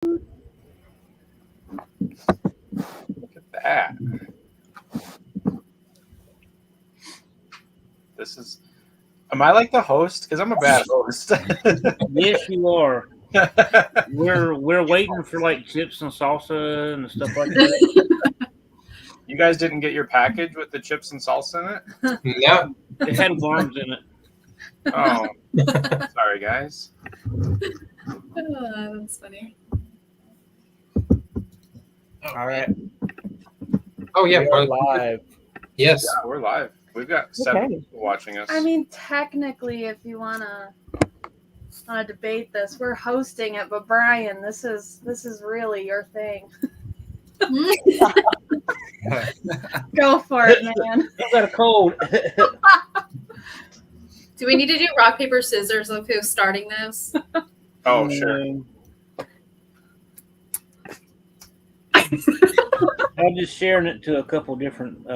Look at that. This is. Am I like the host? Because I'm a bad host. Yes, you are. We're waiting for like chips and salsa and stuff like that. You guys didn't get your package with the chips and salsa in it? No. It had worms in it. Oh, sorry, guys. That's funny. All right. Oh yeah, We are live. Yes. Yeah, we're live. We've got 7 people watching us. I mean, technically, if you wanna debate this, we're hosting it, but Brian, this is really your thing. Go for it, man. I've got a cold. Do we need to do rock, paper, scissors of who's starting this? Oh, sure. I'm just sharing it to a couple different.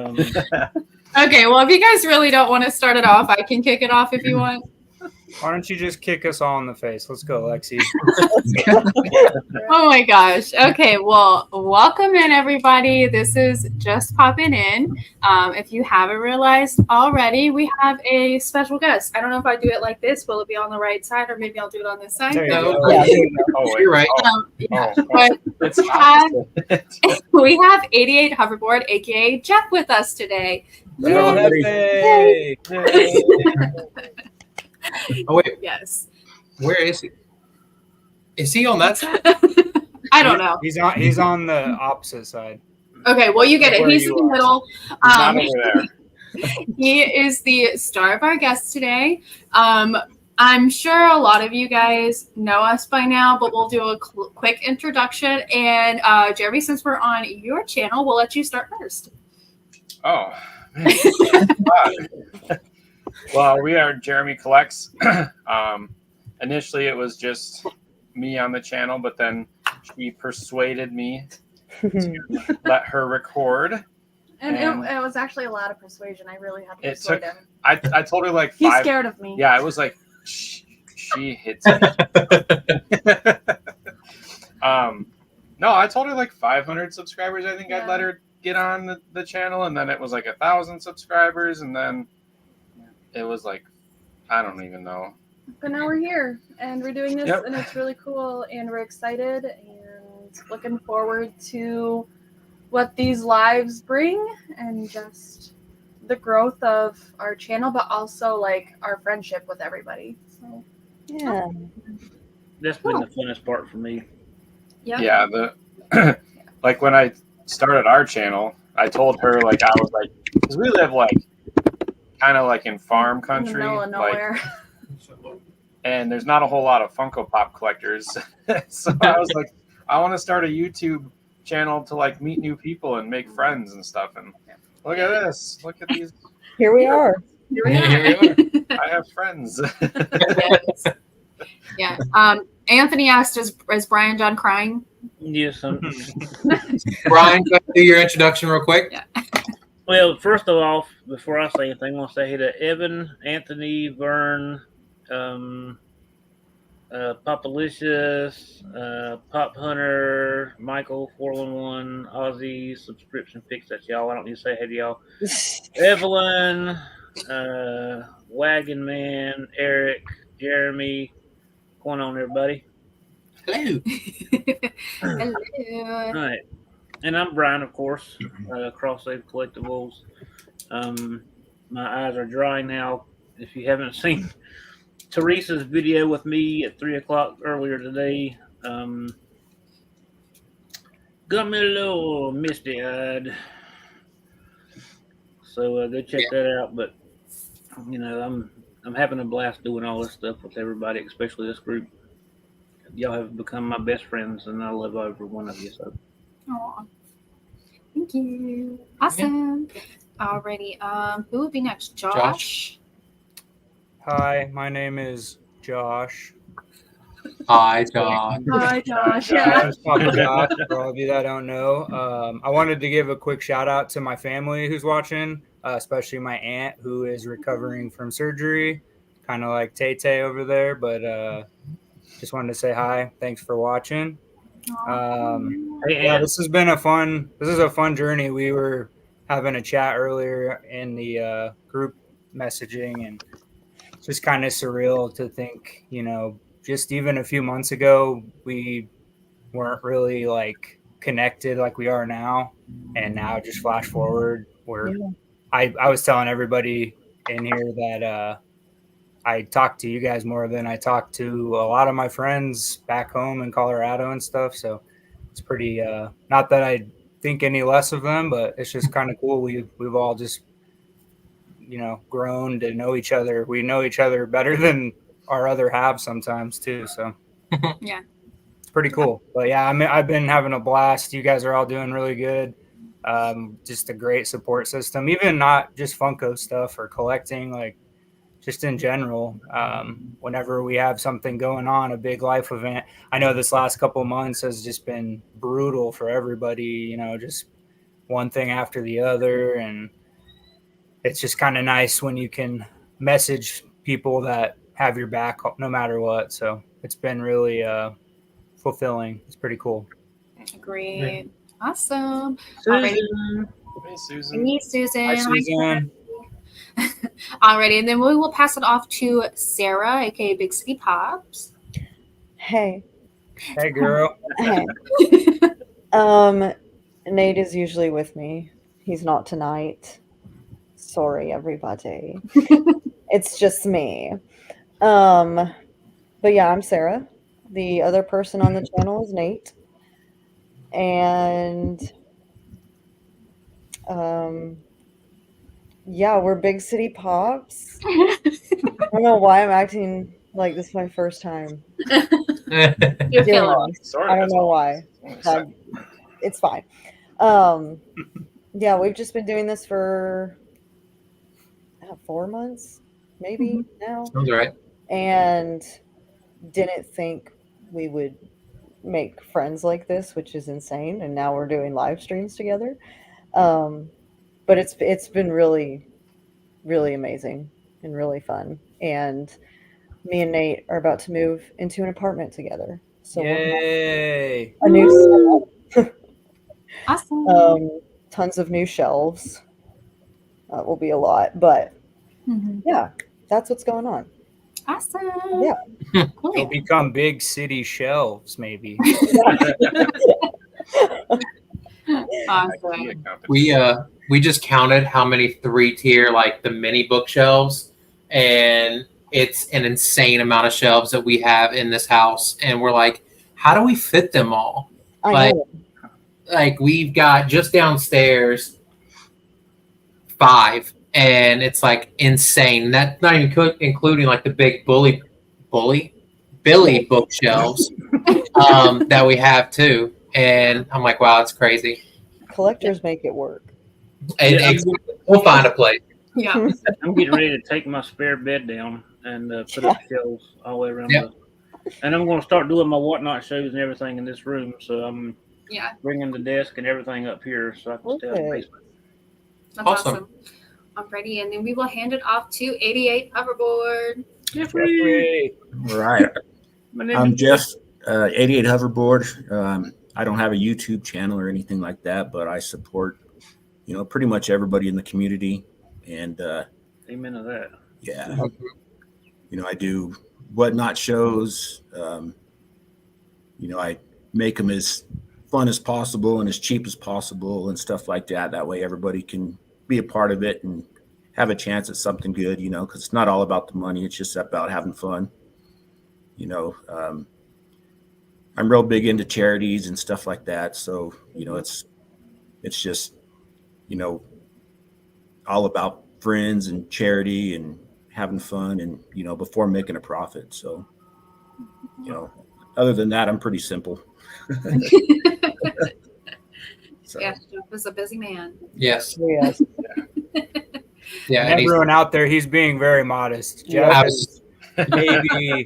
Okay, well, if you guys really don't want to start it off, I can kick it off if you want. Why don't you just kick us all in the face? Let's go, Lexi. Oh my gosh. Okay, well, welcome in, everybody. This is Just Poppin' In. If you haven't realized already, we have a special guest. I don't know if I do it like this. Will it be on the right side, or maybe I'll do it on this side? There you No. go. Yeah. Oh, wait. You're right. But It's we have 88 Hoverboard, aka Jeff, with us today. Go, Yay. Hefe! Oh wait, Yes. where is he? Is he on that side? I don't know. He's on the opposite side. Okay, well, you get it. Where He's you in the are. middle. not over there. He is the star of our guest today. I'm sure a lot of you guys know us by now, but we'll do a quick introduction. And Jeremy, since we're on your channel, we'll let you start first. Oh, man. Well, we are Jeremy Collects. Initially, it was just me on the channel, but then she persuaded me to let her record. And And it was actually a lot of persuasion. I really had to It persuade took- him. I told her like He's 5. scared of me. Yeah, I was like, she hits me. No, I told her like 500 subscribers. I think I'd let her get on the channel, and then it was like 1,000 subscribers, and then it was like, I don't even know. But now we're here, and we're doing this, Yep. and it's really cool, and we're excited, and looking forward to what these lives bring, and just the growth of our channel, but also like our friendship with everybody. So Yeah. That's been the funnest part for me. Yeah, the like when I started our channel, I told her like I was like, because we live like kind of like in farm in the country, middle of like, nowhere. and there's not a whole lot of Funko Pop collectors. So I was like, I want to start a YouTube channel to like meet new people and make friends and stuff. And look at this, look at these. Here we are. Here we Here we are. I have friends. Yes. Yeah. Anthony asked, is Brian John crying? Yes. Brian, go ahead and do your introduction real quick. Yeah. Well, first of all, before I say anything, I want to say hey to Evan, Anthony, Vern, Popalicious, Pop Hunter, Michael 411, Ozzy, subscription picks at y'all. I don't need to say hey to y'all. Evelyn, Wagon Man, Eric, Jeremy. What's going on, everybody? Hello. Hello. All right. And I'm Brian, of course, Cross-Save Collectibles. My eyes are dry now. If you haven't seen Teresa's video with me at 3 o'clock earlier today, got me a little misty-eyed. So go check that out. But, you know, I'm having a blast doing all this stuff with everybody, especially this group. Y'all have become my best friends, and I love every one of you. So. Aw. Thank you. Awesome. Alrighty. Who would be next? Josh? Hi, my name is Josh. Hi, John. Hi, Josh. I Yeah. was Papa Josh, for all of you that don't know. I wanted to give a quick shout out to my family who's watching, especially my aunt who is recovering from surgery, kind of like Tay Tay over there. But just wanted to say hi. Thanks for watching. Hey, Yeah, Ant. this is a fun journey. We were having a chat earlier in the group messaging, and it's just kind of surreal to think, just even a few months ago, we weren't really like connected like we are now. And now just flash forward where I was telling everybody in here that I talk to you guys more than I talk to a lot of my friends back home in Colorado and stuff. So it's pretty not that I think any less of them, but it's just kind of cool. We've all just grown to know each other. We know each other better than our other halves sometimes too. So Yeah. it's pretty cool. But yeah, I've been having a blast. You guys are all doing really good. Just a great support system, even not just Funko stuff or collecting, like just in general. Whenever we have something going on, a big life event, I know this last couple of months has just been brutal for everybody, just one thing after the other. And it's just kind of nice when you can message people that have your back no matter what. So it's been really fulfilling. It's pretty cool. Great. Awesome. Susan. Hey, Susan. Me, Susan. Hi, Susan. Alrighty, and then we will pass it off to Sarah, aka Big City Pops. Hey. Hey, girl. Hey. Nate is usually with me. He's not tonight. Sorry, everybody. It's just me. But yeah, I'm Sarah. The other person on the channel is Nate. And yeah, we're Big City Pops. I don't know why I'm acting like this is my first time. You're doing killing me. this. Sorry, I don't that's know all. why. Only a second. It's fine. Yeah, we've just been doing this for 4 months, maybe now, Sounds right. and didn't think we would make friends like this, which is insane. And now we're doing live streams together. But it's been really, really amazing and really fun. And me and Nate are about to move into an apartment together. So we'll have Yay. a new setup. Awesome. Tons of new shelves. That will be a lot, but yeah, that's what's going on. Awesome. Yeah. Cool. They'll become big city shelves, maybe. Awesome. We just counted how many 3-tier like the mini bookshelves, and it's an insane amount of shelves that we have in this house, and we're like, how do we fit them all? I know. Like we've got just downstairs 5, and it's like insane. That's not even including like the big Billy bookshelves that we have too. And I'm like, wow, it's crazy. Collectors make it work. And Yeah, we'll find a place. Yeah. I'm getting ready to take my spare bed down and put up shelves all the way around Yep. and I'm going to start doing my whatnot shows and everything in this room. So I'm bringing the desk and everything up here so I can stay out in the basement. That's awesome. Alrighty, and then we will hand it off to 88 Hoverboard. Jeffrey. All right. I'm Jeff, 88 Hoverboard. I don't have a YouTube channel or anything like that, but I support, pretty much everybody in the community. And amen to that. Yeah. I do whatnot shows. I make them as fun as possible and as cheap as possible and stuff like that. That way everybody can be a part of it and have a chance at something good, because it's not all about the money. It's just about having fun. I'm real big into charities and stuff like that. So, it's just, all about friends and charity and having fun and, before making a profit. So, other than that, I'm pretty simple. So. Yeah, Jeff is a busy man. Yes. Yes. Yeah. And everyone out there, he's being very modest. Jeff is maybe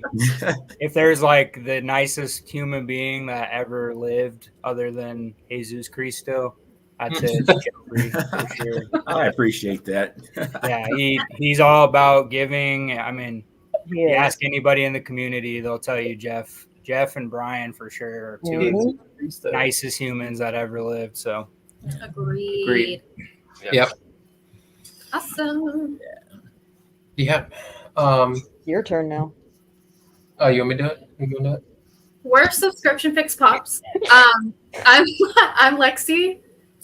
if there's like the nicest human being that ever lived other than Jesus Cristo, I'd say it's Jeffrey for sure. I appreciate that. Yeah, he's all about giving. I mean, you Yes. ask anybody in the community, they'll tell you Jeff and Brian for sure are two nicest humans that ever lived. So Agreed. Yep. Awesome. Yeah. Your turn now. Oh, you want me to do it? You want to do it? We're subscription fix pops. I'm I'm Lexi.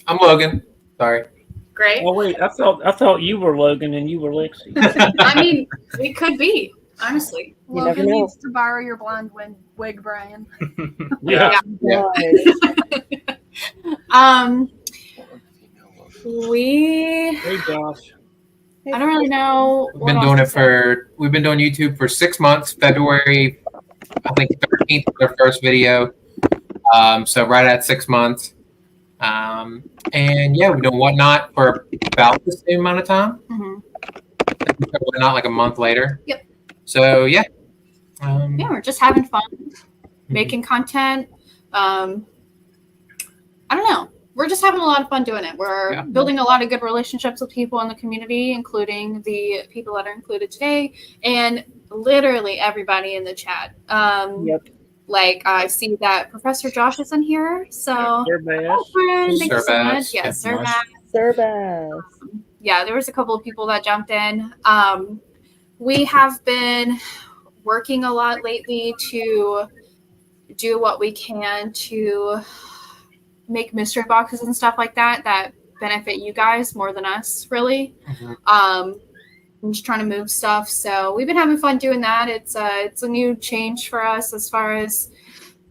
I'm Logan. Sorry. Great. Oh wait, I thought you were Logan and you were Lexi. I mean, we could be, honestly. You never Logan know. needs to borrow your blonde wig, Brian. Yeah. Yeah. Nice. We Hey Josh. I don't really know. We've been doing YouTube for 6 months. February, I think 13th was our first video. So right at 6 months. And yeah, we've done Whatnot for about the same amount of time. Mhm. Not like a month later. Yep. So yeah. Yeah, we're just having fun, making content. I don't know. We're just having a lot of fun doing it. We're building a lot of good relationships with people in the community, including the people that are included today, and literally everybody in the chat. Yep. Like I see that Professor Josh is in here, so Sir Bass. oh, friend, thank you so Sir much. Bass. Yes, Sir Nice. Bass. Service. Yeah, there was a couple of people that jumped in. We have been working a lot lately to do what we can to make mystery boxes and stuff like that benefit you guys more than us, really. Mhm. I'm just trying to move stuff, so we've been having fun doing that. It's a new change for us as far as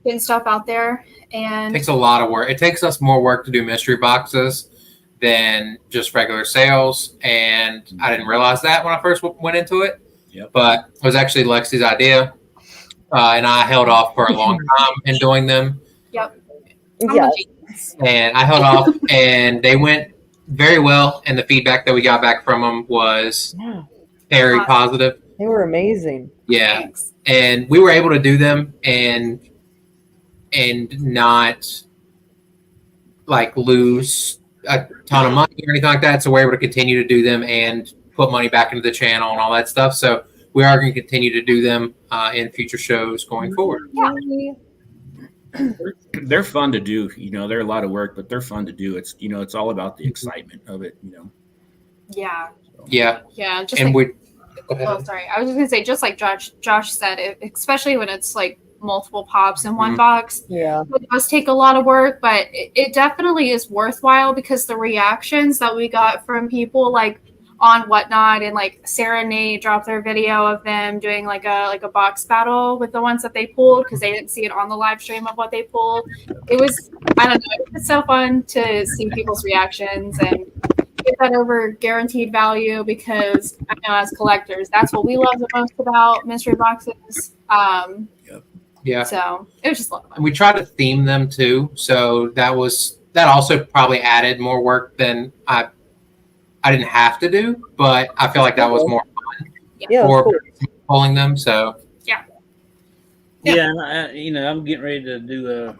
getting stuff out there, It and takes a lot of work. It takes us more work to do mystery boxes than just regular sales, and I didn't realize that when I first went into it. Yep. But it was actually Lexi's idea, and I held off for a long time in doing them. Yeah. And I held off, and they went very well. And the feedback that we got back from them was very positive. They were amazing. Yeah, thanks. and we were able to do them and not like lose a ton of money or anything like that. So we're able to continue to do them and put money back into the channel and all that stuff. So we are going to continue to do them in future shows going forward. They're fun to do. You know, they're a lot of work, but they're fun to do. It's it's all about the excitement of it. Yeah, Yeah, just and like, go ahead. oh, sorry. I was just gonna say, just like Josh said, especially when it's like multiple pops in one Mhm. box, Yeah. it does take a lot of work, but it definitely is worthwhile because the reactions that we got from people like on Whatnot, and like Sarah and Nate dropped their video of them doing like a box battle with the ones that they pulled because they didn't see it on the live stream of what they pulled. It was, I don't know, it's so fun to see people's reactions and get that over guaranteed value, because I know as collectors, that's what we love the most about mystery boxes. Yeah, So it was just a lot of fun. and we tried to theme them too. So that also probably added more work than I didn't have to do, but I feel like that was more Yeah. Of for course. pulling them. So Yeah, and I'm getting ready to do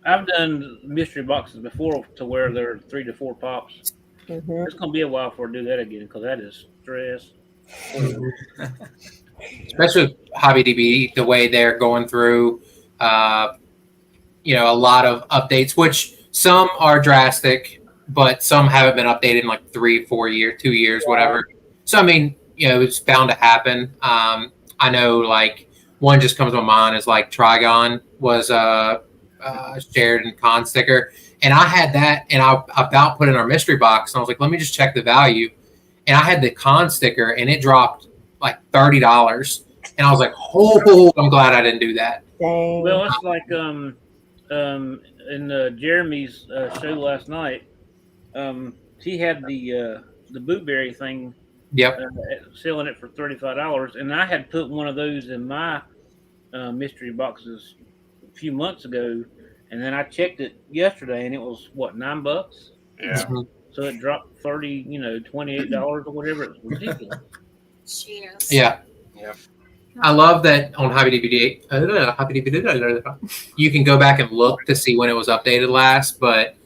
I've done mystery boxes before to where there are 3 to 4 pops. Mhm. It's gonna be a while before I do that again because that is stress. especially with Hobby DB, the way they're going through, a lot of updates, which some are drastic, but some haven't been updated in like 3, 4 years, 2 years, whatever. So, I mean, it's bound to happen. I know like one just comes to my mind is like Trigon was shared and con sticker. And I had that and I about put in our mystery box. And I was like, let me just check the value. And I had the con sticker and it dropped like $30. And I was like, oh, I'm glad I didn't do that. Dang. Well, it's like in Jeremy's show last night. He had the bootberry thing. Yep. Selling it for $35, and I had put one of those in my mystery boxes a few months ago, and then I checked it yesterday, and it was what, $9? Yeah. So it dropped $28 or whatever. It was ridiculous. Cheers. Yeah. Yep. I love that on Hobby DVD, you can go back and look to see when it was updated last. But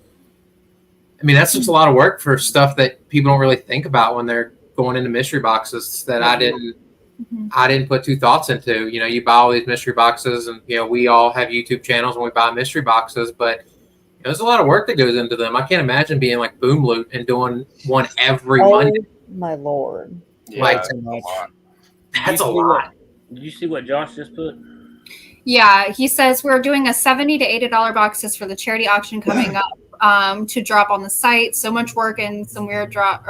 I mean, that's just a lot of work for stuff that people don't really think about when they're going into mystery boxes that I didn't I didn't put two thoughts into. You know, you buy all these mystery boxes, and you know, we all have YouTube channels and we buy mystery boxes, but there's a lot of work that goes into them. I can't imagine being like Boom Loot and doing one every Monday. My lord. Yeah, Like, that's a lot. That's a lot. Did you see what Josh just put? Yeah, he says we're doing a $70 to $80 boxes for the charity auction coming up to drop on the site. So much work and some weird drops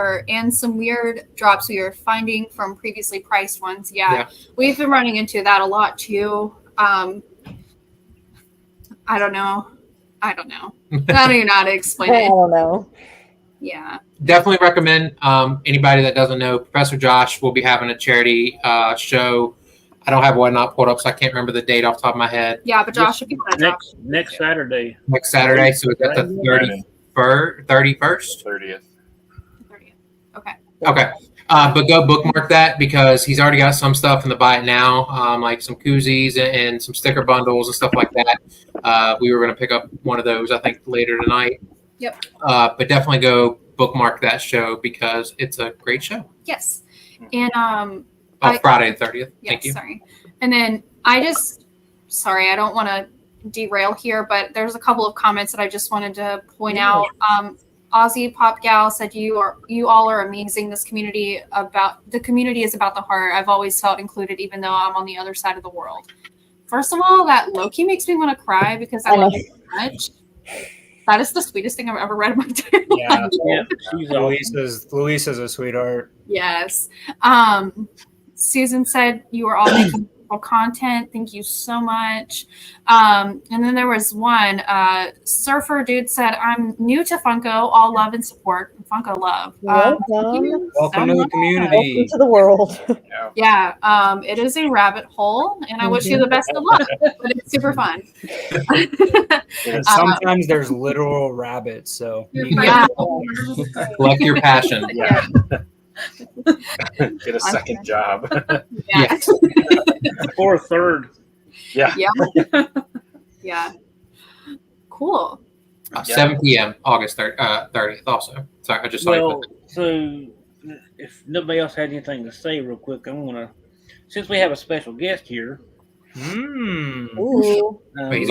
we are finding from previously priced ones. Yeah, we've been running into that a lot too. I don't know. I don't even know how to explain I it. don't know. Yeah. Definitely recommend anybody that doesn't know, Professor Josh will be having a charity show. I don't have one not pulled up, so I can't remember the date off the top of my head. Yeah, but Josh, if you want to drop Next Saturday. Next Saturday, so we got the 31st? 30th. Okay. Okay. But go bookmark that because he's already got some stuff in the buy it now, like some koozies and some sticker bundles and stuff like that. We were going to pick up one of those, I think, later tonight. Yep. But definitely go bookmark that show because it's a great show. Yes. And Friday the 30th. Yeah, Thank you. Sorry. And then I don't want to derail here, but there's a couple of comments that I just wanted to point out. Aussie Pop Gal said you all are amazing. The community is about the heart. I've always felt included, even though I'm on the other side of the world. First of all, that Loki makes me want to cry because I love it so much. That is the sweetest thing I've ever read in my entire life. Yeah, she's Luis is a sweetheart. Yes. Susan said you were all making beautiful content. Thank you so much. And then there was one surfer dude said, I'm new to Funko. All love and support. Funko love. Welcome to the community. Welcome to the world. Yeah. It is a rabbit hole, and I wish you the best of luck. But it's super fun. Sometimes there's literal rabbits, so Yeah. Collect your passion. Yeah. Get a second job. Yeah. Or a third. Yeah. Yeah. Yeah. Cool. 7 p.m. August 30th also. Sorry, I just saw you put that. So if nobody else had anything to say real quick, I'm going to, since we have a special guest here, Ooh. He's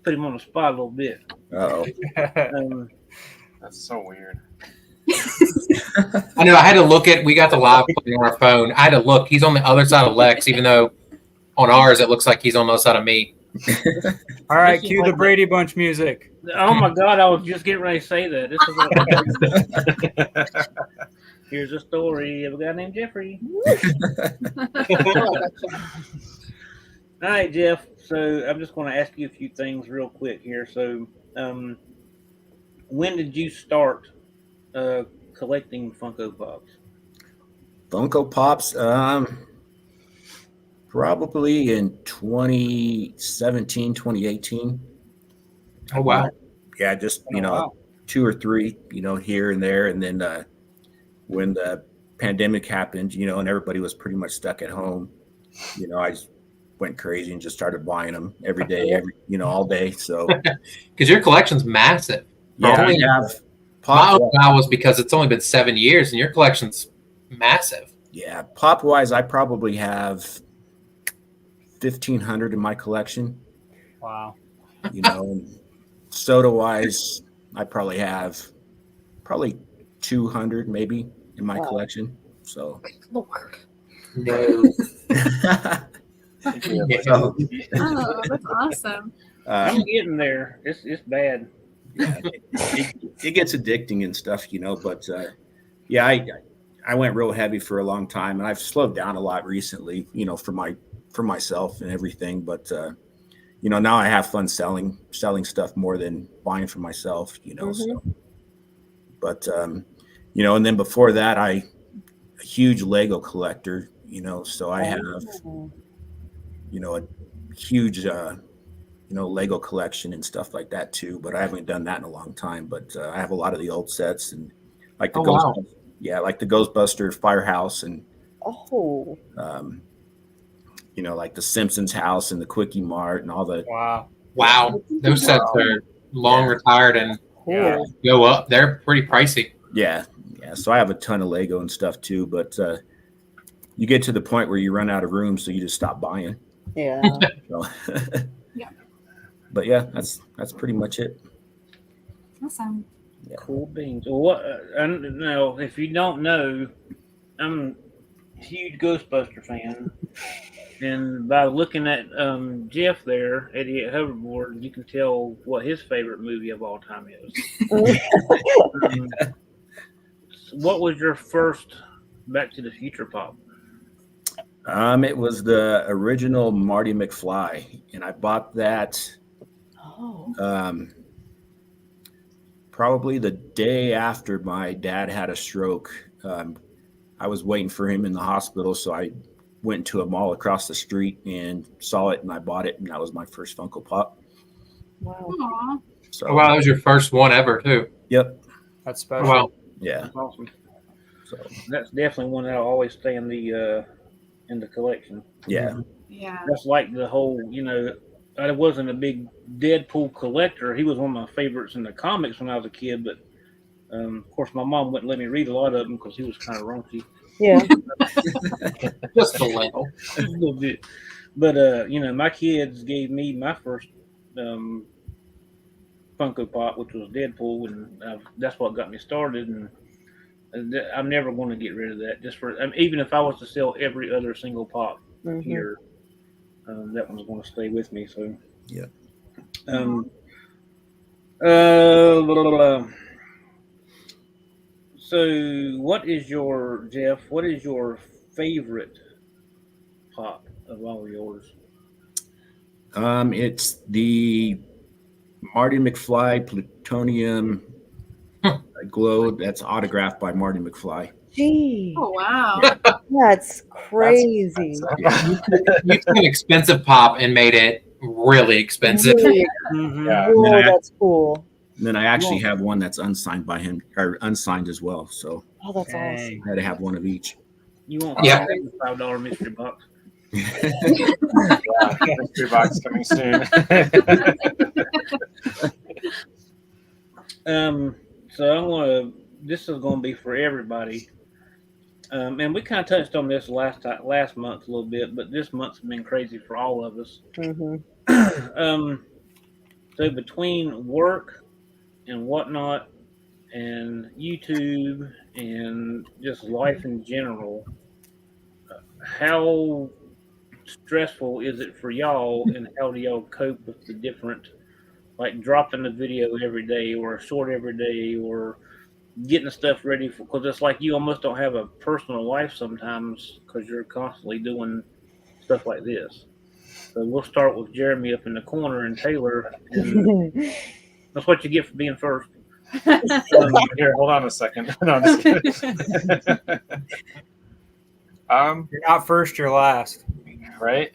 put him on the spot a little bit. Uh-oh. That's so weird. I know. I had to look at. We got the live play on our phone. I had to look. He's on the other side of Lex, even though on ours it looks like he's on the other side of me. All right, cue the Brady Bunch music. Oh my God! I was just getting ready to say that. This is here's a story of a guy named Jeffrey. All right, Jeff. So I'm just going to ask you a few things real quick here. So, when did you start collecting Funko Pops? Funko Pops, probably in 2017, 2018. Oh wow! Yeah, just two or three, here and there, and then when the pandemic happened, and everybody was pretty much stuck at home, I just went crazy and just started buying them every day, all day. So because your collection's massive. yeah, I have My pop. own was because it's only been 7 years, and your collection's massive. Yeah, pop wise, I probably have 1,500 in my collection. Wow. And soda wise, I probably have 200 maybe in my collection. So Lord. No. Oh, that's awesome. I'm getting there. It's bad. it gets addicting and stuff, but I went real heavy for a long time, and I've slowed down a lot recently, for myself and everything. But now I have fun selling stuff more than buying for myself, So. But and then before that, a huge Lego collector, so I have a huge Lego collection and stuff like that too, but I haven't done that in a long time. But I have a lot of the old sets and like the like the Ghostbuster Firehouse and like the Simpsons house and the Quickie Mart and all the Wow. Those sets are long retired and go up. They're pretty pricey. Yeah. So I have a ton of Lego and stuff too, but you get to the point where you run out of room, so you just stop buying. Yeah. So, Yeah. But yeah, that's pretty much it. Awesome. Cool beans. Well, what? Now, if you don't know, I'm a huge Ghostbuster fan, and by looking at Jeff there, 88 Hoverboard, you can tell what his favorite movie of all time is. What was your first Back to the Future pop? It was the original Marty McFly, and I bought that Oh. probably the day after my dad had a stroke. I was waiting for him in the hospital, so I went to a mall across the street and saw it, and I bought it, and that was my first Funko Pop. Wow. Aw. So, Oh, wow, that was your first one ever, too. Yep. That's Oh, special. wow. Yeah. That's awesome. So, That's definitely one that'll always stay in the collection. yeah. Yeah. That's like the whole, I wasn't a big Deadpool collector. He was one of my favorites in the comics when I was a kid, but of course my mom wouldn't let me read a lot of them because he was kind of raunchy. Yeah. Just a little. A little bit. But my kids gave me my first Funko Pop, which was Deadpool, and that's what got me started. And I'm never going to get rid of that. Even if I was to sell every other single pop here, that one's going to stay with me. So Yeah. So what is your favorite pop of all yours? It's the Marty McFly Plutonium glow that's autographed by Marty McFly. Gee. Oh wow. That's crazy. You took an expensive pop and made it really expensive. Really, Yeah. whoa, that's cool. And then I actually have one that's unsigned by him, or unsigned as well. So Oh, that's awesome. Dang. I had to have one of each. You want Yeah. $5 mystery box? Yeah, mystery box coming soon. So this is gonna be for everybody. And we kind of touched on this last month a little bit, but this month's been crazy for all of us. So between work and whatnot, and YouTube, and just life in general, how stressful is it for y'all, and how do y'all cope with the different, like dropping a video every day or a short every day, or getting the stuff ready because it's like you almost don't have a personal life sometimes because you're constantly doing stuff like this. So we'll start with Jeremy up in the corner and Taylor, and that's what you get for being first. Here, hold on a second. No, I'm just kidding. You're not first, you're last. Right?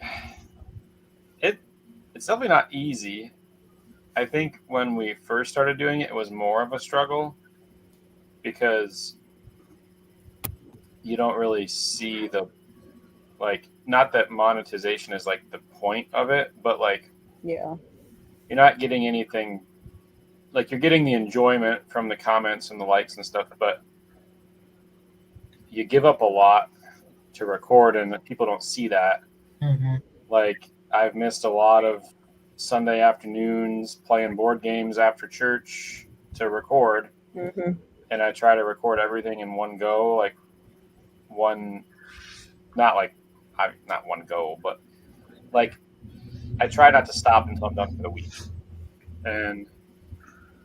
It's definitely not easy. I think when we first started doing it, it was more of a struggle because you don't really see not that monetization is like the point of it, but like Yeah. you're not getting anything, like you're getting the enjoyment from the comments and the likes and stuff, but you give up a lot to record and people don't see that. Like I've missed a lot of Sunday afternoons playing board games after church to record. And I try to record everything in one go, like not one go, but like I try not to stop until I'm done for the week. And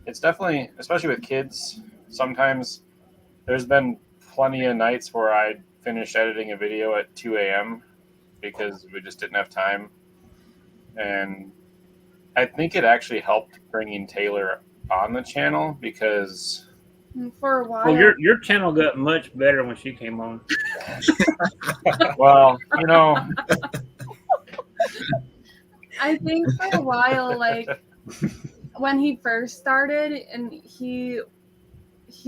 it's definitely, especially with kids, sometimes there's been plenty of nights where I finish editing a video at 2 a.m. because we just didn't have time. And I think it actually helped bringing Taylor on the channel because for a while. Well, your channel got much better when she came on. well, I think for a while, like when he first started, and he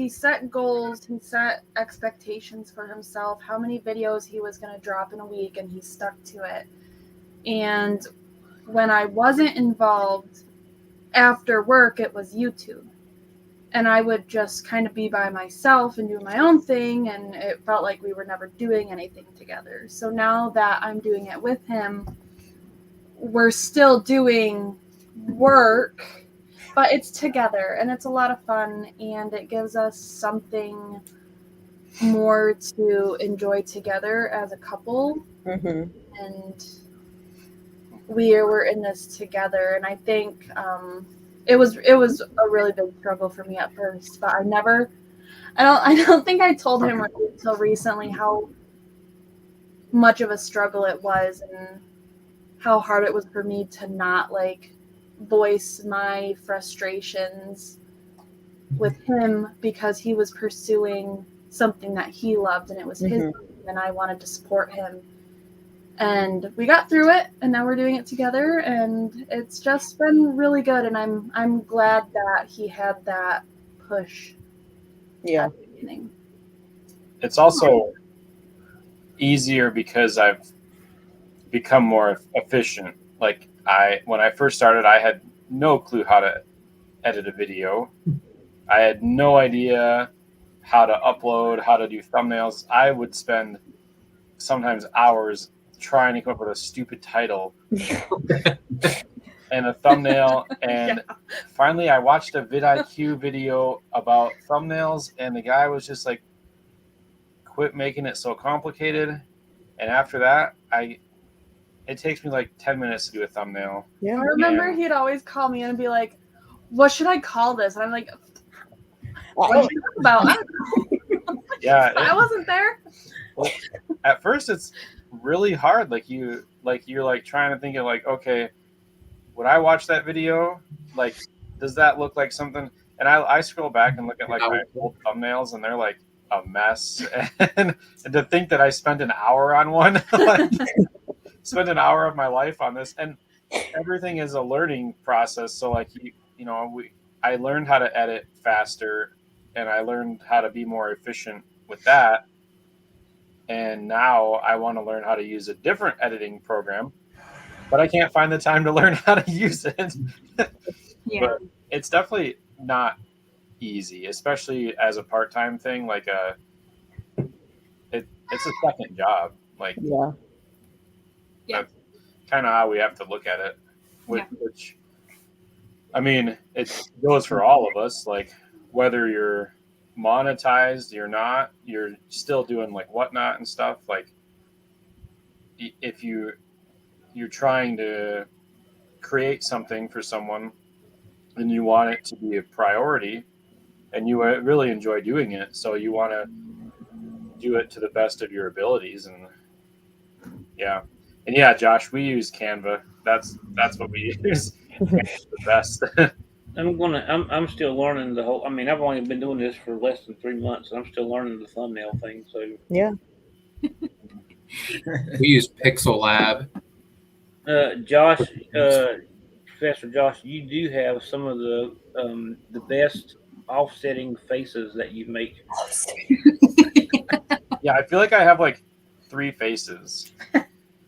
set goals, he set expectations for himself, how many videos he was going to drop in a week, and he stuck to it. And when I wasn't involved after work, it was YouTube. and I would just kind of be by myself and do my own thing, and it felt like we were never doing anything together. So now that I'm doing it with him, we're still doing work, but it's together, and it's a lot of fun, and it gives us something more to enjoy together as a couple. Mm-hmm. And we're in this together, and I think it was a really big struggle for me at first, but I don't think I told him until recently how much of a struggle it was, and how hard it was for me to not like voice my frustrations with him, because he was pursuing something that he loved, and it was his Mhm. dream, and I wanted to support him. And we got through it, and now we're doing it together, and it's just been really good, and I'm glad that he had that push Yeah. at the beginning. It's also easier because I've become more efficient. Like when I first started, I had no clue how to edit a video. I had no idea how to upload, how to do thumbnails. I would spend sometimes hours trying to come up with a stupid title and a thumbnail. And finally, I watched a vidIQ video about thumbnails, and the guy was just like, "Quit making it so complicated." And after that, it takes me like 10 minutes to do a thumbnail. Yeah. I remember And- he'd always call me and be like, "What should I call this?" And I'm like, "What I- are you talking about? I don't know." Yeah, I wasn't there. at first it's really hard. Like you're like trying to think of like, okay, would I watch that video? Like, does that look like something? And I scroll back and look at like my old thumbnails, and they're like a mess. And to think that I spent an hour on one, like, spent an hour of my life on this, and everything is a learning process. So like I learned how to edit faster, and I learned how to be more efficient with that. And now I want to learn how to use a different editing program, but I can't find the time to learn how to use it. Yeah. But it's definitely not easy, especially as a part-time thing. Like it's a second job. Like Yeah. that's kind of how we have to look at it. Which I mean, it goes for all of us. Like whether you're monetized, you're not, you're still doing like whatnot and stuff. Like if you're trying to create something for someone and you want it to be a priority and you really enjoy doing it, so you want to do it to the best of your abilities. And Josh, we use Canva. That's what we use. It's the best. I'm still learning the whole. I mean, I've only been doing this for less than 3 months, and I'm still learning the thumbnail thing. So Yeah. We use Pixel Lab. Josh, Professor Josh, you do have some of the best offsetting faces that you make. Yeah, I feel like I have like 3 faces.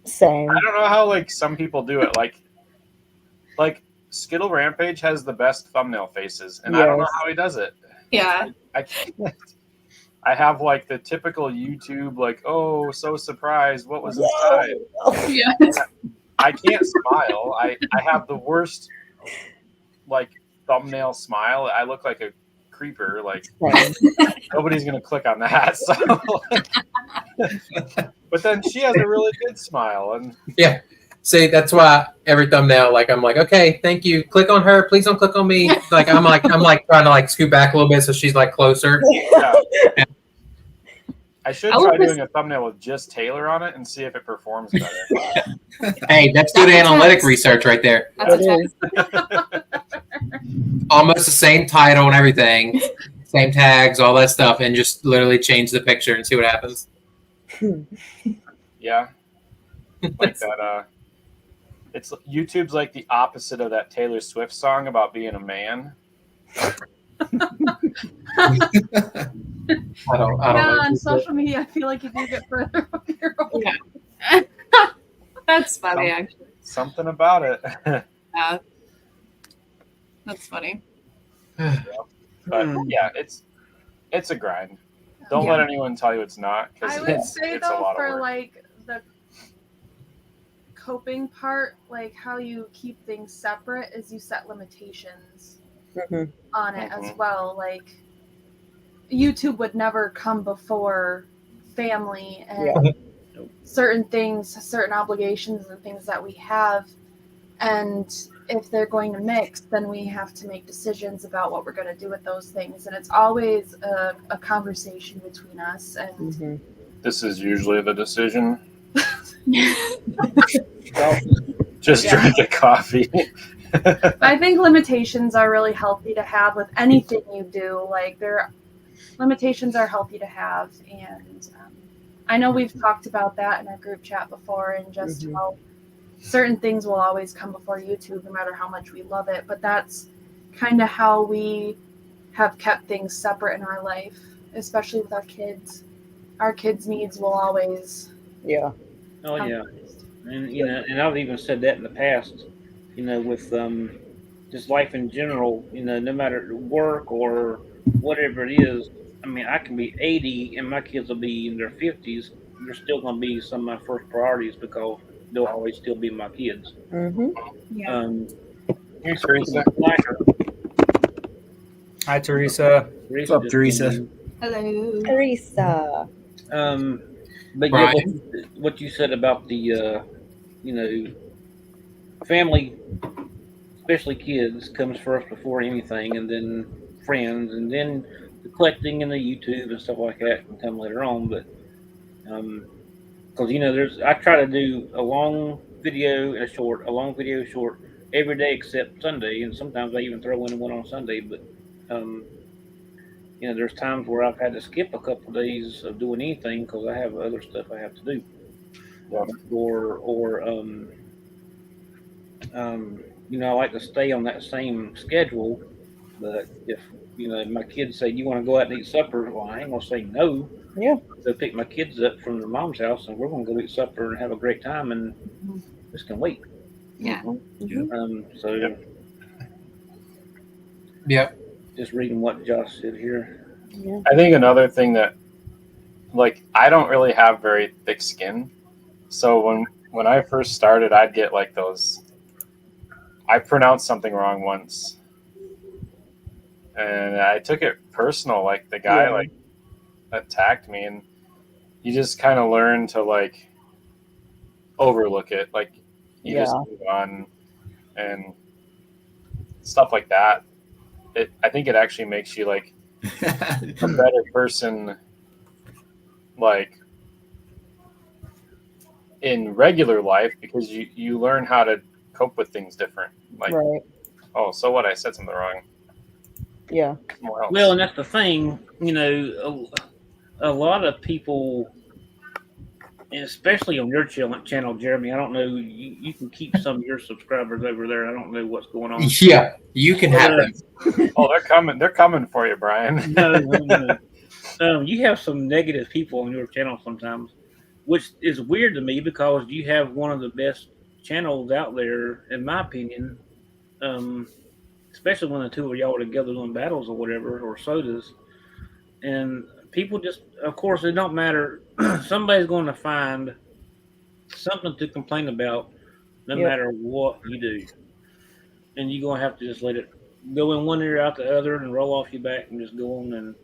Same. I don't know how like some people do it. Like Skittle Rampage has the best thumbnail faces, and I don't know Yes. how he does it. Yeah. I can't. I have like the typical YouTube, like, oh, so surprised, what was inside? Yeah. I can't smile. I have the worst like thumbnail smile. I look like a creeper. Like Same. nobody's gonna click on that. So, but then she has a really good smile, and Yeah. See, that's why every thumbnail, like I'm like, okay, thank you. Click on her. Please don't click on me. Like I'm like trying to like scoot back a little bit so she's like closer. yeah. I should I would try doing a thumbnail with just Taylor on it and see if it performs better. Hey, that's good That's analytic intense. research right there. That's It okay. is. Almost the same title and everything, same tags, all that stuff, and just literally change the picture and see what happens. Yeah, like that. It's YouTube's like the opposite of that Taylor Swift song about being a man. I don't Yeah, know. on social media, I feel like you do get further off your own. Yeah. That's funny, actually. Something about it. Yeah. That's funny. But yeah, it's a grind. Don't let anyone tell you it's not, because I would say it's a though, lot of for work. like the coping part, like how you keep things separate is you set limitations Mhm. on it as well. Like YouTube would never come before family and certain things, certain obligations and things that we have. And if they're going to mix, then we have to make decisions about what we're going to do with those things. And it's always a conversation between us. And Mhm. This is usually the decision. Well, Just drink a coffee. I think limitations are really healthy to have with anything you do. Like limitations are healthy to have, and I know we've talked about that in our group chat before, and just how certain things will always come before YouTube, no matter how much we love it. But that's kind of how we have kept things separate in our life, especially with our kids. Our kids' needs will always. Yeah. oh come yeah, first. and and I've even said that in the past. With just life in general. No matter work or whatever it is. I mean, I can be 80 and my kids will be in their 50s. They're still going to be some of my first priorities because they'll always still be my kids. Mhm. Yeah. Hey, Teresa. Hi, Teresa. What's up, Teresa? Hello. Teresa. But yeah, what you said about the family, especially kids, comes first before anything, and then friends, and then the collecting and the YouTube and stuff like that can come later on. But because I try to do a long video and a short, a long video, short every day except Sunday, and sometimes I even throw in one on Sunday. But there's times where I've had to skip a couple of days of doing anything because I have other stuff I have to do, or I like to stay on that same schedule. But if my kids say, you want to go out and eat supper, well, I ain't gonna say no. Yeah. They'll pick my kids up from their mom's house, and we're gonna go eat supper and have a great time, and this can wait. Yeah. So Yep. just reading what Josh said here. Yeah. I think another thing that, like, I don't really have very thick skin, so when I first started, I'd get like those. I pronounced something wrong once, and I took it personal. Like the guy like attacked me, and you just kind of learn to like overlook it. Like you just move on and stuff like that. I think it actually makes you like a better person, like in regular life, because you learn how to cope with things different. Like, oh, so what? I said something wrong. Yeah. Well, and that's the thing. A lot of people, and especially on your channel, Jeremy. I don't know. You can keep some of your subscribers over there. I don't know what's going on. Yeah, you can have them. Oh, they're coming. They're coming for you, Brian. No. You have some negative people on your channel sometimes, which is weird to me because you have one of the best channels out there, in my opinion. Especially when the two of y'all are together doing battles or whatever, or sodas. And people just, of course, it don't matter. Somebody's going to find something to complain about no matter what you do. And you're going to have to just let it go in one ear out the other and roll off your back and just go on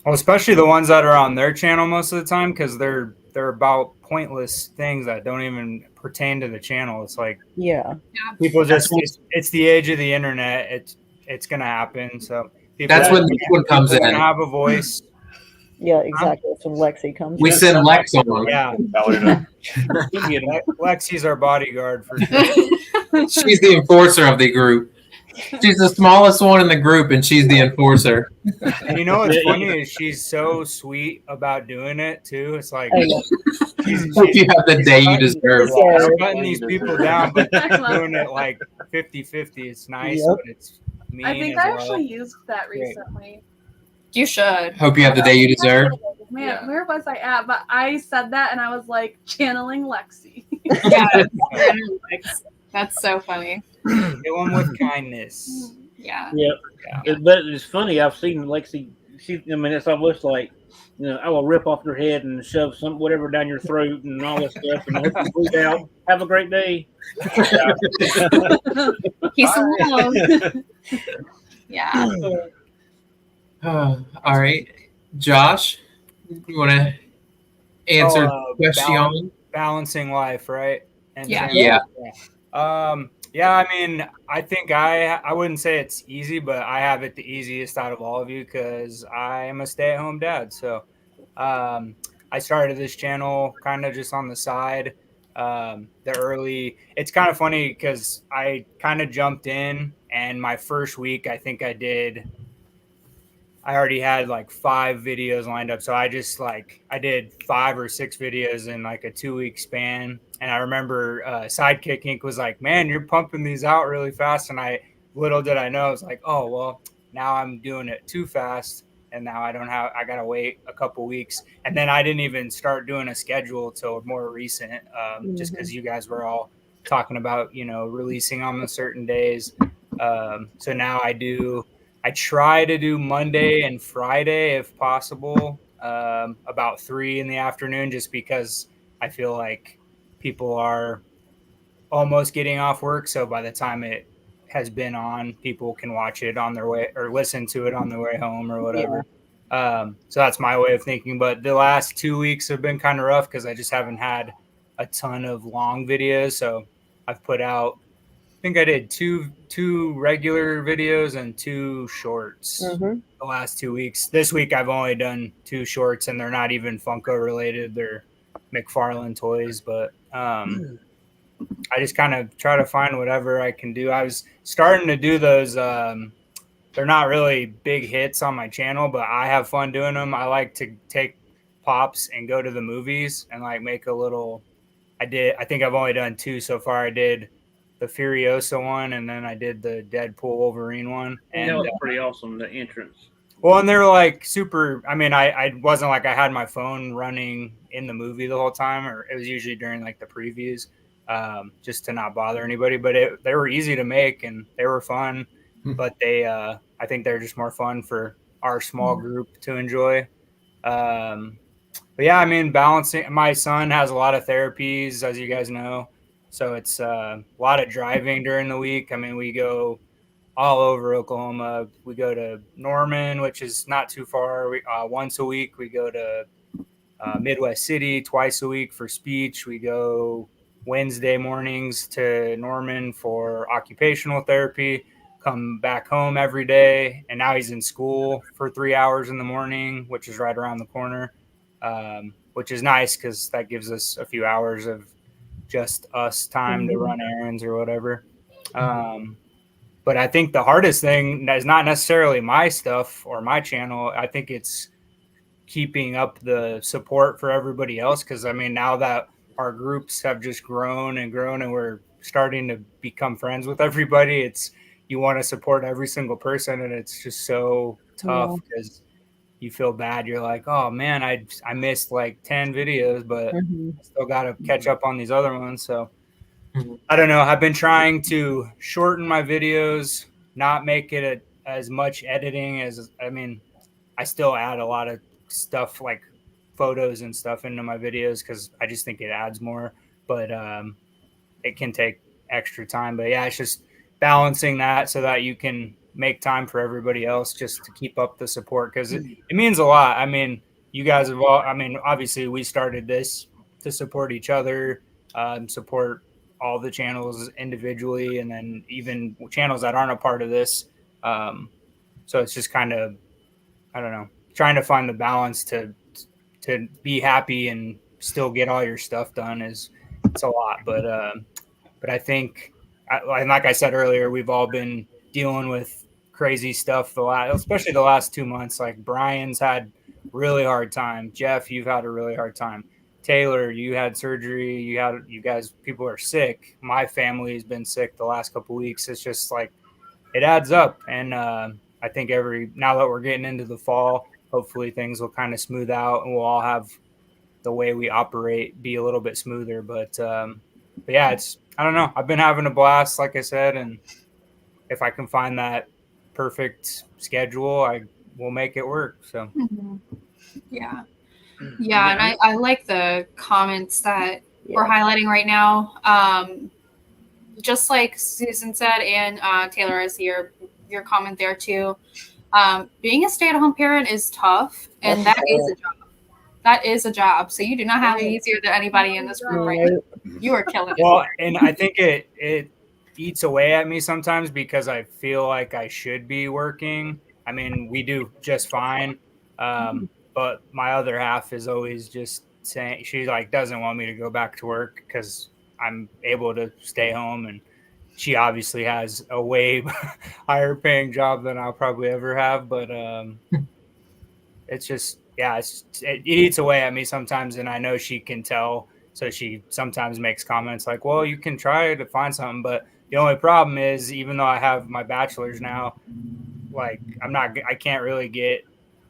well, especially the ones that are on their channel most of the time, because they're about pointless things that don't even pertain to the channel. It's like people just it's the age of the internet. It's gonna happen. So that's when this one comes in. Have a voice. Yeah, exactly. That's when Lexi comes. We send Lex on. Yeah, Lexi's our bodyguard for sure. She's the enforcer of the group. She's the smallest one in the group, and she's the enforcer. And you know what's funny is she's so sweet about doing it too. It's like she's you have the day you deserve. She's cutting these people down, but doing it like 50-50. It's nice, but it's mean. I think I actually used that recently. You should. Hope you have the day you deserve. Man, where was I at? But I said that, and I was like channeling Lexi. Yeah, that's so funny. Kill him with kindness. Yeah. Yeah. Yeah. But it's funny. I've seen Lexi. I mean, it's almost like, I will rip off your head and shove some whatever down your throat and all this stuff, and I hope you bleed out. Have a great day. Peace and love. Yeah. All right, Josh, you want to answer the question? Balancing life, right? And Yeah. channel. Yeah. I mean, I think I wouldn't say it's easy, but I have it the easiest out of all of you because I am a stay-at-home dad. So, I started this channel kind of just on the side. It's kind of funny because I kind of jumped in, and my first week, I already had like 5 videos lined up. So I did 5 or 6 videos in like a 2-week span. And I remember Sidekick Inc. was like, man, you're pumping these out really fast. And little did I know, I was like, oh, well, now I'm doing it too fast. And now I got to wait a couple weeks. And then I didn't even start doing a schedule till more recent, just because you guys were all talking about, releasing on the certain days. So now I try to do Monday and Friday if possible, about 3 in the afternoon, just because I feel like people are almost getting off work. So by the time it has been on, people can watch it on their way or listen to it on their way home or whatever. So that's my way of thinking. But the last 2 weeks have been kind of rough because I just haven't had a ton of long videos. So I've put out, I think I did two regular videos and 2 shorts the last 2 weeks. This week I've only done 2 shorts, and they're not even Funko related. They're McFarlane toys, but I just kind of try to find whatever I can do. I was starting to do those. They're not really big hits on my channel, but I have fun doing them. I like to take pops and go to the movies and like make a little. I think I've only done 2 so far. I did the Furiosa one, and then I did the Deadpool Wolverine one. And that was pretty awesome, the entrance. Well, and they were like super. I mean, I wasn't like I had my phone running in the movie the whole time, or it was usually during like the previews, just to not bother anybody. But they were easy to make and they were fun. But I think they're just more fun for our small group to enjoy. But yeah, I mean, balancing. My son has a lot of therapies, as you guys know, so it's a lot of driving during the week. I mean, we go all over Oklahoma. We go to Norman, which is not too far. Once a week, we go to Midwest City twice a week for speech. We go Wednesday mornings to Norman for occupational therapy. Come back home every day, and now he's in school for 3 hours in the morning, which is right around the corner. Which is nice because that gives us a few hours of just us time to run errands or whatever. But I think the hardest thing is not necessarily my stuff or my channel. I think it's keeping up the support for everybody else. Because I mean, now that our groups have just grown and we're starting to become friends with everybody, you want to support every single person, and it's just so tough because you feel bad. You're like, oh man, I missed like 10 videos, but I still got to catch up on these other ones. So I don't know. I've been trying to shorten my videos, not make it as much editing I still add a lot of stuff like photos and stuff into my videos because I just think it adds more, but it can take extra time. But yeah, it's just balancing that so that you can make time for everybody else just to keep up the support because it means a lot. I mean, you guys have all, obviously we started this to support each other, support all the channels individually, and then even channels that aren't a part of this. So it's just kind of, I don't know, trying to find the balance to be happy and still get all your stuff done it's a lot. But I think, like I said earlier, we've all been dealing with crazy stuff especially the last 2 months. Like Brian's had really hard time. Jeff, you've had a really hard time. Taylor, you had surgery. You guys, people are sick. My family has been sick the last couple of weeks. It's just like it adds up. And I think now that we're getting into the fall, hopefully things will kind of smooth out and we'll all have the way we operate be a little bit smoother. But yeah, I don't know. I've been having a blast, like I said, and if I can find that perfect schedule, I will make it work. So Mhm. Yeah. Yeah, and I like the comments that we're highlighting right now. Just like Susan said, and Taylor, I see your comment there too. Being a stay-at-home parent is tough, and that is a job. That is a job. So you do not have it easier than anybody in this room right now. You are killing it. Well, and I think it eats away at me sometimes because I feel like I should be working. I mean, we do just fine, but my other half is always just saying she like doesn't want me to go back to work because I'm able to stay home, and she obviously has a way higher paying job than I'll probably ever have. But it's just it eats away at me sometimes, and I know she can tell. So she sometimes makes comments like, "Well, you can try to find something," but the only problem is, even though I have my bachelor's now, like I can't really get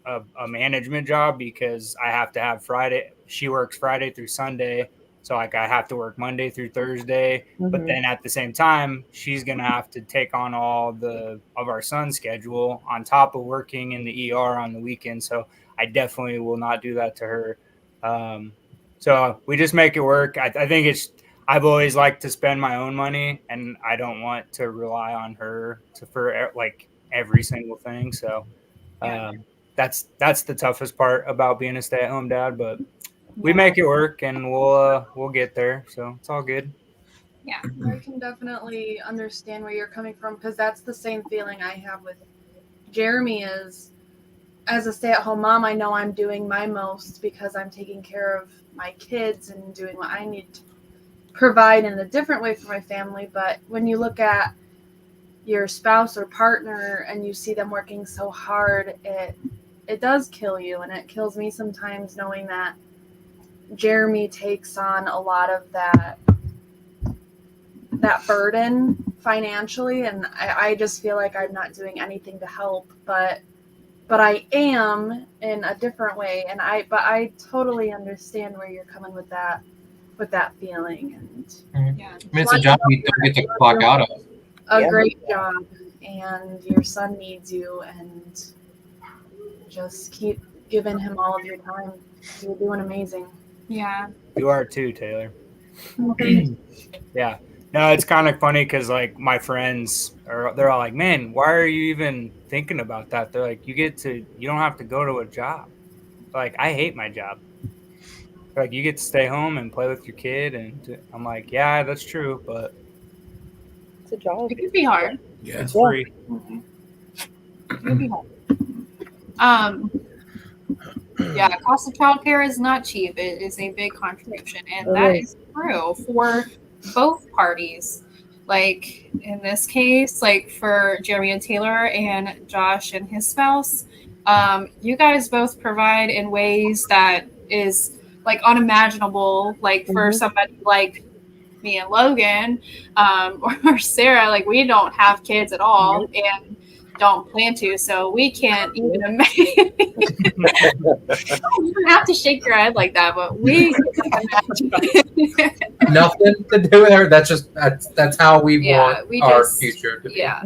a management job because I have to have Friday. She works Friday through Sunday, so like I have to work Monday through Thursday. But then at the same time, she's gonna have to take on all of our son's schedule on top of working in the ER on the weekend. So I definitely will not do that to her. So we just make it work. I think I've always liked to spend my own money, and I don't want to rely on her for like every single thing. So that's the toughest part about being a stay-at-home dad. But we make it work, and we'll get there. So it's all good. Yeah, I can definitely understand where you're coming from, because that's the same feeling I have with Jeremy. Is as a stay-at-home mom, I know I'm doing my most because I'm taking care of my kids and doing what I need to provide in a different way for my family. But when you look at your spouse or partner and you see them working so hard, it does kill you, and it kills me sometimes knowing that Jeremy takes on a lot of that burden financially, and I just feel like I'm not doing anything to help, but I am in a different way, and I totally understand where you're coming with that feeling. And yeah. I mean, it's a job you don't get to clock out of. a great job, and your son needs you, and just keep giving him all of your time. You're doing amazing. Yeah. You are too, Taylor. Okay. Yeah. No, it's kind of funny because like my friends they're all like, "Man, why are you even thinking about that?" They're like, you don't have to go to a job. Like, I hate my job. Like, you get to stay home and play with your kid, and I'm like, yeah, that's true, but It's a job. It could be hard. Yeah. it's free. It could be hard. Yeah, cost of childcare is not cheap. It is a big contribution, and that is true for both parties. Like in this case, like for Jeremy and Taylor and Josh and his spouse, you guys both provide in ways that is like unimaginable. Like for somebody like me and Logan, or Sarah, like we don't have kids at all and don't plan to, so we can't even imagine. You don't have to shake your head like that, but we can't imagine. Nothing to do with her. That's how we want our future to be. Yeah,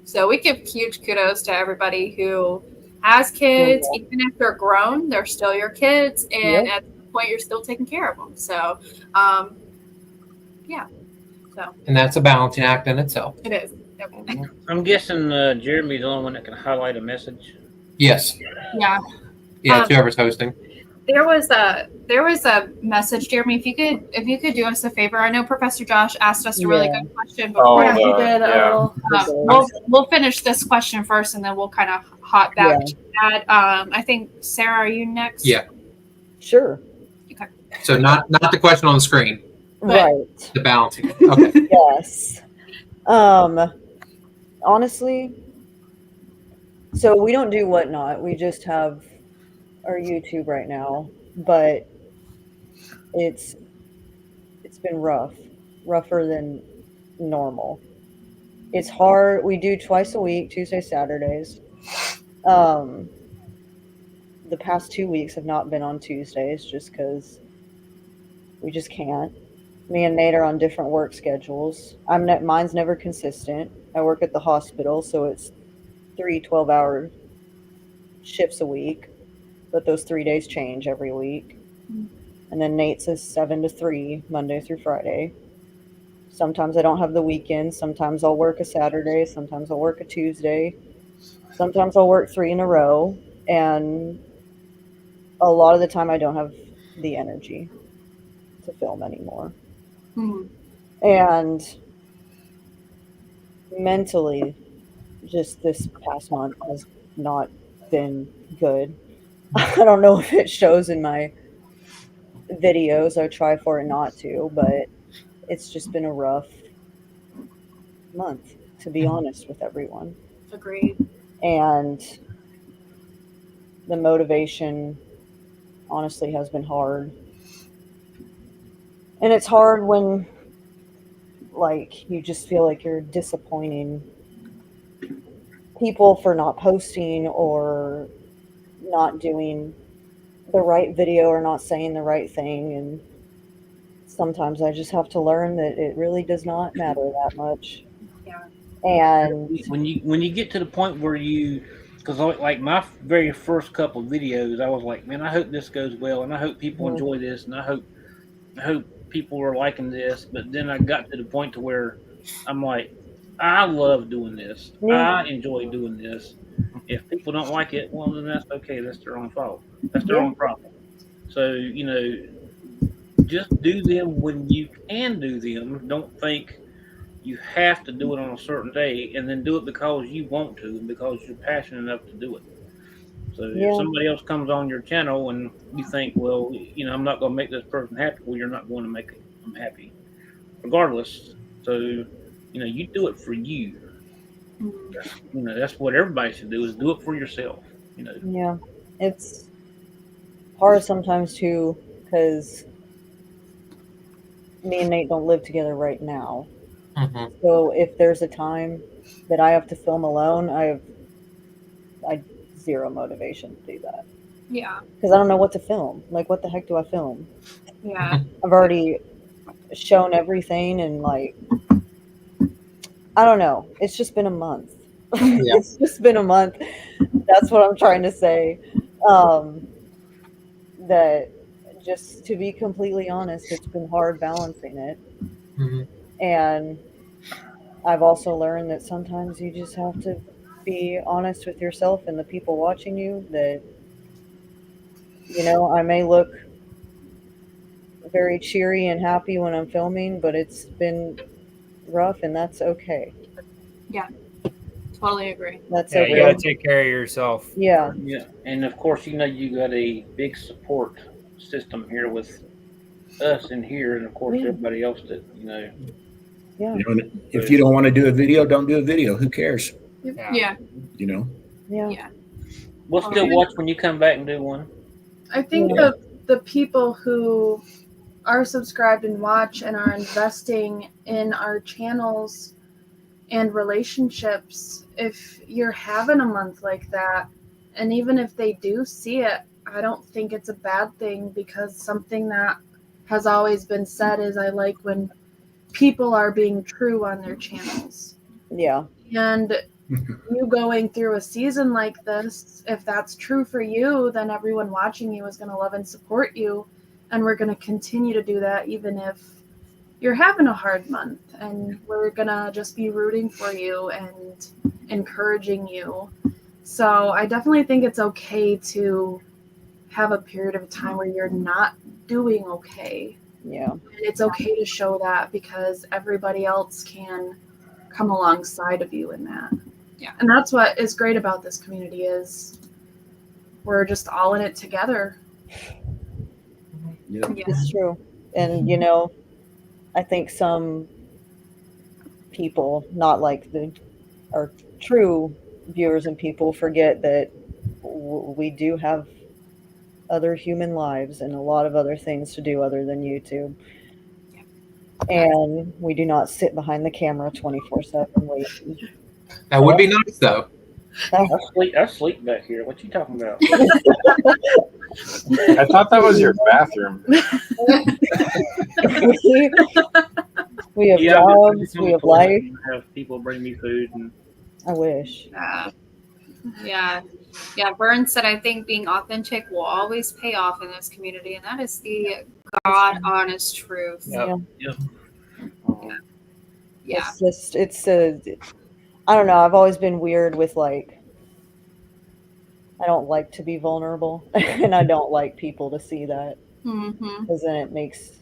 so we give huge kudos to everybody who has kids. Even if they're grown, they're still your kids, and at the point you're still taking care of them. So And that's a balancing act in itself. it is. I'm guessing Jeremy's the only one that can highlight a message. Yes. Yeah. Yeah, it's whoever's hosting. There was a message, Jeremy. If you could do us a favor, I know Professor Josh asked us a really good question before. Yeah, he did. We'll finish this question first, and then we'll kind of hop back to that. I think Sarah, are you next? Yeah. Sure. Okay. So not the question on the screen. Right. The balancing. Okay. Yes. Honestly, so we don't do Whatnot. We just have our YouTube right now, but it's been rougher than normal. It's hard. We do twice a week, Tuesday, Saturdays. The past 2 weeks have not been on Tuesdays just because we just can't. Me and Nate are on different work schedules. Mine's never consistent. I work at the hospital, so it's 3 12-hour shifts a week, but those 3 days change every week. And then Nate's is 7 to 3, Monday through Friday. Sometimes I don't have the weekend. Sometimes I'll work a Saturday. Sometimes I'll work a Tuesday. Sometimes I'll work 3 in a row. And a lot of the time I don't have the energy to film anymore. And mentally, just this past month has not been good. I don't know if it shows in my videos. I try for it not to, but it's just been a rough month, to be honest with everyone. Agreed. And the motivation honestly has been hard. And it's hard when like you just feel like you're disappointing people for not posting or not doing the right video or not saying the right thing. And sometimes I just have to learn that it really does not matter that much. Yeah. And when you get to the point where because like my very first couple of videos, I was like, man, I hope this goes well, and I hope people enjoy this, and I hope people are liking this. But then I got to the point to where I'm like, I love doing this. I enjoy doing this. If people don't like it, well, then that's okay. That's their own fault. That's their own problem. So, just do them when you can do them. Don't think you have to do it on a certain day, and then do it because you want to and because you're passionate enough to do it. So if somebody else comes on your channel and you think, well, I'm not going to make this person happy, well, you're not going to make them happy regardless. So, you do it for you. That's what everybody should do, is do it for yourself. Yeah, it's hard sometimes too, because me and Nate don't live together right now. So if there's a time that I have to film alone, I zero motivation to do that. Yeah. Because I don't know what to film. Like, what the heck do I film? Yeah. I've already shown everything, and like, I don't know. It's just been a month. It's just been a month. That's what I'm trying to say. That, just to be completely honest, it's been hard balancing it. And I've also learned that sometimes you just have to be honest with yourself and the people watching you, that, I may look very cheery and happy when I'm filming, but it's been rough, and that's okay. Yeah. Totally agree. That's okay. You gotta take care of yourself. Yeah. Yeah. And of course, you got a big support system here with us in here, and of course everybody else that Yeah. If you don't want to do a video, don't do a video. Who cares? Yeah. Yeah. We'll still watch when you come back and do one. I think the people who are subscribed and watch and are investing in our channels and relationships, if you're having a month like that, and even if they do see it, I don't think it's a bad thing, because something that has always been said is, I like when people are being true on their channels. Yeah. And you going through a season like this, if that's true for you, then everyone watching you is going to love and support you. And we're going to continue to do that, even if you're having a hard month. And we're going to just be rooting for you and encouraging you. So I definitely think it's okay to have a period of time where you're not doing okay. Yeah. And it's okay to show that, because everybody else can come alongside of you in that. Yeah. And that's what is great about this community, is we're just all in it together. Yeah. It's true. And I think some people, not like our true viewers and people, forget that we do have other human lives and a lot of other things to do other than YouTube. And we do not sit behind the camera 24/7 waiting. That would be nice, though. I sleep back here. What you talking about? I thought that was your bathroom. we have Yeah, I'm jobs, just on we the have toilet life. and have people bring me food, and I wish. Yeah. Vern said, I think being authentic will always pay off in this community, and that is the God honest truth. Yep. Yeah. Yeah. I don't know. I've always been weird with like, I don't like to be vulnerable, and I don't like people to see that Mm-hmm. because then it makes,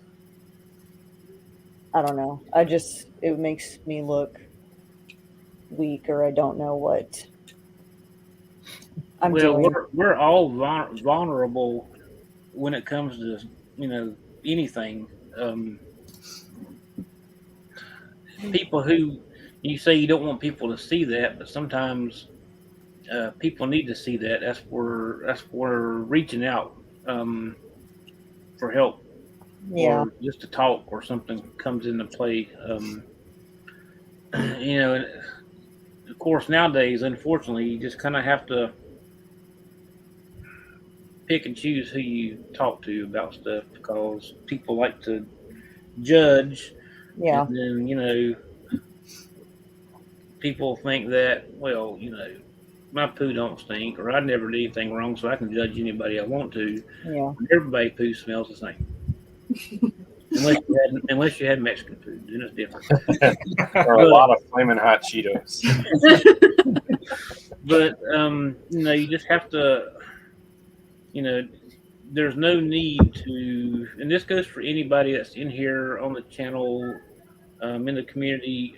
I don't know. It makes me look weak, or I don't know what I'm well, doing. we're all vulnerable when it comes to anything. People who you say you don't want people to see that, but sometimes people need to see that. That's where reaching out for help Yeah. or just to talk or something comes into play. And of course, nowadays, unfortunately, you just kind of have to pick and choose who you talk to about stuff because people like to judge, and Yeah. then people think that, well, my poo don't stink, or I never did anything wrong, so I can judge anybody I want to. Yeah. Everybody poo smells the same, unless you had Mexican food, then it's different. Or a lot of flaming hot Cheetos. But you just have to, there's no need to, and this goes for anybody that's in here on the channel, in the community.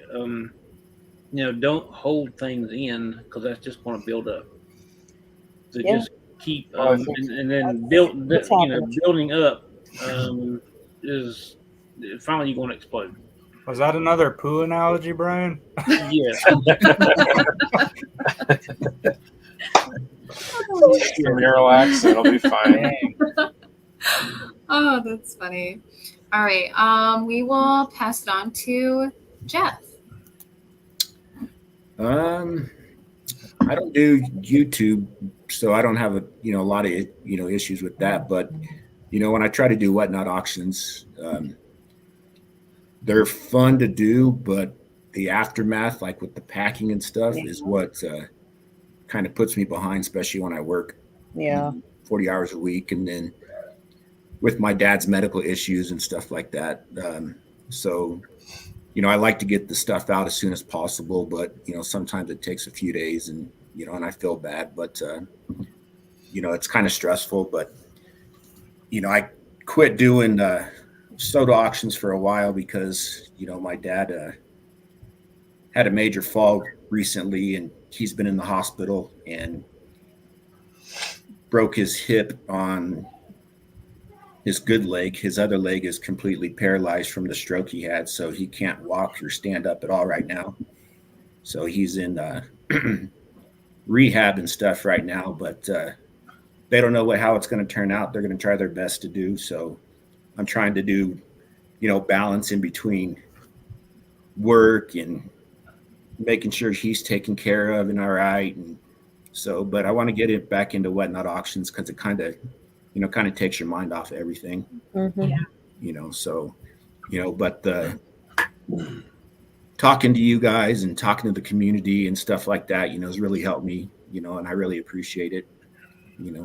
Don't hold things in because that's just going to build up. So Yeah. just keep, Well, I think and then That's happening. building up is finally you're going to explode. Was that another poo analogy, Brian? Yeah. Miralax, it'll be fine. Oh, that's funny. All right. We will pass it on to Jeff. I don't do YouTube, so I don't have a lot of issues with that. But when I try to do whatnot auctions, they're fun to do, but the aftermath, like with the packing and stuff, is what kind of puts me behind, especially when I work 40 hours a week, and then with my dad's medical issues and stuff like that. So I like to get the stuff out as soon as possible, but sometimes it takes a few days, and and I feel bad, but it's kind of stressful. But I quit doing soda auctions for a while because my dad had a major fall recently, and he's been in the hospital and broke his hip on his good leg. His other leg is completely paralyzed from the stroke he had, so he can't walk or stand up at all right now. So he's in rehab and stuff right now, but they don't know how it's going to turn out. They're going to try their best to do. So I'm trying to do, balance in between work and making sure he's taken care of and all right. And so, but I want to get it back into whatnot auctions because it kind of takes your mind off everything. Mm-hmm. So, but talking to you guys and talking to the community and stuff like that, has really helped me, and I really appreciate it.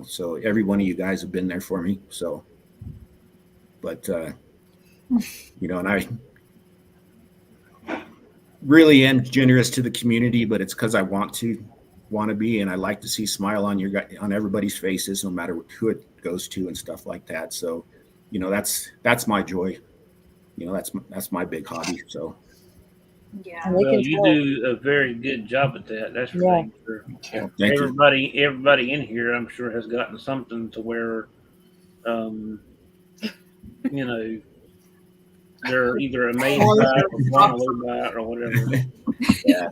So every one of you guys have been there for me. So, but, and I really am generous to the community, but it's because I want to be, and I like to see smile on everybody's faces, no matter who it goes to and stuff like that. So, that's my joy. That's my big hobby. So, Yeah. Well, you do a very good job at that. That's for dang sure. Thank you. Everybody in here, I'm sure, has gotten something to where, they're either amazed by it or blown away by it or whatever. Yeah.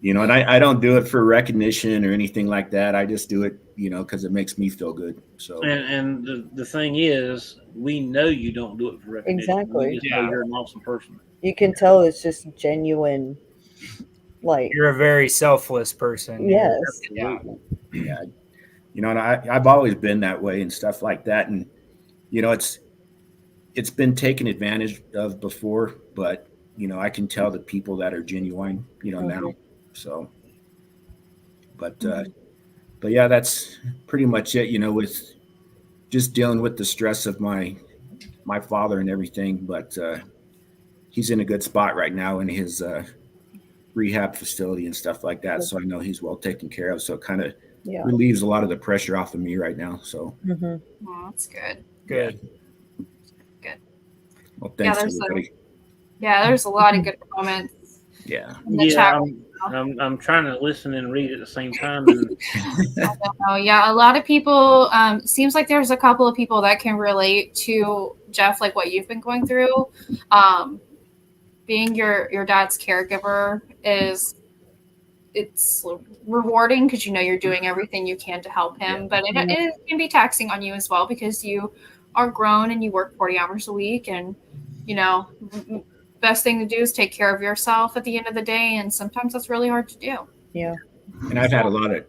And I don't do it for recognition or anything like that. I just do it, because it makes me feel good. So, and the thing is, we know you don't do it for recognition. Exactly. We just know you're an awesome person. You can tell it's just genuine. Like, you're a very selfless person. Yes. Yeah. And I've always been that way and stuff like that. And, it's been taken advantage of before, but I can tell the people that are genuine, now. So, but yeah, that's pretty much it. With just dealing with the stress of my father and everything, but he's in a good spot right now in his rehab facility and stuff like that. So I know he's well taken care of. So it kind of relieves a lot of the pressure off of me right now. So Oh, that's good. Good. Well, thanks there's everybody. there's a lot of good comments Yeah. in the chat. I'm trying to listen and read at the same time. And Oh yeah, a lot of people. Seems like there's a couple of people that can relate to Jeff, like what you've been going through. Being your dad's caregiver it's rewarding because you're doing everything you can to help him, but it can be taxing on you as well because you are grown and you work 40 hours a week, and best thing to do is take care of yourself at the end of the day, and sometimes that's really hard to do. Yeah. And I've had a lot of,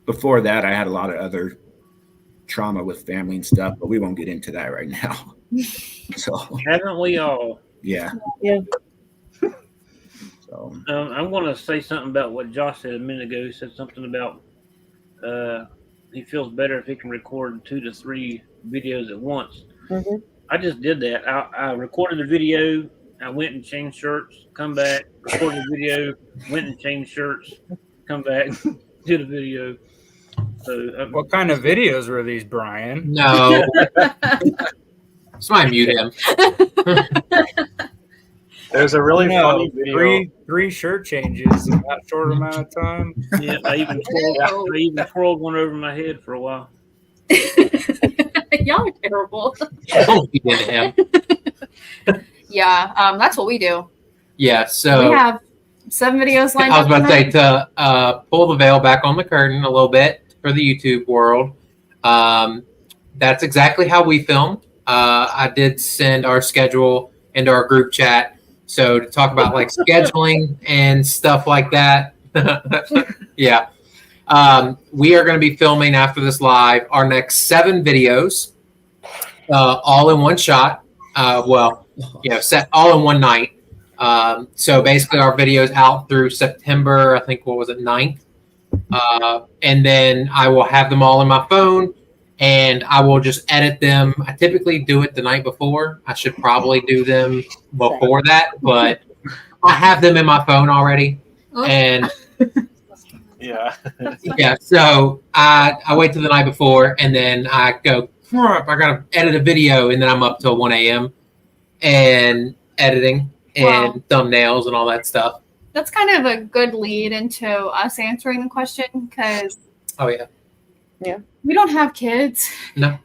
before that, I had a lot of other trauma with family and stuff, but we won't get into that right now. So haven't we all? Yeah. Yeah. So I'm going to say something about what Josh said a minute ago. He said something about he feels better if he can record 2 to 3 videos at once. Mm-hmm. I just did that. I recorded the video. I went and changed shirts, come back, recorded the video, went and changed shirts, come back, did a video. So, What kind of videos were these, Brian? No. Somebody mute him. There's a really funny video. Three shirt changes in that short amount of time. Yeah, I even twirled one over my head for a while. Y'all are terrible. Don't be into him. Yeah, that's what we do. Yeah, so We have 7 videos lined I was up. about to say to pull the veil back on the curtain a little bit for the YouTube world. That's exactly how we film. I did send our schedule into our group chat. So to talk about like scheduling and stuff like that. Yeah. We are going to be filming after this live our next 7 videos, all in one shot. Set all in one night. So basically our videos out through September, I think, 9th? And then I will have them all in my phone and I will just edit them. I typically do it the night before. I should probably do them before that, but I have them in my phone already. And Yeah. yeah, so I wait till the night before and then I go, I got to edit a video and then I'm up till 1 a.m. and editing and thumbnails and all that stuff. That's kind of a good lead into us answering the question because we don't have kids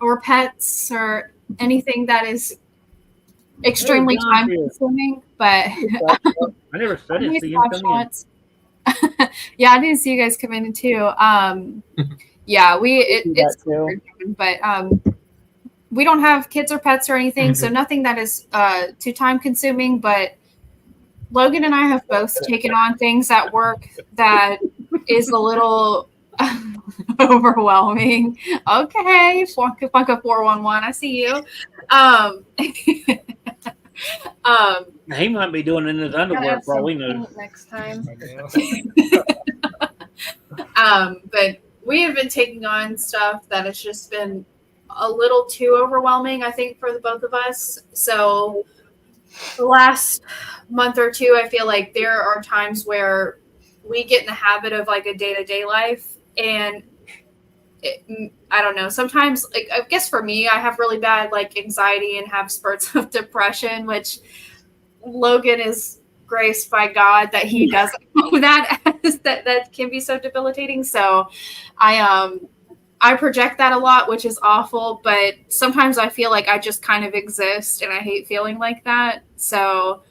or pets or anything that is extremely time consuming, but I never studied seeing shots. Yeah, I didn't see you guys come in too. Yeah, it's but we don't have kids or pets or anything, so nothing that is too time consuming, but Logan and I have both taken on things at work that is a little overwhelming. Okay, Funko 411, I see you. He might be doing it in his underwear for all we know. Next time. But we have been taking on stuff that has just been a little too overwhelming, I think, for the both of us. So the last month or two, I feel like there are times where we get in the habit of like a day-to-day life, and I don't know, sometimes, like, I guess for me, I have really bad like anxiety and have spurts of depression, which Logan is graced by God that he doesn't know that can be so debilitating. So I project that a lot, which is awful, but sometimes I feel like I just kind of exist and I hate feeling like that. So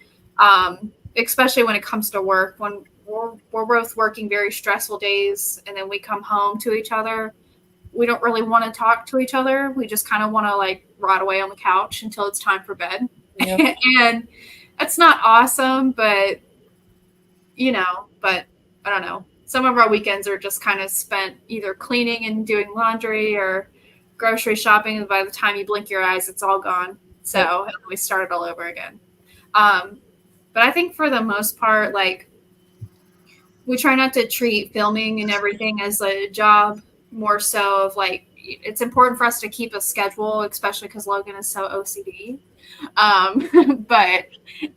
especially when it comes to work, when we're both working very stressful days and then we come home to each other, we don't really want to talk to each other. We just kind of want to like rot away on the couch until it's time for bed. Yep. And it's not awesome, but but I don't know. Some of our weekends are just kind of spent either cleaning and doing laundry or grocery shopping, and by the time you blink your eyes, it's all gone. So we started all over again. But I think for the most part, like, we try not to treat filming and everything as a job, more so of like, it's important for us to keep a schedule, especially because Logan is so OCD. And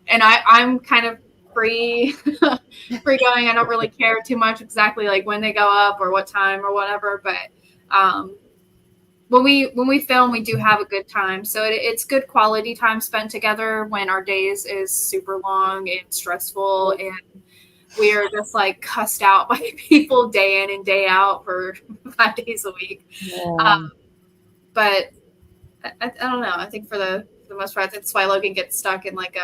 I'm kind of free going. I don't really care too much exactly like when they go up or what time or whatever. But when we film, we do have a good time. So it's good quality time spent together when our days is super long and stressful, and we are just like cussed out by people day in and day out for 5 days a week. Yeah. But I don't know. I think for the most part, that's why Logan gets stuck in like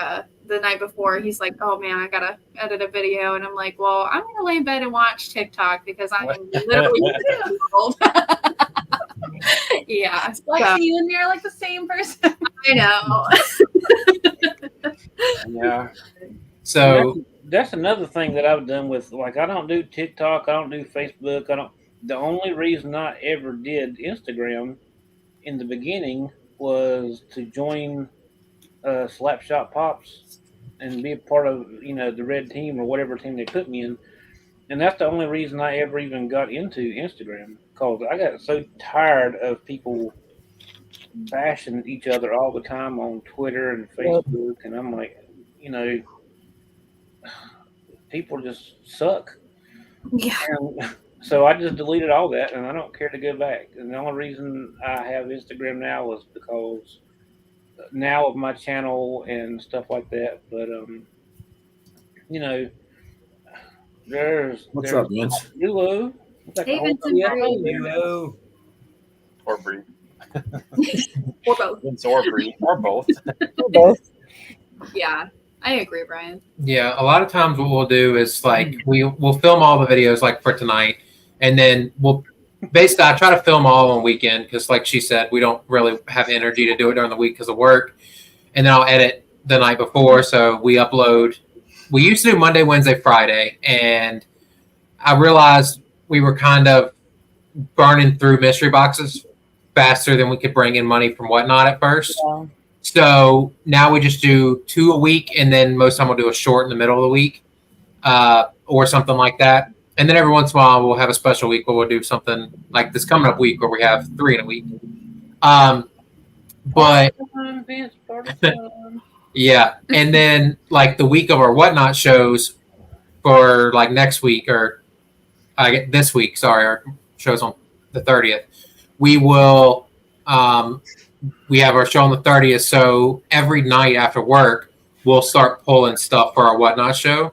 the night before. He's like, "Oh man, I gotta edit a video," and I'm like, "Well, I'm gonna lay in bed and watch TikTok because I'm literally the world." Yeah, Like so, you and me are like the same person. I know. Yeah. So That's another thing that I've done with, like, I don't do TikTok, I don't do Facebook, the only reason I ever did Instagram in the beginning was to join Slapshot Pops and be a part of, the red team or whatever team they put me in. And that's the only reason I ever even got into Instagram, because I got so tired of people bashing each other all the time on Twitter and Facebook, and I'm like, people just suck. Yeah. And so I just deleted all that, and I don't care to go back. And the only reason I have Instagram now is because now of my channel and stuff like that. But there's What's up, Vince? Duo. Hey, Vincent. Hello. Or Bree. Or both. Vince or Bree. Or both. Both. Yeah, I agree, Brian. yeah, a lot of times what we'll do is like we'll film all the videos like for tonight, and then we'll basically I try to film all on weekend because, like she said, we don't really have energy to do it during the week because of work, and then I'll edit the night before. So we upload. We used to do Monday, Wednesday, Friday, and I realized we were kind of burning through mystery boxes faster than we could bring in money from Whatnot at first. Yeah. So now we just do 2 a week, and then most time we'll do a short in the middle of the week, or something like that. And then every once in a while we'll have a special week where we'll do something like this coming up week where we have 3 in a week. But yeah, and then like the week of our Whatnot shows for like next week or this week, sorry, our show's on the 30th. We will. We have our show on the 30th, so every night after work, we'll start pulling stuff for our Whatnot show,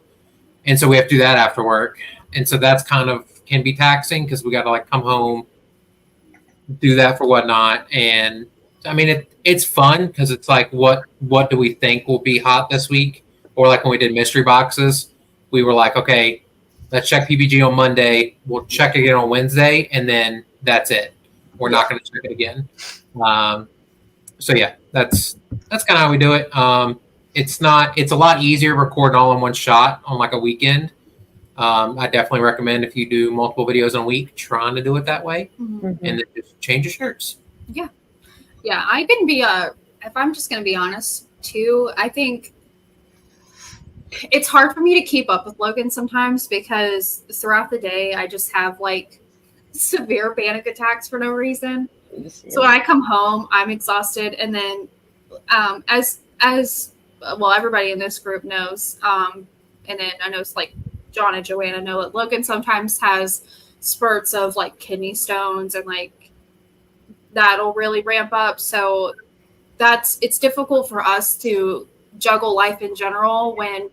and so we have to do that after work, and so that's kind of can be taxing because we got to like come home, do that for Whatnot, and I mean it's fun because it's like what do we think will be hot this week, or like when we did mystery boxes, we were like, okay, let's check PPG on Monday, we'll check again on Wednesday, and then that's it. We're not going to check it again. So yeah, that's kind of how we do it. It's a lot easier recording all in one shot on like a weekend. I definitely recommend if you do multiple videos in a week, trying to do it that way, and then just change your shirts. Yeah, I can be if I'm just going to be honest too, I think it's hard for me to keep up with Logan sometimes because throughout the day I just have like severe panic attacks for no reason. So when I come home, I'm exhausted, and then as well, everybody in this group knows, and then I know like John and Joanna know that Logan sometimes has spurts of like kidney stones, and like that'll really ramp up. So it's difficult for us to juggle life in general when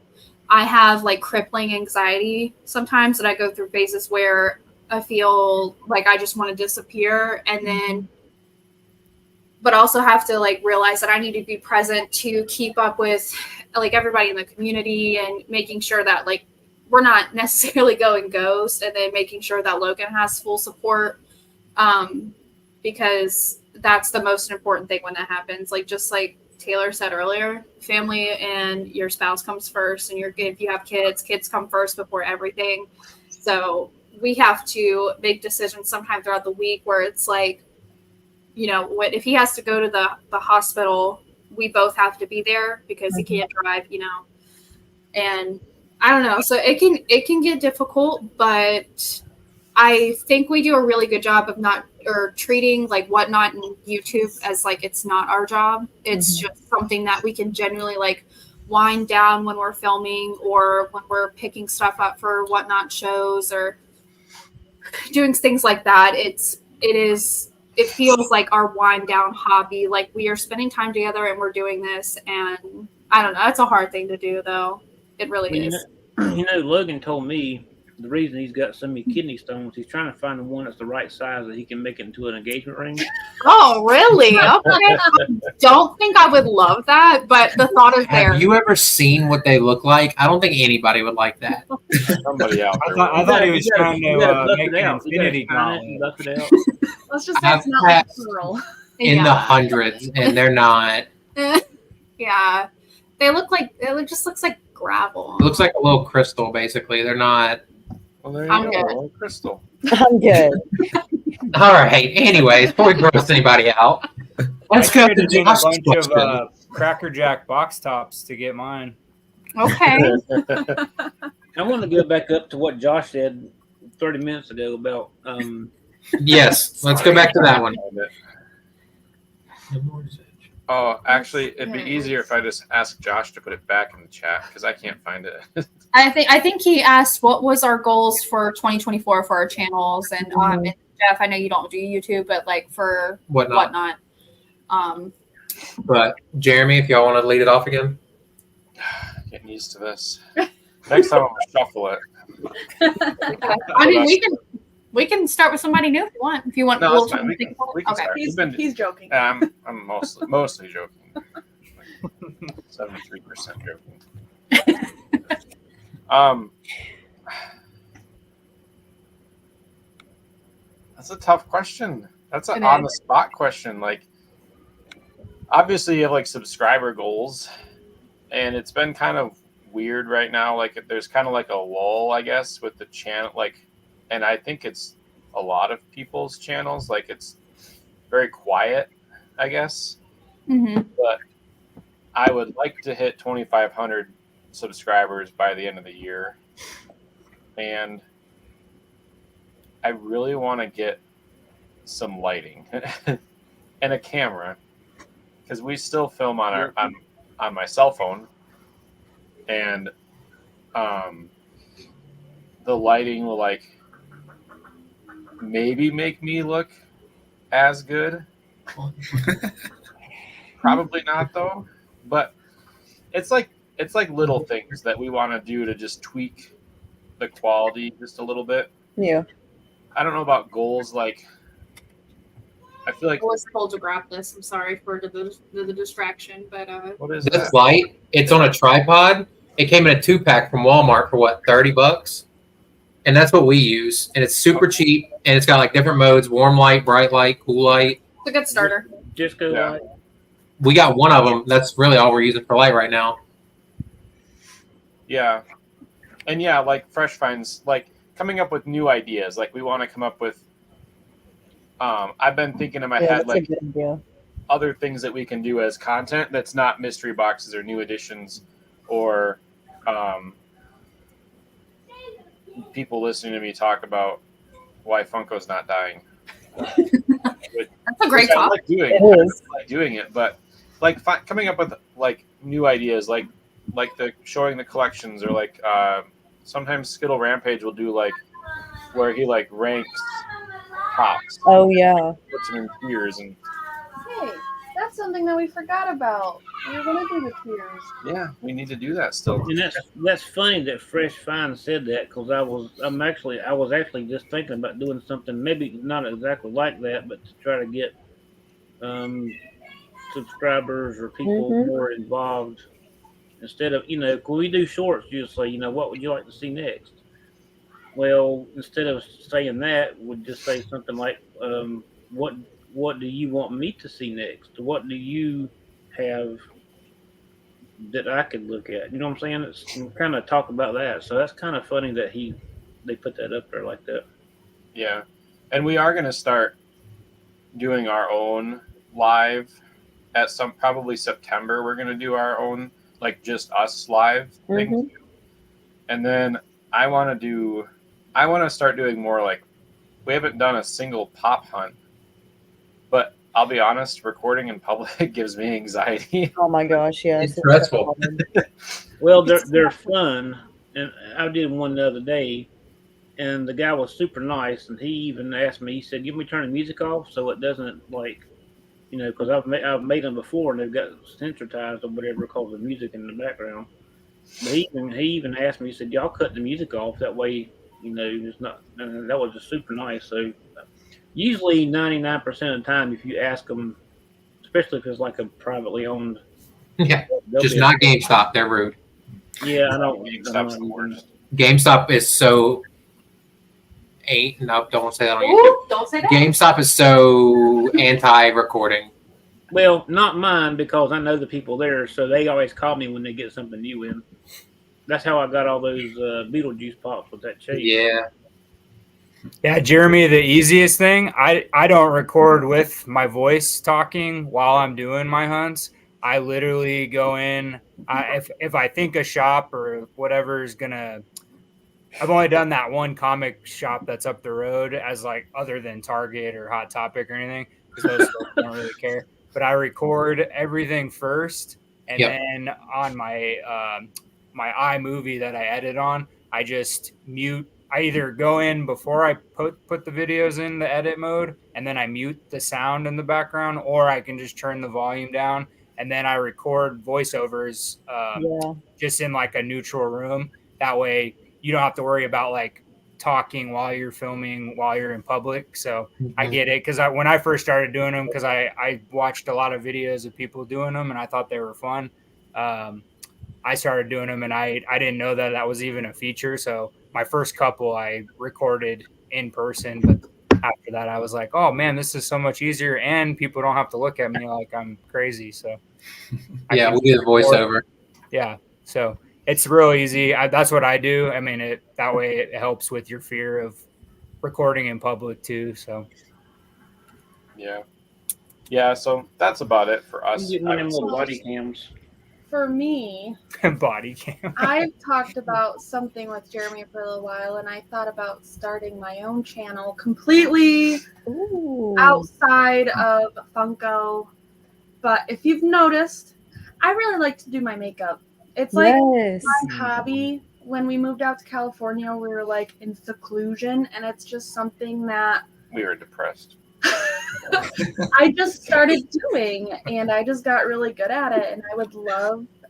I have like crippling anxiety sometimes, that I go through phases where I feel like I just want to disappear, and then but also have to like realize that I need to be present to keep up with like everybody in the community and making sure that like we're not necessarily going ghost, and then making sure that Logan has full support, because that's the most important thing when that happens. Like just like Taylor said earlier, family and your spouse comes first, and if you have kids come first before everything. So we have to make decisions sometime throughout the week where it's like if he has to go to the hospital, we both have to be there because he can't drive, and I don't know. So it can get difficult, but I think we do a really good job of not or treating like Whatnot and YouTube as like it's not our job. It's just something that we can genuinely like wind down when we're filming or when we're picking stuff up for Whatnot shows or doing things like that. It feels like our wind down hobby. Like we are spending time together and we're doing this, and I don't know. That's a hard thing to do, though. It really is. Logan told me the reason he's got so many kidney stones, he's trying to find the one that's the right size that he can make it into an engagement ring. Oh, really? Okay. I don't think I would love that, but the thought is there. Have you ever seen what they look like? I don't think anybody would like that. Somebody out there. I thought he was trying to make an infinity gauntlet. Let's just say it's not like plural. In the hundreds, and they're not. Yeah. It just looks like gravel. It looks like a little crystal, basically. They're not. Well, there you I'm go. good. Little crystal. I'm good. All right. Anyways, before we gross anybody out, let's go to a Josh's bunch question. of Cracker Jack box tops to get mine. Okay. I want to go back up to what Josh said 30 minutes ago about. Yes, let's go back to that one. Oh, actually, it'd be easier if I just asked Josh to put it back in the chat because I can't find it. I think he asked what was our goals for 2024 for our channels, and and Jeff, I know you don't do YouTube, but like for Whatnot. But Jeremy, if y'all want to lead it off again. Getting used to this. Next time I'm gonna shuffle it. I mean, we can start with somebody new if you want. If you want, No, it's fine. We can okay. start. He's joking. I'm mostly joking. 73% joking. That's a tough question. That's an on the spot question. Like, obviously, you have like subscriber goals, and it's been kind of weird right now. Like, there's kind of like a lull, I guess, with the channel. Like, and I think it's a lot of people's channels. Like, it's very quiet, I guess. But I would like to hit 2,500 subscribers by the end of the year. And I really want to get some lighting and a camera because we still film on on my cell phone. And the lighting will like maybe make me look as good. Probably not though, but it's like little things that we want to do to just tweak the quality just a little bit. Yeah. I don't know about goals. Like, I feel like I was told to grab this. I'm sorry for the distraction, but what is This that? light, it's on a tripod. It came in a 2-pack from Walmart for what, $30? And that's what we use. And it's super cheap. And it's got like different modes: warm light, bright light, cool light. it's a good starter. Disco Yeah. light. We got one of them. That's really all we're using for light right now. Yeah, and yeah, like Fresh Finds, like coming up with new ideas. Like we want to come up with. I've been thinking in my Yeah, head that's like a good idea. other things that we can do as content that's not mystery boxes or new editions or people listening to me talk about why Funko's not dying. That's a great I topic. like doing It it. is. I like doing it, but like coming up with like new ideas, like the showing the collections, or like sometimes Skittle Rampage will do like where he like ranks tops, Oh yeah. puts them in tiers, and Hey, that's something that we forgot about. We were gonna do the tiers. yeah, we need to do that still. And that's funny that Fresh Find said that because I was actually just thinking about doing something maybe not exactly like that, but to try to get subscribers or people more involved instead of when we do shorts, you just say what would you like to see next. Well, instead of saying that, we'd just say something like what do you want me to see next? What do you have that I could look at? You know what I'm saying? It's kind of talk about that. So that's kind of funny that they put that up there like that. Yeah, and we are going to start doing our own live at some probably September. We're gonna do our own like just us live thing, Mhm. and then I want to start doing more like we haven't done a single pop hunt, but I'll be honest, recording in public gives me anxiety. Oh my gosh, yes. It's so stressful. hard. Well, they're fun, and I did one the other day, and the guy was super nice, and he even asked me. He said, "Give me turn the music off so it doesn't like." Because I've made them before and they've got sensitized or whatever called the music in the background. But he even asked me. He said, "Y'all cut the music off that way. It's not." And that was just super nice. So usually 99% of the time, if you ask them, especially if it's like a privately owned, Yeah, they'll just be not GameStop. They're rude. Yeah, I don't. GameStop's the worst. GameStop is so ain't no. Don't say that on YouTube. Ooh, don't say that. GameStop is so anti-recording. Well, not mine because I know the people there, so they always call me when they get something new in. That's how I got all those Beetlejuice pops with that chase. Yeah. Yeah, Jeremy, the easiest thing, I don't record with my voice talking while I'm doing my hunts. I literally go in, if I think a shop or whatever is gonna, I've only done that one comic shop that's up the road as like other than Target or Hot Topic or anything because those folks don't really care. But I record everything first, and Yep. then on my iMovie that I edit on, I just mute. I either go in before I put the videos in the edit mode, and then I mute the sound in the background, or I can just turn the volume down, and then I record voiceovers Yeah. just in like a neutral room. That way you don't have to worry about like talking while you're filming while you're in public. So I get it because when I first started doing them, because I watched a lot of videos of people doing them and I thought they were fun. I started doing them and I didn't know that was even a feature. So my first couple I recorded in person, but after that I was like, oh man, this is so much easier and people don't have to look at me like I'm crazy. So Yeah, we do the voiceover. Yeah, so it's real easy. That's what I do. I mean, that way it helps with your fear of recording in public too. So Yeah. So that's about it for I'm us. getting one of them little body cams. For me, body cam. I've talked about something with Jeremy for a little while, and I thought about starting my own channel completely Ooh. outside of Funko. But if you've noticed, I really like to do my makeup. It's like Yes. my hobby. When we moved out to California, we were like in seclusion, and it's just something that We were depressed. I just started doing, and I just got really good at it. And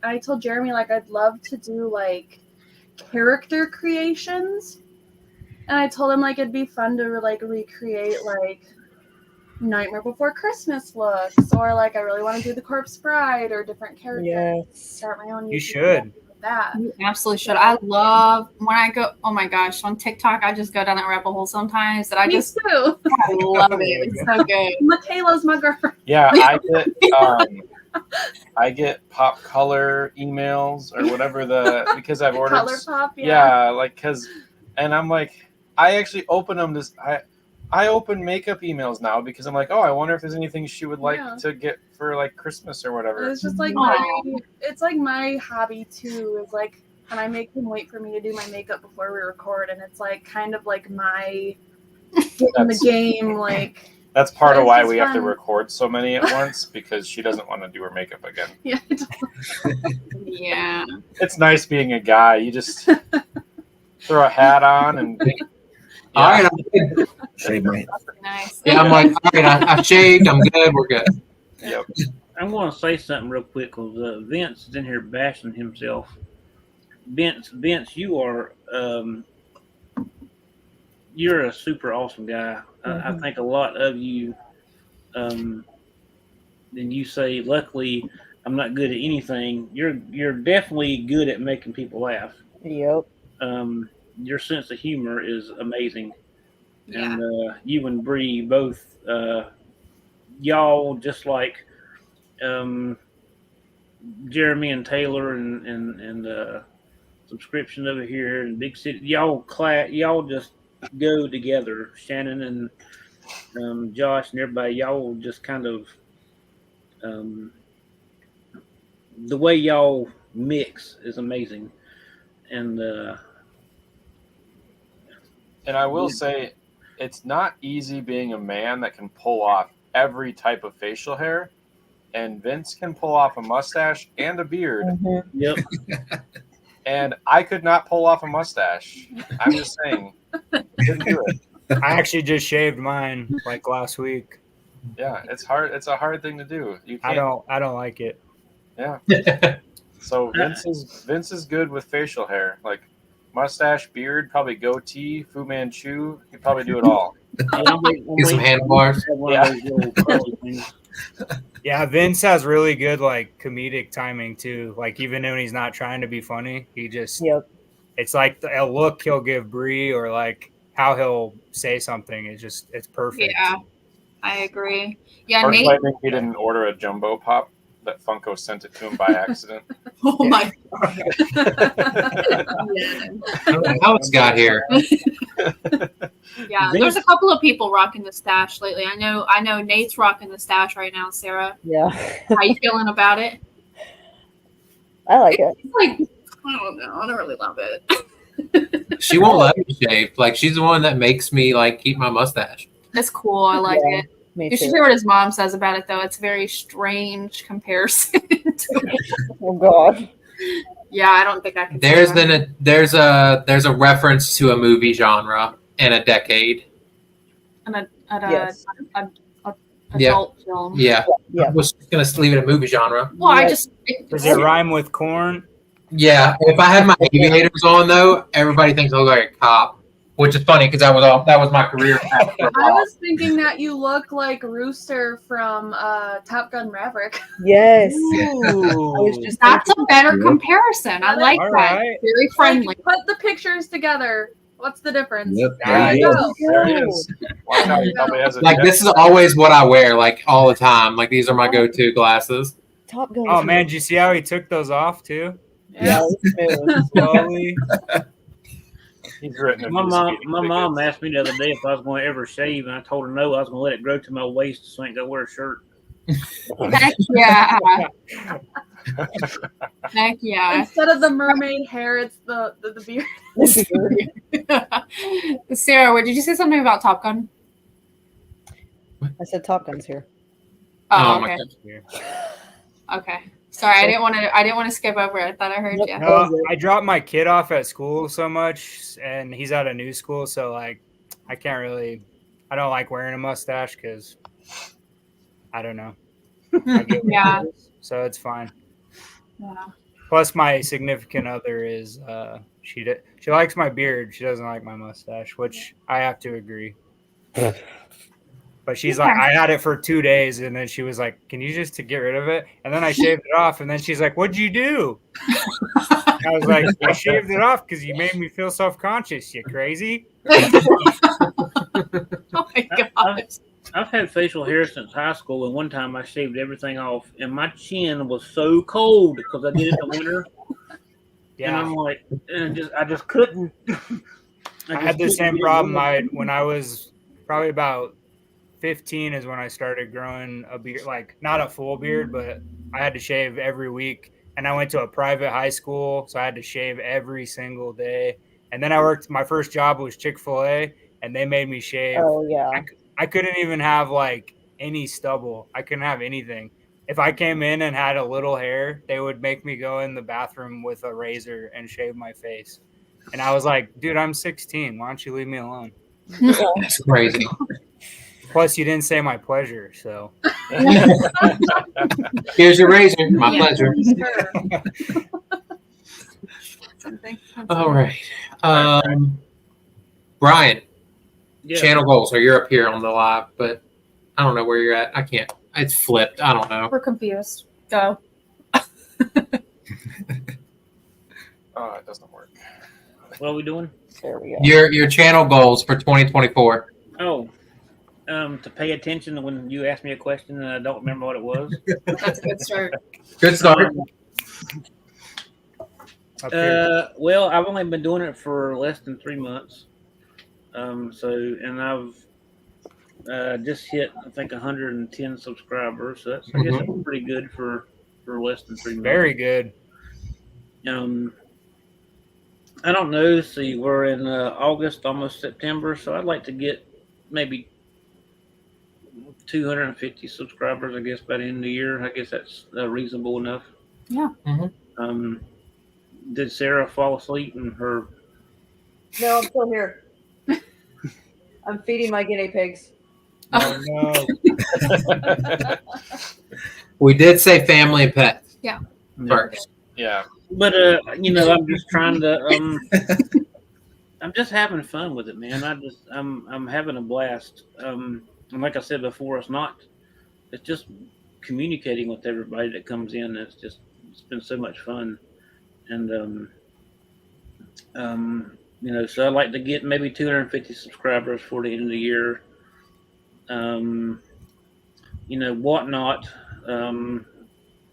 I told Jeremy, like, I'd love to do like character creations. And I told him like it'd be fun to like recreate like Nightmare Before Christmas looks, or like I really want to do the Corpse Bride or different characters. Yes. Start my own. You YouTube should. channel with that. You absolutely should. I love when I go. Oh my gosh, on TikTok, I just go down that rabbit hole sometimes. That I Me just too. I love it. It's so good. Michaela's my girlfriend. Yeah, I get pop color emails or whatever because I've ordered. Color Pop. Yeah, and I'm like, I actually open them. I open makeup emails now because I'm like, oh, I wonder if there's anything she would like Yeah. to get for like Christmas or whatever. It's just like it's like my hobby too. Is like when I make him wait for me to do my makeup before we record, and it's like kind of like my get in the game. Like That's part of it's why just we have to fun. record so many at once because she doesn't want to do her makeup again. yeah, Yeah. It's nice being a guy. You just throw a hat on and All right, I'm good. Shave my Nice. Yeah, I'm like, all right, I shaved. I'm good. We're good. Yep. I want to say something real quick because Vince is in here bashing himself. Vince, you are you're a super awesome guy. I think a lot of you. Then you say, luckily, I'm not good at anything. You're definitely good at making people laugh. Yep. Your sense of humor is amazing. Yeah. And you and Bree both, y'all just like Jeremy and Taylor and subscription over here and Big City. Y'all just go together. Shannon Josh and everybody, y'all just kind of the way y'all mix is amazing, and I will say, it's not easy being a man that can pull off every type of facial hair, and Vince can pull off a mustache and a beard, yep. and I could not pull off a mustache. I'm just saying, couldn't do it. I actually just shaved mine like last week. Yeah, it's hard. It's a hard thing to do. You I can't. don't like it. Yeah. So Vince is good with facial hair, like mustache, beard, probably goatee, Fu Manchu. He'd probably do it all. Get some handlebars. Yeah. Yeah, Vince has really good like comedic timing too. Like even when he's not trying to be funny, he just it's like a look he'll give Bree or like how he'll say something. It's perfect. Yeah, I agree. Yeah, Or Nate. I think he didn't order a jumbo pop. That Funko sent it to him by accident. Oh my god. I don't know how it's got here. Yeah, there's a couple of people rocking the stash lately. I know Nate's rocking the stash right now, Sarah. Yeah. How you feeling about it? I like it. It's like, I don't know. I don't really love it. She won't let me shave. Like she's the one that makes me like keep my mustache. That's cool. I like it. Me You should too. hear what his mom says about it, though. It's a very strange comparison. Oh God. Yeah, I don't think I can. There's say then there's a reference to a movie genre and a decade. Yes. Adult film. Yeah. Yeah. I was just gonna leave it a movie genre. Well, I Yeah. just Does it rhyme with corn? Yeah. If I had my aviators on though, everybody thinks I look like a cop. Which is funny because that was my career path for a I while. was thinking that you look like Rooster from Top Gun Maverick. Yes. Ooh. I was just That's a thinking- better comparison. I like All that. right. Very friendly. Like, put the pictures together. What's the difference? Yep. There you go. There it is. Why not? He probably has a Like jet. this is always what I wear, like all the time. Like these are my go-to glasses. Top Gun. Oh man, did you see how he took those off too? Yeah, it was smooth. Slowly. He's written a My few mom, speeding my mom tickets. asked me the other day if I was going to ever shave, and I told her no. I was going to let it grow to my waist so I ain't got to wear a shirt. Heck yeah. Heck yeah. Instead of the mermaid hair, it's the beard. Sarah, what did you say something about Top Gun? I said Top Gun's here. Oh, my okay. God. Okay. Sorry, I didn't want to skip over it. I thought I heard Nope. you. No, I dropped my kid off at school so much, and he's at a new school, so like I don't like wearing a mustache because I don't know. I get what Yeah. it is, so it's fine. Yeah. Plus, my significant other is she likes my beard. She doesn't like my mustache, which I have to agree. But she's like, I had it for 2 days, and then she was like, "Can you just to get rid of it?" And then I shaved it off, and then she's like, "What'd you do?" I was like, "I shaved it off because you made me feel self-conscious. You crazy?" Oh my god. I've had facial hair since high school, and one time I shaved everything off, and my chin was so cold because I did it in the winter. And Yeah, I'm like, I just couldn't. I had the same problem. When I was probably about 15 is when I started growing a beard, like not a full beard, but I had to shave every week. And I went to a private high school, so I had to shave every single day. And then my first job was Chick-fil-A, and they made me shave. Oh yeah. I couldn't even have like any stubble. I couldn't have anything. If I came in and had a little hair, they would make me go in the bathroom with a razor and shave my face. And I was like, dude, I'm 16. Why don't you leave me alone? That's crazy. Plus, you didn't say my pleasure, so. Here's your razor. My Yeah. pleasure. Something. All right. Brian, Yeah. channel goals. So you're up here on the live, but I don't know where you're at. I can't. It's flipped. I don't know. We're confused. Go. Oh, it doesn't work. What are we doing? There we go. Your channel goals for 2024. Oh, to pay attention when you ask me a question and I don't remember what it was. That's a good start. Good start. Up here. Well, I've only been doing it for less than 3 months. And I've just hit, I think, 110 subscribers. So I guess that's pretty good for less than 3 months. Very good. I don't know. See, we're in August, almost September, so I'd like to get maybe 250 subscribers, I guess, by the end of the year. I guess that's reasonable enough. Yeah. Um, did Sarah fall asleep in her? No, I'm still here. I'm feeding my guinea pigs. Oh no. We did say family and pets. Yeah. First. Yeah. But I'm just trying to. I'm just having fun with it, man. I'm having a blast. And like I said before, it's just communicating with everybody that comes in. It's been so much fun, and so I'd like to get maybe 250 subscribers for the end of the year. Whatnot.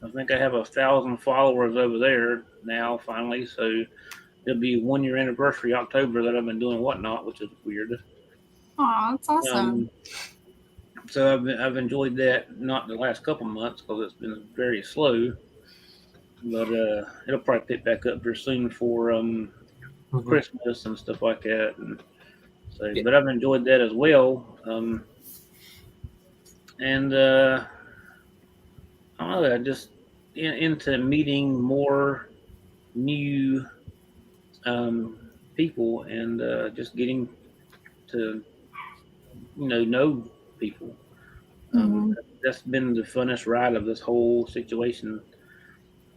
I think I have 1,000 followers over there now, finally. So it'll be 1 year anniversary October that I've been doing Whatnot, which is weird. Aw, that's awesome. So I've enjoyed that. Not the last couple months because it's been very slow, but it'll probably pick back up here soon for Christmas and stuff like that. And so, but I've enjoyed that as well. And I don't know. I just into meeting more new people and just getting to know people. That's been the funnest ride of this whole situation.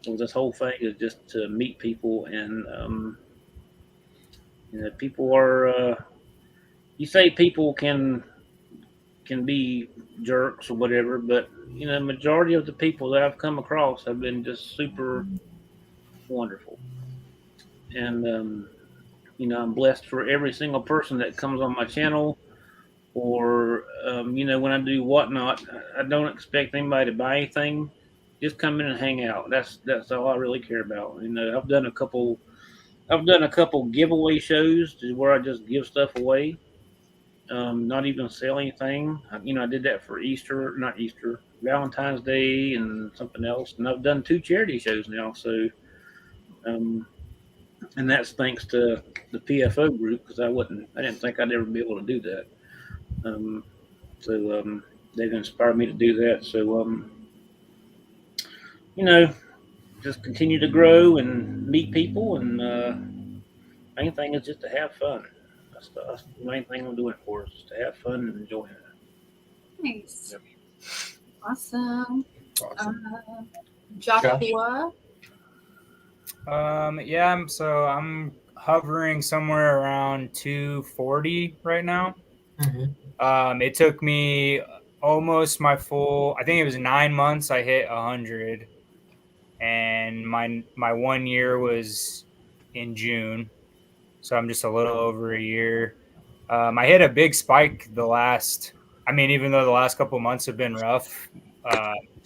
This whole thing is just to meet people, and people are. You say people can be jerks or whatever, but majority of the people that I've come across have been just super wonderful, and I'm blessed for every single person that comes on my channel. Or when I do Whatnot, I don't expect anybody to buy anything. Just come in and hang out. That's all I really care about. I've done a couple giveaway shows where I just give stuff away, not even sell anything. I did that for not Easter, Valentine's Day, and something else. And I've done 2 charity shows now. So, and that's thanks to the PFO group because I didn't think I'd ever be able to do that. They've inspired me to do that. So, just continue to grow and meet people, and main thing is just to have fun. That's the main thing I'm doing for is just to have fun and enjoy it. Nice. Yep. Awesome. Joshua. So I'm hovering somewhere around 240 right now. It took me almost my full, I think it was 9 months. I hit 100, and my 1 year was in June, so I'm just a little over a year. I hit a big spike even though the last couple months have been rough.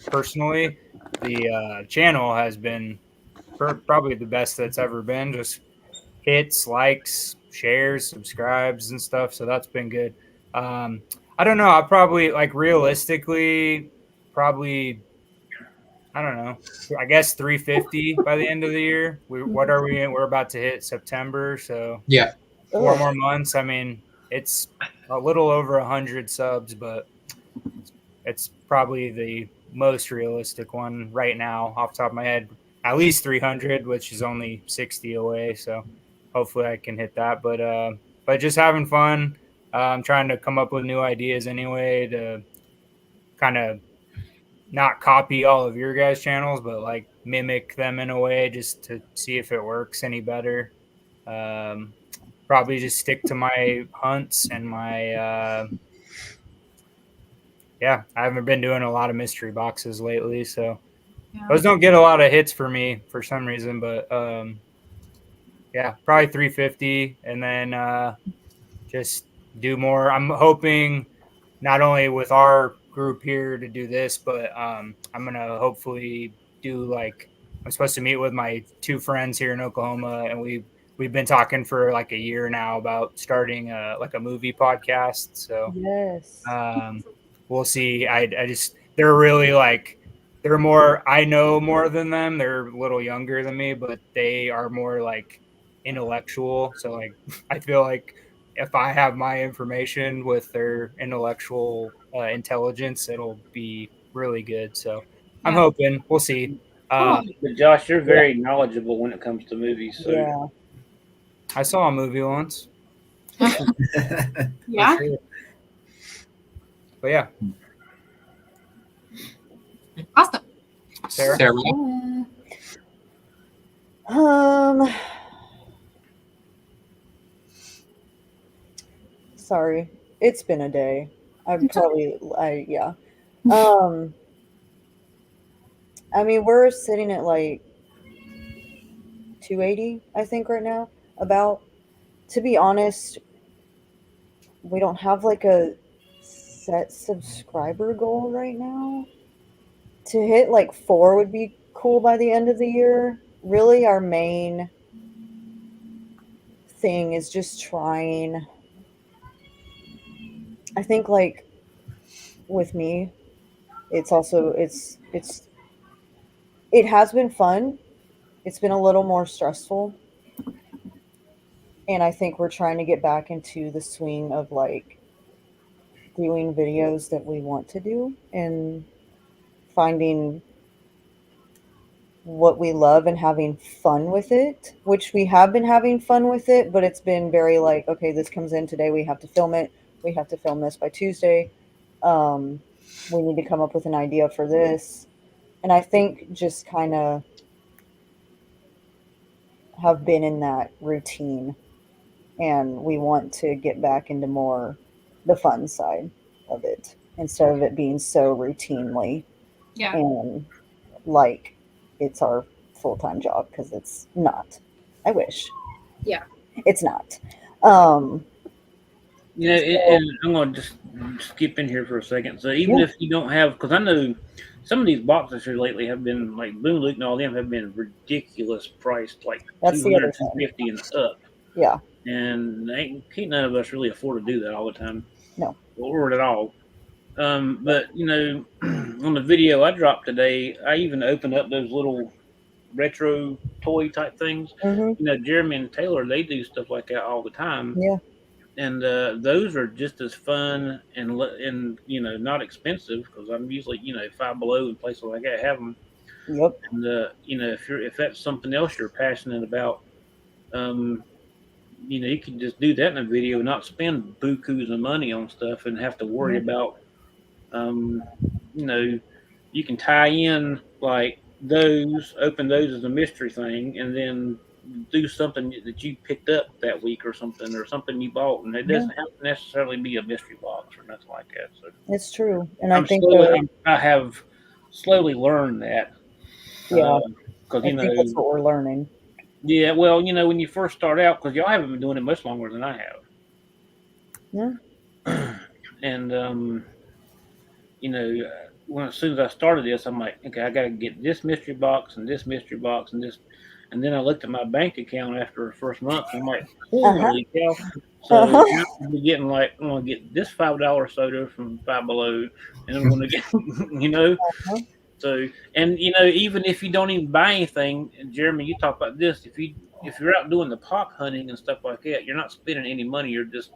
Personally, the channel has been probably the best that's ever been. Just hits, likes, shares, subscribes, and stuff. So that's been good. I don't know. I'll probably realistically, I don't know. I guess 350 by the end of the year. What are we in? We're about to hit September, so yeah, 4 more months. I mean, it's a little over 100 subs, but it's probably the most realistic one right now, off the top of my head. At least 300, which is only 60 away. So hopefully I can hit that. But just having fun. I'm trying to come up with new ideas anyway to kind of not copy all of your guys' channels, but mimic them in a way just to see if it works any better. Probably just stick to my hunts and my I haven't been doing a lot of mystery boxes lately, so those don't get a lot of hits for me for some reason. But probably 350, and then just do more. I'm hoping not only with our group here to do this, but I'm gonna hopefully do I'm supposed to meet with my 2 friends here in Oklahoma, and we we've been talking for like a year now about starting like a movie podcast. So Yes. we'll see. I just they're really like they're more. I know more than them. They're a little younger than me, but they are more like intellectual. So like I feel like if I have my information with their intellectual intelligence, it'll be really good. So I'm Yeah. hoping. We'll see. But Josh, you're very knowledgeable when it comes to movies. So Yeah. I saw a movie once. Yeah. For sure. But yeah, Awesome. Sarah. Sorry, it's been a day. Yeah. I mean, we're sitting at like 280, I think, right now. About, to be honest, we don't have like a set subscriber goal right now. To hit like 4 would be cool by the end of the year. Really, our main thing is just trying. I think like with me, it's also it has been fun. It's been a little more stressful. And I think we're trying to get back into the swing of like doing videos that we want to do and finding what we love and having fun with it, which we have been having fun with it, but it's been very like, okay, this comes in today, we have to film it. We have to film this by Tuesday. We need to come up with an idea for this. And I think just kind of have been in that routine, and we want to get back into more the fun side of it instead of it being so routinely Yeah. and like it's our full-time job, because it's not. I wish. Yeah. It's not. and I'm going to just skip in here for a second. So even if you don't have, because I know some of these boxes here lately have been like Boom Luke and all them have been ridiculous priced, like That's the 200, other thing. 250 and up. Yeah. And can't none of us really afford to do that all the time. No. Or at all. But on the video I dropped today, I even opened up those little retro toy type things. Mm-hmm. Jeremy and Taylor, they do stuff like that all the time. Yeah. And those are just as fun and not expensive, because I'm usually Five Below and places like that have them. Yep. And if that's something else you're passionate about, you can just do that in a video, not spend bukus of money on stuff and have to worry about, you can tie in like open those as a mystery thing, and then do something that you picked up that week or something you bought, and it doesn't have to necessarily be a mystery box or nothing like that. So it's true, and I have slowly learned that. Yeah, because I think that's what we're learning. Yeah, well, when you first start out, because y'all haven't been doing it much longer than I have. Yeah. And when as soon as I started this, I'm like, okay, I got to get this mystery box and this mystery box and this, and then I looked at my bank account after the first month. And I'm like, holy cow! So I'm getting like, I'm gonna get this $5 soda from Five Below, and I'm gonna get, So, and even if you don't even buy anything, and Jeremy, you talk about this. If you're out doing the pop hunting and stuff like that, you're not spending any money. You're just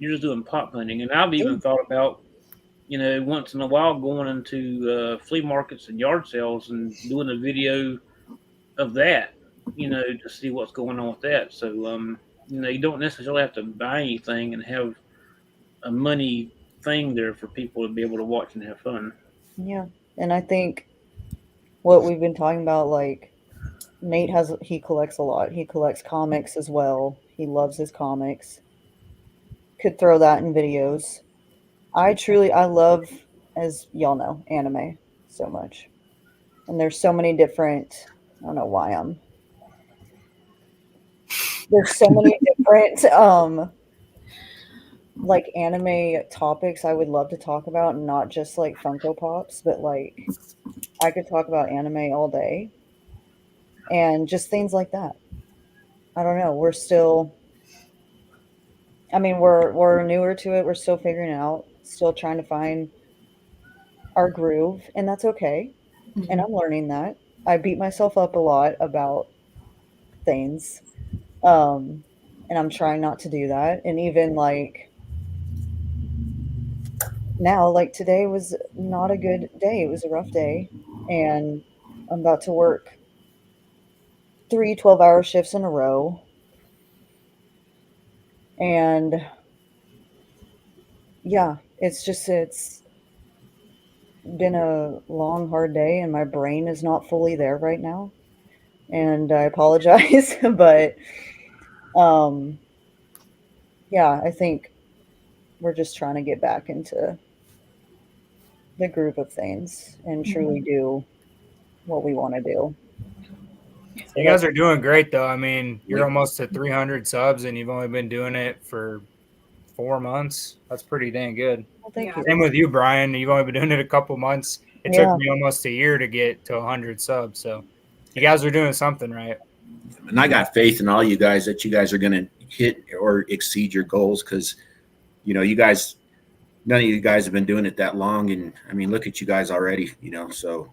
doing pop hunting. And I've even thought about, once in a while going into flea markets and yard sales and doing a video of that, to see what's going on with that. So, you don't necessarily have to buy anything and have a money thing there for people to be able to watch and have fun. Yeah. And I think what we've been talking about, like Nate he collects a lot. He collects comics as well. He loves his comics. Could throw that in videos. I love, as y'all know, anime so much. And there's so many different, I don't know why there's so many different like anime topics I would love to talk about, and not just like Funko Pops, but like I could talk about anime all day and just things like that. I don't know. We're still. I mean, we're newer to it. We're still figuring it out. Still trying to find our groove, and that's okay. And I'm learning that. I beat myself up a lot about things, and I'm trying not to do that. And even like now, like today was not a good day. It was a rough day, and I'm about to work 3 12-hour shifts in a row. And yeah, it's been a long, hard day, and my brain is not fully there right now. And I apologize, but um, yeah, I think we're just trying to get back into the groove of things and truly do what we want to do. You guys are doing great, though. I mean, you're almost at 300 subs, and you've only been doing it for 4 months. That's pretty dang good. Well, thank Yeah. you. Same with you, Brian. You've only been doing it a couple months. It Yeah. took me almost a year to get to 100 subs. So you guys are doing something right. And I got faith in all you guys that you guys are going to hit or exceed your goals because, you know, you guys, none of you guys have been doing it that long. And I mean, look at you guys already, you know, so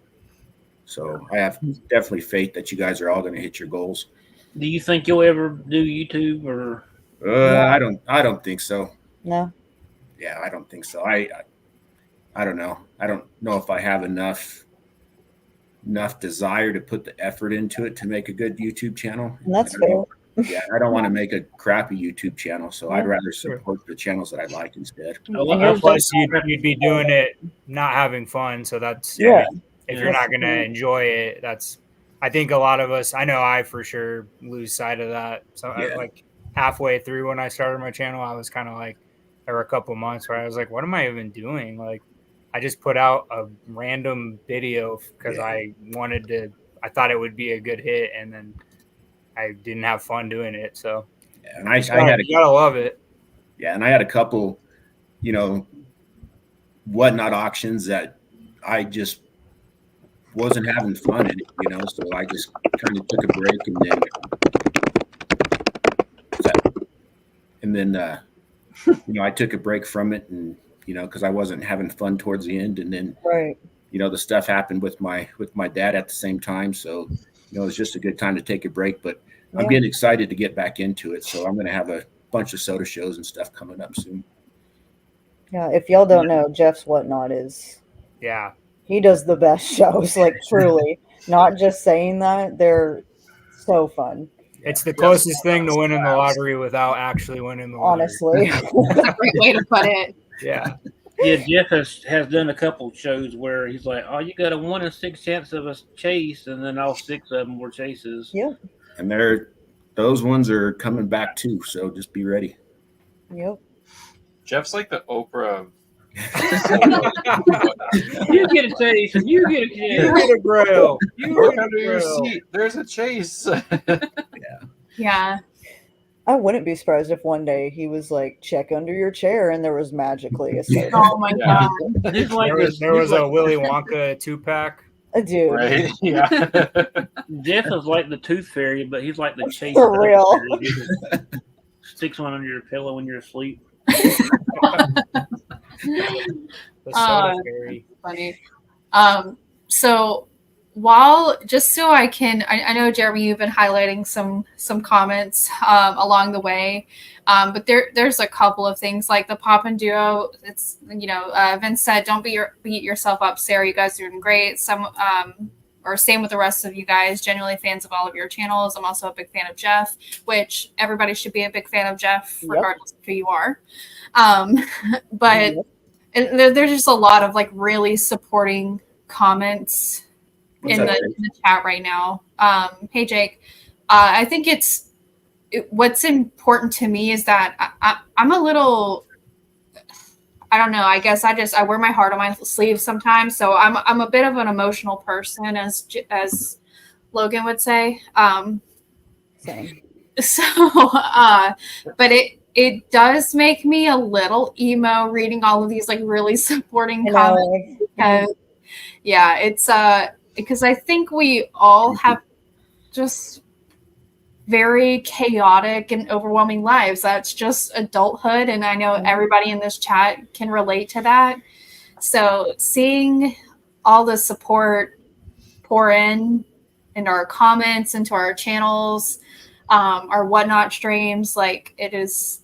I have definitely faith that you guys are all going to hit your goals. Do you think you'll ever do YouTube or? I don't think so. No. Yeah, I don't think so. I don't know. I don't know if I have enough desire to put the effort into it to make a good YouTube channel. And that's fair. Yeah, I don't want to make a crappy YouTube channel, so I'd rather support the channels that I like instead. Plus, you'd be doing it not having fun. So that's, Yeah. If you're not going to enjoy it, that's, I think a lot of us, I know I for sure lose sight of that. So Yeah. like halfway through when I started my channel, I was kind of like, there were a couple months where I was like, what am I even doing? Like, I just put out a random video because I thought it would be a good hit, and then I didn't have fun doing it. So, and I you gotta love it. Yeah, and I had a couple, you know, whatnot auctions that I just wasn't having fun in it, you know. So I just kind of took a break, and then you know, I took a break from it, and you know, because I wasn't having fun towards the end, and then Right. you know, the stuff happened with my dad at the same time, so you know, it was just a good time to take a break. But I'm getting excited to get back into it, so I'm going to have a bunch of soda shows and stuff coming up soon. Yeah. If y'all don't know, Jeff's Whatnot is. Yeah. He does the best shows, like truly. Not just saying that, they're so fun. It's the closest thing to winning the lottery without actually winning the lottery. Honestly. That's a great way to put it. Yeah. Yeah, Jeff has done a couple shows where he's like, "Oh, you got a 1 in 6 chance of a chase," and then all 6 of them were chases. Yep. And those ones are coming back too, so just be ready. Yep. Jeff's like the Oprah of You get a chase, and you get a chase. You get a Grail. look under your seat. There's a chase. Yeah. I wouldn't be surprised if one day he was like, check under your chair, and there was magically a soda. Oh my Yeah. god. He's like There was a Willy Wonka 2-pack. Dude. Right? Yeah. Jeff is like the tooth fairy, but he's like the chase. For real. Fairy. Sticks one under your pillow when you're asleep. The soda fairy. Funny. So while just so I can, I know Jeremy, you've been highlighting some comments along the way, but there's a couple of things like the Poppin duo. It's Vince said, "Don't beat yourself up, Sarah. You guys are doing great." Or same with the rest of you guys. Genuinely fans of all of your channels. I'm also a big fan of Jeff, which everybody should be a big fan of Jeff, regardless of who you are. But there's just a lot of like really supporting comments in the chat right now. Hey Jake, I think what's important to me is that I'm a little, I don't know, I guess I wear my heart on my sleeve sometimes, so I'm a bit of an emotional person, as Logan would say. Same. So but it does make me a little emo reading all of these like really supporting comments, because it's because I think we all have just very chaotic and overwhelming lives. That's just adulthood. And I know everybody in this chat can relate to that. So seeing all the support pour in into our comments, into our channels, our whatnot streams, like it's,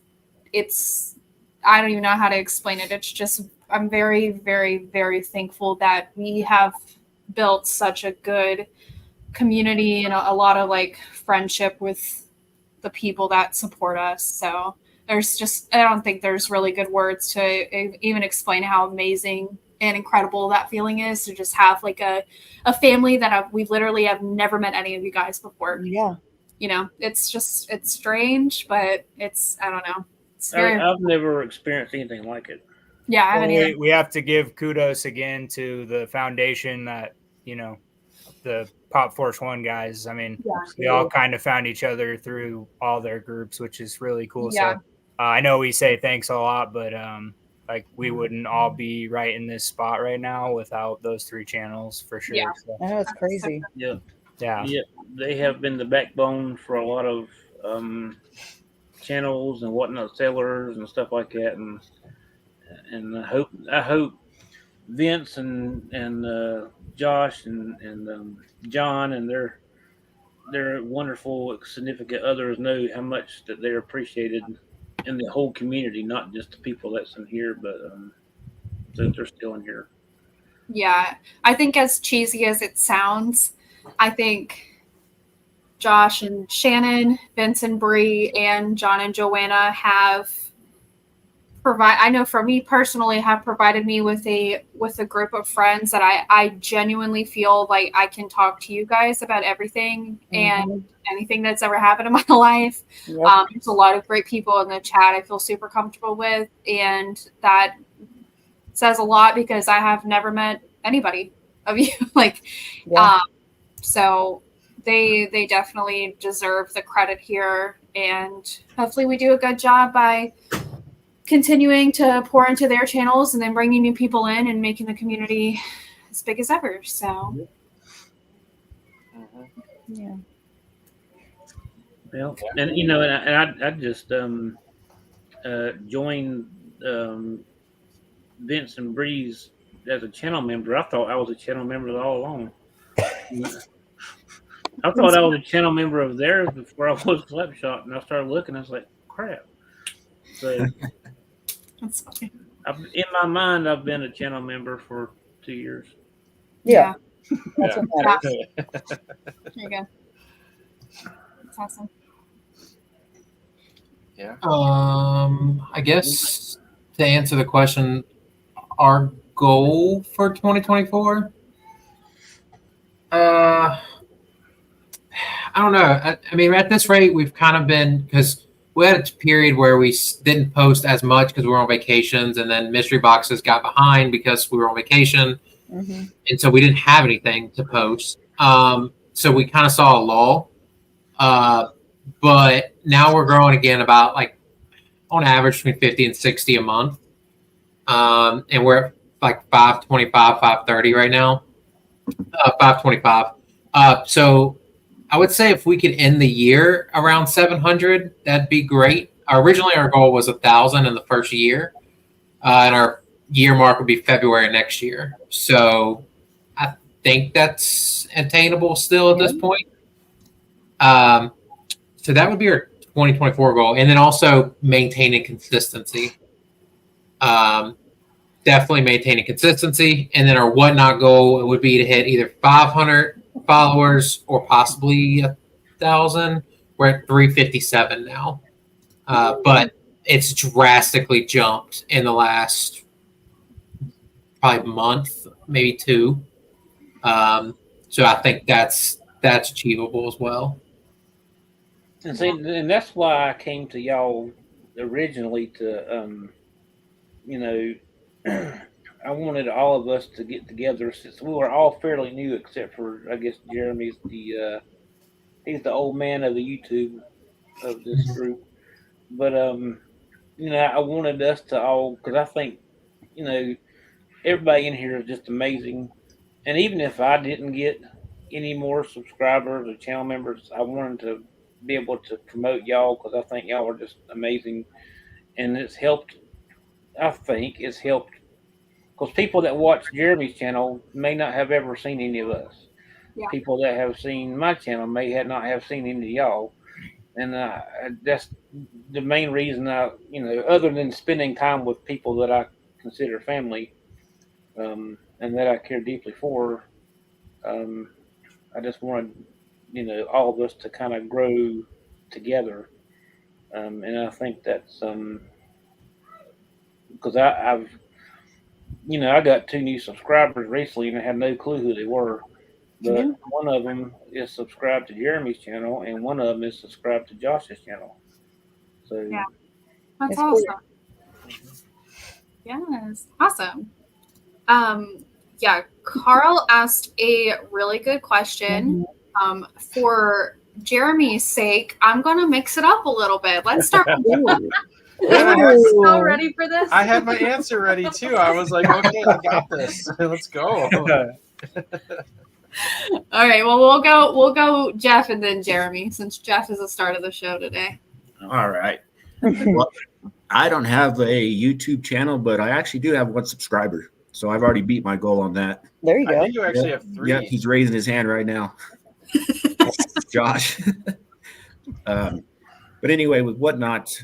I don't even know how to explain it. It's just, I'm very, very, very thankful that we have built such a good community and a lot of like friendship with the people that support us. So there's just, I don't think there's really good words to even explain how amazing and incredible that feeling is to just have like a family that we literally have never met any of you guys before. Yeah. You know, it's just, it's strange, but it's, I don't know. It's very, I've never experienced anything like it. yeah, I haven't either. We have to give kudos again to the foundation that, you know, the Pop Force One guys. I mean, Yeah. we all kind of found each other through all their groups, which is really cool. Yeah. So I know we say thanks a lot, but like we wouldn't all be right in this spot right now without those 3 channels for sure. Yeah. So, I know it's crazy. Yeah. yeah. Yeah, they have been the backbone for a lot of channels and whatnot, sellers and stuff like that. And I hope Vince and Josh and John and their wonderful significant others know how much that they're appreciated in the whole community, not just the people that's in here, but that they're still in here. Yeah. I think as cheesy as it sounds, I think Josh and Shannon, Vince and Bree, and John and Joanna have I know for me personally, have provided me with a group of friends that I genuinely feel like I can talk to you guys about everything and anything that's ever happened in my life. Yep. There's a lot of great people in the chat I feel super comfortable with, and that says a lot because I have never met anybody of you. Like, Yeah. so they definitely deserve the credit here, and hopefully we do a good job by continuing to pour into their channels and then bringing new people in and making the community as big as ever. So, Yeah. Well, and you know, and I just joined Vince and Breeze as a channel member. I thought I was a channel member all along. I thought I was a channel member of theirs before I was Slapshot, and I started looking. I was like, crap. So that's funny. in my mind, I've been a channel member for 2 years. Yeah. That's Yeah. what matters. There you go. That's awesome. Yeah. I guess to answer the question, our goal for 2024, I don't know. I mean, at this rate, we've kind of been, because we had a period where we didn't post as much because we were on vacations, and then mystery boxes got behind because we were on vacation, and so we didn't have anything to post. So we kind of saw a lull. But now we're growing again about like on average between 50 and 60 a month. And we're at like 525, 530 right now. 525. So I would say if we could end the year around 700, that'd be great. Originally, our goal was 1,000 in the first year. And our year mark would be February next year. So I think that's attainable still at this point. So that would be our 2024 goal. And then also maintaining consistency. Definitely maintaining consistency. And then our whatnot goal would be to hit either 500 followers or possibly 1,000. We're at 357 now. But it's drastically jumped in the last probably month, maybe 2. So I think that's achievable as well. And see, and that's why I came to y'all originally to, you know, I wanted all of us to get together since we were all fairly new, except for I guess Jeremy's he's the old man of the YouTube of this group. But you know, I wanted us to all, because I think, you know, everybody in here is just amazing. And even if I didn't get any more subscribers or channel members, I wanted to be able to promote y'all because I think y'all are just amazing, and it's helped. I think it's helped because people that watch Jeremy's channel may not have ever seen any of us. Yeah. People that have seen my channel may not have seen any of y'all, and that's the main reason other than spending time with people that I consider family, and that I care deeply for, I just wanted, all of us to kind of grow together, and I think that's because I've I got 2 new subscribers recently, and I had no clue who they were. But Yeah. one of them is subscribed to Jeremy's channel, and one of them is subscribed to Josh's channel. So Yeah. That's It's cool. awesome. Yes, awesome. Yeah, Carl asked a really good question. For Jeremy's sake, I'm gonna mix it up a little bit. Let's start with I'm so ready for this. I had my answer ready too. I was like, okay, I got this. Let's go. All right, well we'll go Jeff and then Jeremy, since Jeff is the start of the show today. All right. Well, I don't have a YouTube channel, but I actually do have 1 subscriber. So I've already beat my goal on that. There you I go. think you actually have 3. Yeah, he's raising his hand right now. Josh. But anyway, with Whatnot,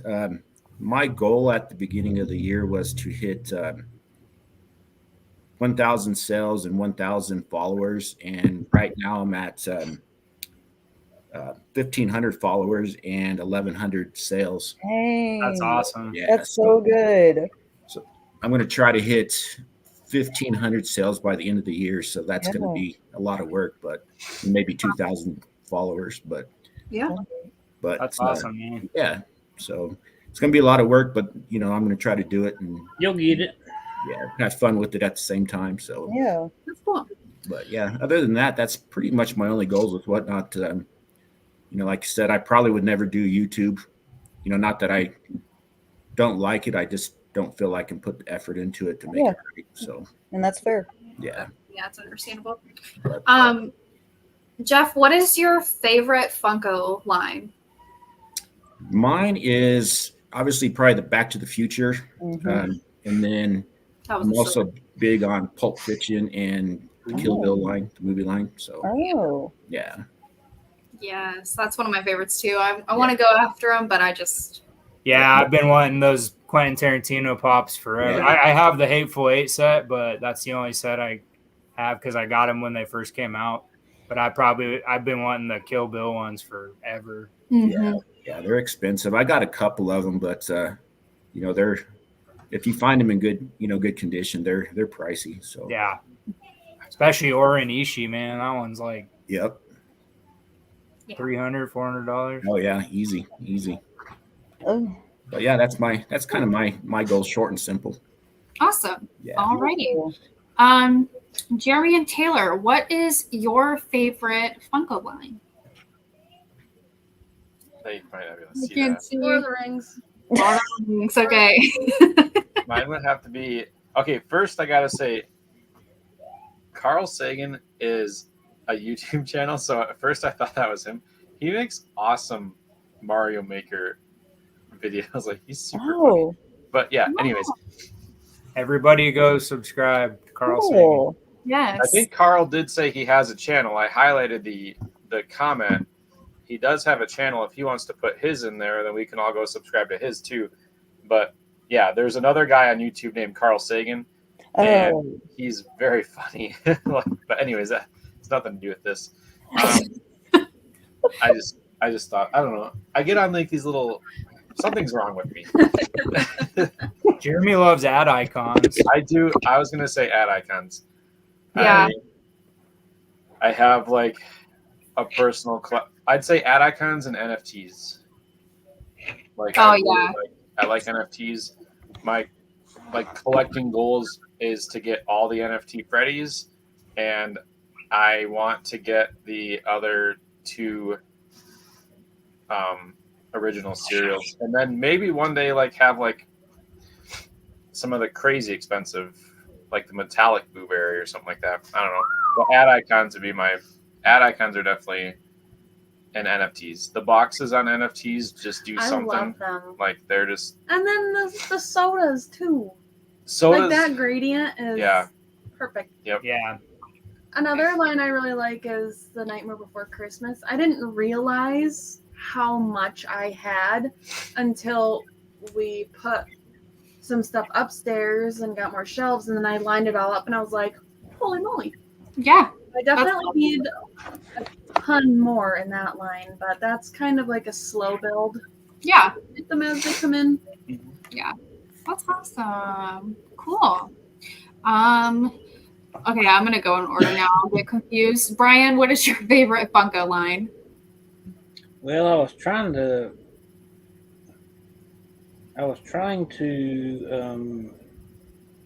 my goal at the beginning of the year was to hit 1,000 sales and 1,000 followers. And right now I'm at 1,500 followers and 1,100 sales. Hey, That's awesome. Yeah, that's so good. So I'm going to try to hit 1,500 sales by the end of the year. So that's going to be a lot of work, but maybe 2,000 followers. But That's awesome, man. Yeah. So it's going to be a lot of work, but I'm going to try to do it and you'll get it. have fun with it at the same time. So Yeah. That's cool. but yeah, other than that, that's pretty much my only goals with Whatnot. Like I said, I probably would never do YouTube. Not that I don't like it. I just don't feel I can put the effort into it to make it great. So, And that's fair. yeah. Yeah, it's understandable. But, Jeff, what is your favorite Funko line? mine is obviously probably the Back to the Future. Mhm. And then That was I'm a also big on Pulp Fiction and the Kill Bill line, the movie line. So, Oh, yeah. Yes, that's one of my favorites too. I want to go after them, but I just Yeah, I've been wanting those Quentin Tarantino pops forever. Yeah. I have the Hateful Eight set, but that's the only set I have because I got them when they first came out. But I've been wanting the Kill Bill ones forever. Mhm. Yeah, they're expensive. I got a couple of them, but they're if you find them in good condition, they're pricey. So Yeah, especially Orin Ishii, man. That one's like yep. $300, $400. Oh yeah, easy. oh. But yeah, that's kind of my goal, short and simple. Awesome. Yeah. Alrighty. Jeremy and Taylor, what is your favorite Funko line? They might not be able to I see can't that. see. Lord of the Rings. It's okay. Mine would have to be okay. First, I gotta say, Carl Sagan is a YouTube channel. So at first, I thought that was him. He makes awesome Mario Maker videos. Like he's super funny. Oh, But yeah, anyways, Everybody go subscribe to Carl Sagan. cool. Yes. I think Carl did say he has a channel. I highlighted the comment. He does have a channel. If he wants to put his in there, then we can all go subscribe to his too. But yeah, there's another guy on YouTube named Carl Sagan, and Oh, he's very funny. But anyways, that it's nothing to do with this. I just thought, I don't know. I get on like these little something's wrong with me. Jeremy loves ad icons. I do. I was gonna say ad icons. Yeah. I have like a personal. I'd say ad icons and NFTs. Like, Oh, I yeah. I like NFTs. My collecting goals is to get all the NFT Freddies, and I want to get the other 2 original cereals, and then maybe one day have some of the crazy expensive, like the metallic blueberry or something like that. I don't know. But ad icons are definitely and NFTs. The boxes on NFTs just do I something. love them. Like they're just And then the sodas too. sodas. Like that gradient is Yeah. perfect. Yeah. Another line I really like is The Nightmare Before Christmas. I didn't realize how much I had until we put some stuff upstairs and got more shelves, and then I lined it all up, and I was like, holy moly. Yeah. I definitely need a ton more in that line, but that's kind of like a slow build. Yeah. Get them as they come in. That's awesome. Cool. Okay, I'm gonna go in order now. I'll get confused. Brian, what is your favorite Funko line? Well, I was trying to.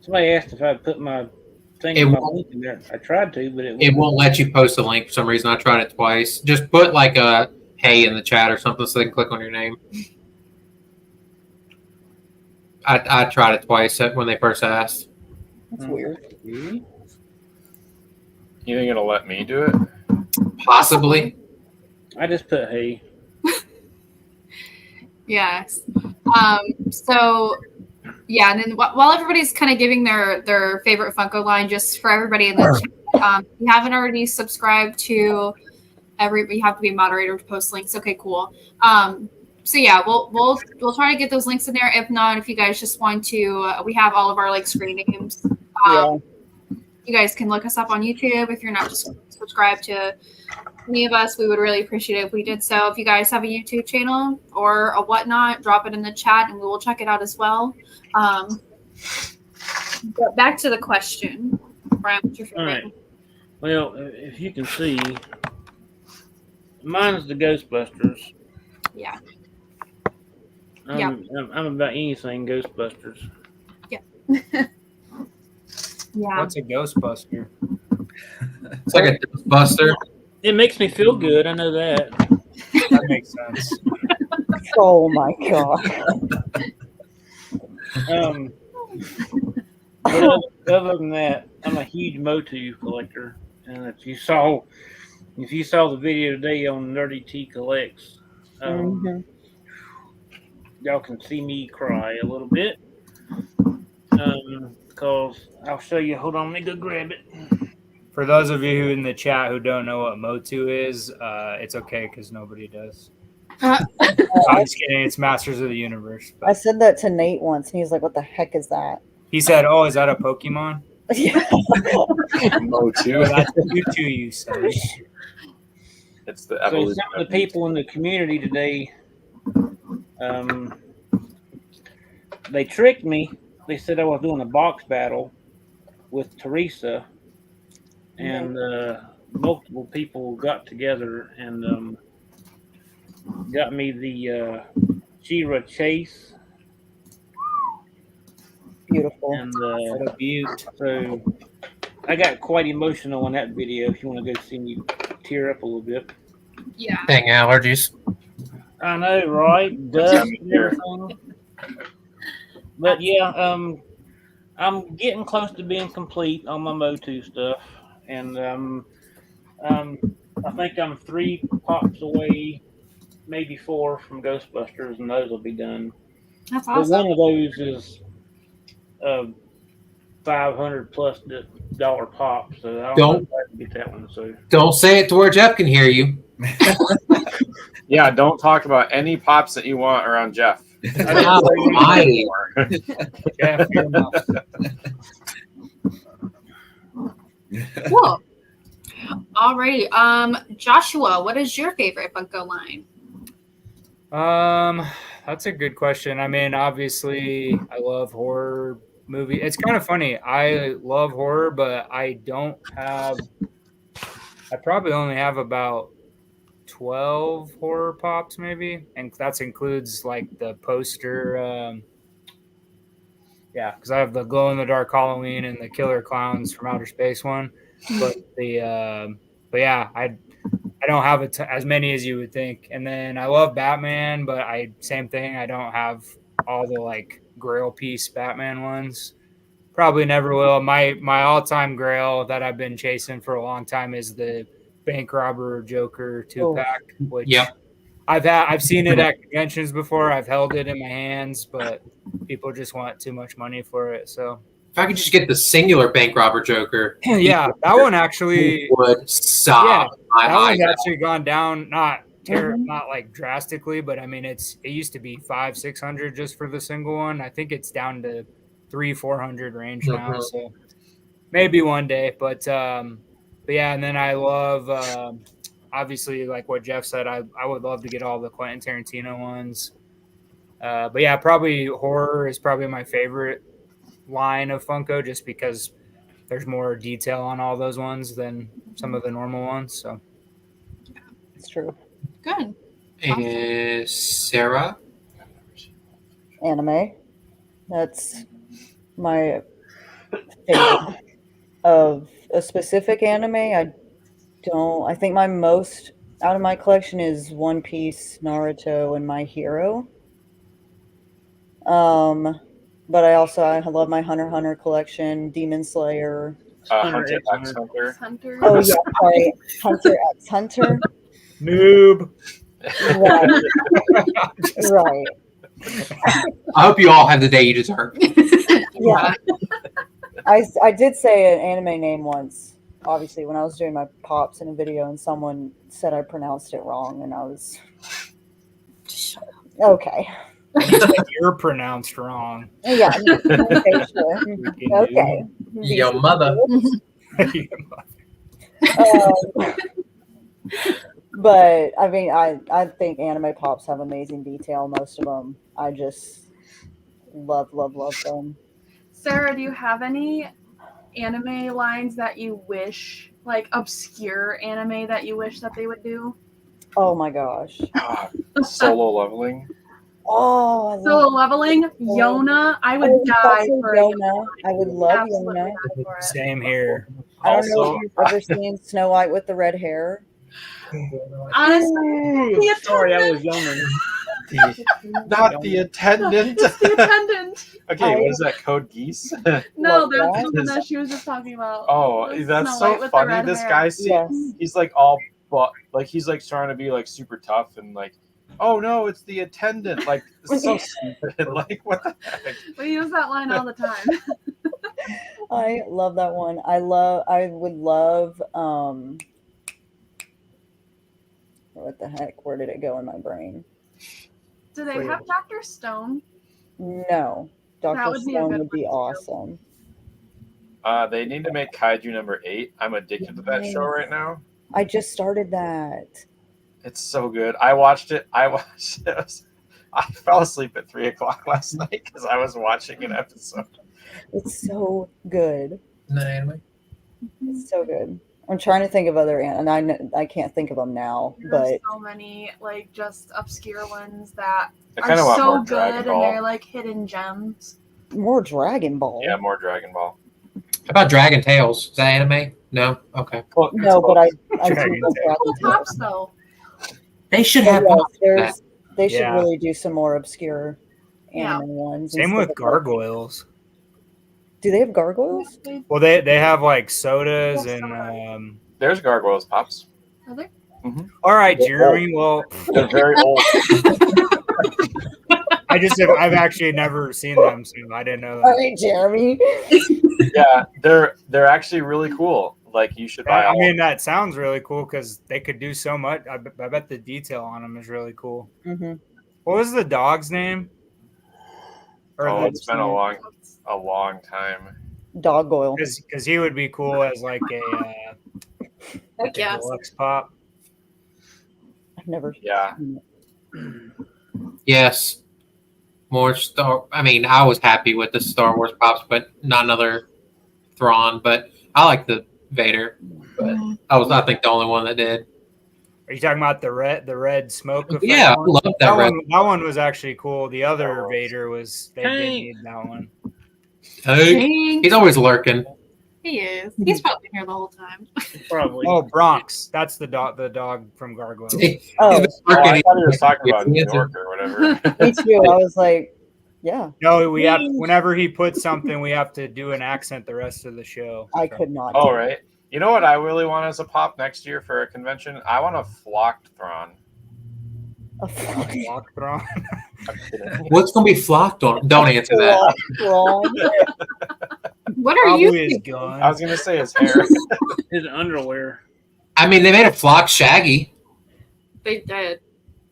Somebody asked if I'd put my thing, my link in there. I tried to, but It won't let you post a link for some reason. I tried it twice. Just put like a hey in the chat or something so they can click on your name. I tried it twice when they first asked. That's weird. You think it'll let me do it? Possibly. I just put hey. Yes. So yeah, and then while everybody's kind of giving their favorite Funko line, just for everybody in the chat, if you haven't already subscribed to you have to be a moderator to post links. Okay, cool. So yeah, we'll try to get those links in there. If not, if you guys just want to, we have all of our like screen names. You guys can look us up on YouTube if you're not just subscribed to any of us. We would really appreciate it if we did so. If you guys have a YouTube channel or a whatnot, drop it in the chat and we will check it out as well. But back to the question, Brian, what's your favorite? All right. Well, if you can see, mine's the Ghostbusters. Yeah. I'm about anything Ghostbusters. Yeah. What's a Ghostbuster? It's like a Ghostbuster. It makes me feel good. I know that. That makes sense. Oh my god. But other than that, I'm a huge Motu collector, and if you saw the video today on Nerdy T Collects, y'all can see me cry a little bit. Because I'll show you. Hold on, let me go grab it. For those of you in the chat who don't know what Motu is, it's okay because nobody does. I'm just kidding. It's Masters of the Universe. I said that to Nate once, and he's like, "What the heck is that?" He said, "Oh, is that a Pokemon?" Motu. That's Mewtwo, you say. It's the So evolution. some of the people in the community today, they tricked me. They said I was doing a box battle with Teresa, and multiple people got together and got me the She-Ra Chase. Beautiful. And What a beaut. so I got quite emotional in that video. If you want to go see me tear up a little bit. Yeah. Dang allergies. I know, right? Dust and everything. But yeah, I'm getting close to being complete on my Motu stuff, and I think I'm 3 pops away, maybe 4 from Ghostbusters, and those will be done. That's But awesome. one of those is $500+ pop, so I don't know if I can get that one. So Don't say it to where Jeff can hear you. Yeah, don't talk about any pops that you want around Jeff. Almighty. Jeff, your mouth. Cool. Alrighty. Joshua, what is your favorite Funko line? That's a good question. I mean, obviously, I love horror movie. It's kind of funny. I love horror, but I don't have. I probably only have about 12 horror pops, maybe, and that includes like the poster. Yeah, because I have the glow in the dark Halloween and the killer clowns from outer space one. But but yeah, I don't have as many as you would think. And then I love Batman, but same thing. I don't have all the like Grail piece Batman ones. Probably never will. My all time Grail that I've been chasing for a long time is the Bank Robber Joker 2-pack, which Yep. I've seen it at conventions before. I've held it in my hands, but people just want too much money for it. So If I could just get the singular bank robber Joker, yeah, that one actually would sob my that eyes one's out. actually gone down, not like drastically, but I mean it used to be 500-600 just for the single one. I think it's down to 300-400 range now. Mhm. So maybe one day, but yeah, and then I love obviously like what Jeff said. I would love to get all the Quentin Tarantino ones, but yeah, probably horror is probably my favorite line of Funko, just because there's more detail on all those ones than some of the normal ones. So It's true. Good. Sarah? Anime. That's my favorite of a specific anime. I think my most out of my collection is One Piece, Naruto, and My Hero. But I love my Hunter x Hunter collection, Demon Slayer. Hunter x Hunter. Hunter. Oh yeah, sorry, Hunter x Hunter. noob. Right. Right. I hope you all have the day you deserve. Yeah. I did say an anime name once, obviously, when I was doing my pops in a video, and someone said I pronounced it wrong, and I was okay. You're pronounced wrong. Yeah. Okay. Sure. Okay. Yo, mother. But I mean, I think anime pops have amazing detail. Most of them, I just love them. Sarah, do you have any anime lines that you wish, like obscure anime that you wish that they would do? Oh my gosh. Solo leveling. Oh, I Solo love leveling, Yona. I would die for Yona. I would love Absolutely Yona. die for it. Same here. I don't know Also, if you've ever seen Snow White with the red hair. Honestly, Sorry, I was yawning. not the attendant. just the attendant. Okay, what is that? Code Geese? No, Love that's that. the one that she was just talking about. Oh, The that's Snow White so with the funny. red This hair. guy, Yes. he's like all, but like he's like trying to be like super tough and like, oh no, it's the attendant. Like it's so stupid. Like what the heck? We use that line all the time. I love that one. I would love what the heck? Where did it go in my brain? Do they have Dr. Stone? No. That Dr. would be a Stone good would be one, too. awesome. They need to make Kaiju number 8. I'm addicted to that show right now. I just started that. It's so good. I watched it. I fell asleep at 3:00 last night because I was watching an episode. It's so good. That anime? It's so good. I'm trying to think of other, and I can't think of them now, There's but so many like just obscure ones that I are kind of want so more good Dragon and Ball. they're like hidden gems. more Dragon Ball. Yeah, more Dragon Ball. How about Dragon Tales? Is that anime? No? Okay. Well, No, but I do Dragon love Tales. Cool Dragon tops though. They should Tales. have Yes, that. they should Yeah. really do some more obscure Yeah. anime ones. Same instead with of, like- gargoyles. Do they have gargoyles? Well, they have like sodas Yeah, and. There's gargoyles, pops. Are there? All right, Jeremy. Well, They're very old. I've actually never seen them, so I didn't know All that. right, Jeremy. Yeah, they're actually really cool. Like you should buy. I all mean, that sounds really cool because they could do so much. I bet the detail on them is really cool. Mm-hmm. What was the dog's name? Oh, Or it's been a long time. Doggoyle. because he would be cool as like a Heck yes. deluxe pop. I've never. Yeah. seen Yes. More Star. I mean, I was happy with the Star Wars pops, but not another Thrawn. But I like the Vader. But I was, I think, the only one that did. Are you talking about the red smoke effect? Yeah, I one? love that red. That one was actually cool. The other Oh. Vader was they did need that one. Hey, Dang. he's always lurking. He is. He's probably here the whole time. Probably. Oh, Bronx. That's the dog from Gargoyle. Oh, He's Oh, been I lurking. thought he was talking about New He is a- York or whatever. me too. I was like, yeah, No, whenever he puts something, we have to do an accent the rest of the show. I So, could not. Oh do right. You know what I really want as a pop next year for a convention? I want a flocked Thrawn. A flock. Lock Thrawn. I'm kidding. What's going to be flocked on? Don't answer that. Flock Thrawn. What are you Probably his thinking? gun. I was gonna say his hair. His underwear. I mean, they made a flocked Shaggy. They did.